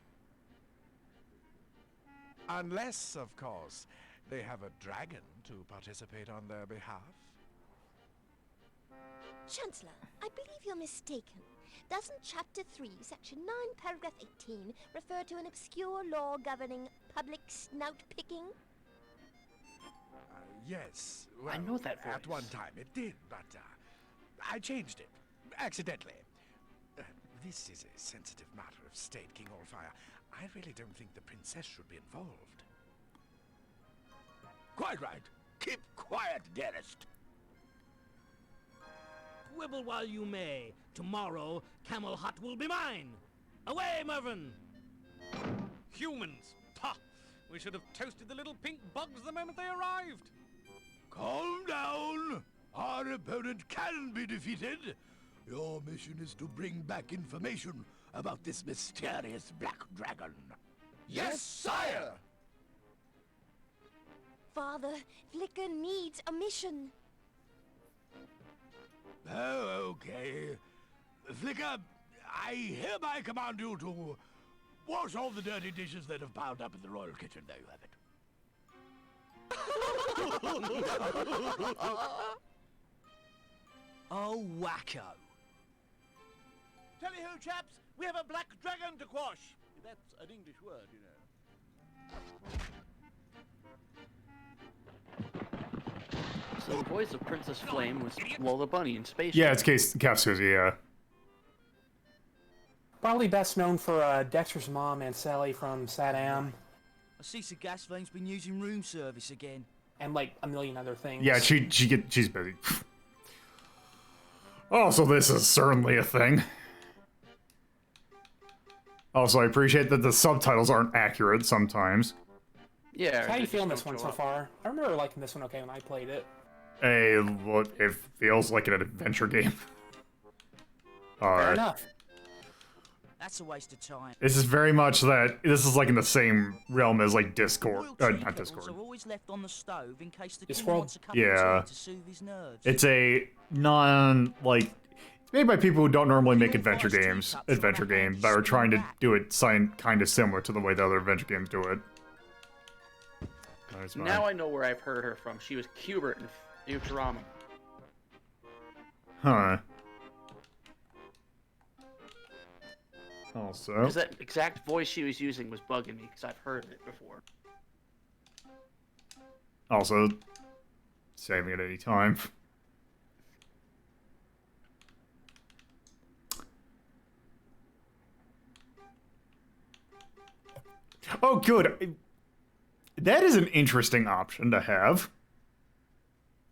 Unless, of course, they have a dragon to participate on their behalf. Chancellor, I believe you're mistaken. Doesn't Chapter 3, Section 9, Paragraph 18 refer to an obscure law governing public snout-picking? Yes. I Well, know that at voice. one time it did, but I changed it. Accidentally. This is a sensitive matter of state, King Allfire. I really don't think the princess should be involved. Quite right. Keep quiet, dearest. Quibble while you may. Tomorrow, Camel Hut will be mine. Away, Mervyn! Humans! Pah! We should have toasted the little pink bugs the moment they arrived. Calm down. Our opponent can be defeated. Your mission is to bring back information about this mysterious black dragon. Yes, sire! Father, Flicker needs a mission. Oh, okay. Flicker, I hereby command you to wash all the dirty dishes that have piled up in the royal kitchen. There you have it. Oh, wacko. Tally ho, chaps, we have a black dragon to quash. That's an English word, you know. So the voice of Princess Flame was Lola Bunny in Space Yeah, Jam. it's Cap Susie, yeah. Probably best known for Dexter's mom and Sally from Saddam. I see Sir Gasflame's been using room service again. And like a million other things. Yeah, she's busy. Also, this is certainly a thing. Also, I appreciate that the subtitles aren't accurate sometimes. Yeah. How do you feel in this one so far? I remember liking this one okay when I played it. Hey, look, it feels like an adventure game. Fair enough. That's a waste of time. This is very much that. This is like in the same realm as like Discord. Not Discord. Are always left on the stove in case the king Discord? wants a cup Yeah. of tea to soothe his nerves. It's a it's made by people who don't normally make adventure games that are trying to do it kind of similar to the way the other adventure games do it. There's Now mine. I know where I've heard her from. She was Cubert in Futurama. Huh. Also, Because that exact voice she was using was bugging me, because I've heard it before. Also, saving at any time. Oh, good. That is an interesting option to have.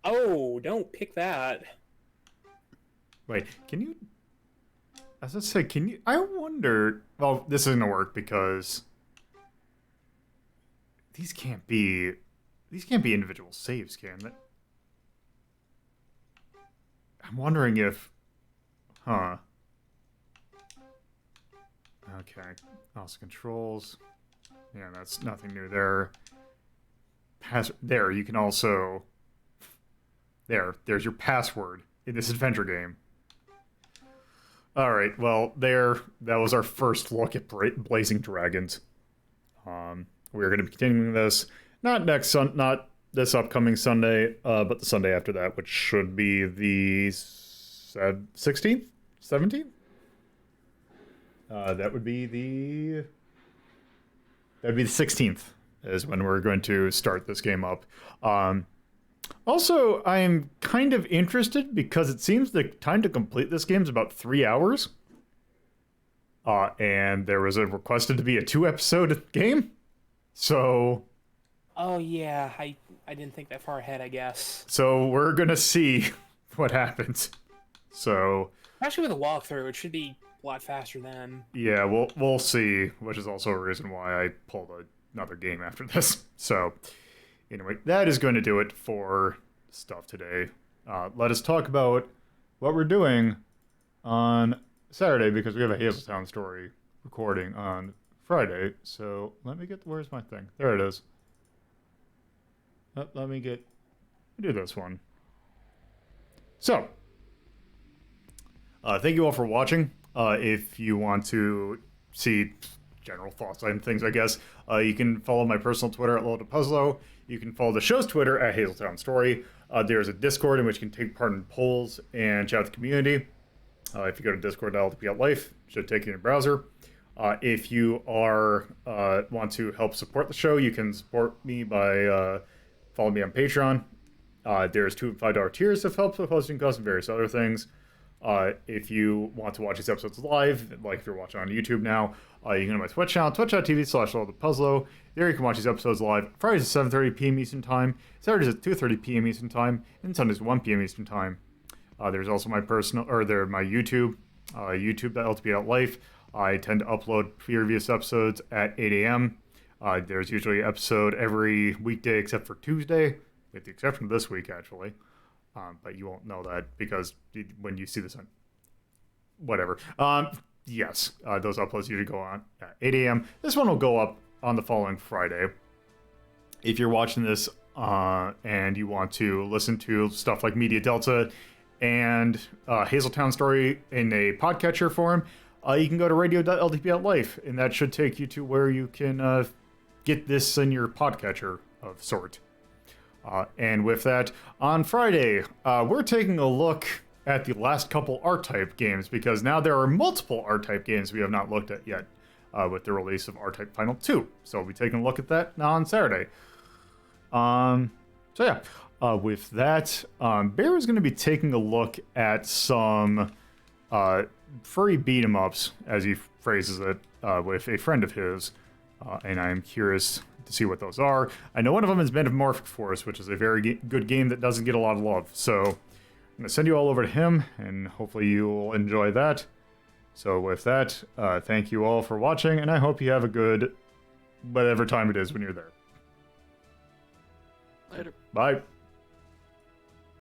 Oh, don't pick that. Wait, can you... As I said, can you... I wonder... Well, this isn't gonna work because... These can't be individual saves, can they? I'm wondering if... Huh. Okay. Also controls. Yeah, that's nothing new there. there. You can also there's your password in this adventure game. All right, well, that was our first look at Blazing Dragons. We're going to be continuing this not this upcoming Sunday, but the Sunday after that, which should be the 16th, 17th. That would be the 16th is when we're going to start this game up. Also, I'm kind of interested because it seems the time to complete this game is about 3 hours. And there was a requested to be a 2-episode game. So... Oh, yeah. I didn't think that far ahead, I guess. So we're going to see what happens. So... Especially with a walkthrough, it should be a lot faster then. Yeah, we'll see, which is also a reason why I pulled another game after this. So... Anyway, that is going to do it for stuff today. Let us talk about what we're doing on Saturday, because we have a Hazeltown story recording on Friday. So let me where's my thing? There it is. Let me do this one. So, thank you all for watching. If you want to see general thoughts on things, I guess, you can follow my personal Twitter at LodaPuzzlo. You can follow the show's Twitter at Hazeltown Story. There's a Discord in which you can take part in polls and chat with the community. If you go to discord.ltp.life, it should take you in your browser. If you want to help support the show, you can support me by following me on Patreon. There's $2 and $5 tiers of help with hosting costs and various other things. If you want to watch these episodes live, like if you're watching on YouTube now, you can go to my Twitch channel, twitch.tv/LodaPuzzlo. There you can watch these episodes live. Fridays at 7:30 p.m. Eastern Time, Saturdays at 2:30 p.m. Eastern Time, and Sundays at 1 p.m. Eastern Time. There's also my my YouTube, youtube.ltp.life. I tend to upload previous episodes at 8 a.m. There's usually an episode every weekday except for Tuesday, with the exception of this week, actually. But you won't know that because when you see this on whatever. Yes, those uploads usually go on at 8 a.m. This one will go up on the following Friday. If you're watching this and you want to listen to stuff like Media Delta and Hazeltown Story in a podcatcher form, you can go to radio.ltp.life, and that should take you to where you can get this in your podcatcher of sort. And with that, on Friday, we're taking a look at the last couple R-Type games, because now there are multiple R-Type games we have not looked at yet with the release of R-Type Final 2. So we'll be taking a look at that now on Saturday. So yeah, with that, Bear is going to be taking a look at some furry beat-em-ups, as he phrases it, with a friend of his, and I'm curious to see what those are. I know one of them is Metamorphic Force, which is a very good game that doesn't get a lot of love. So I'm going to send you all over to him, and hopefully you will enjoy that. So with that, thank you all for watching, and I hope you have a good whatever time it is when you're there. Later. Bye.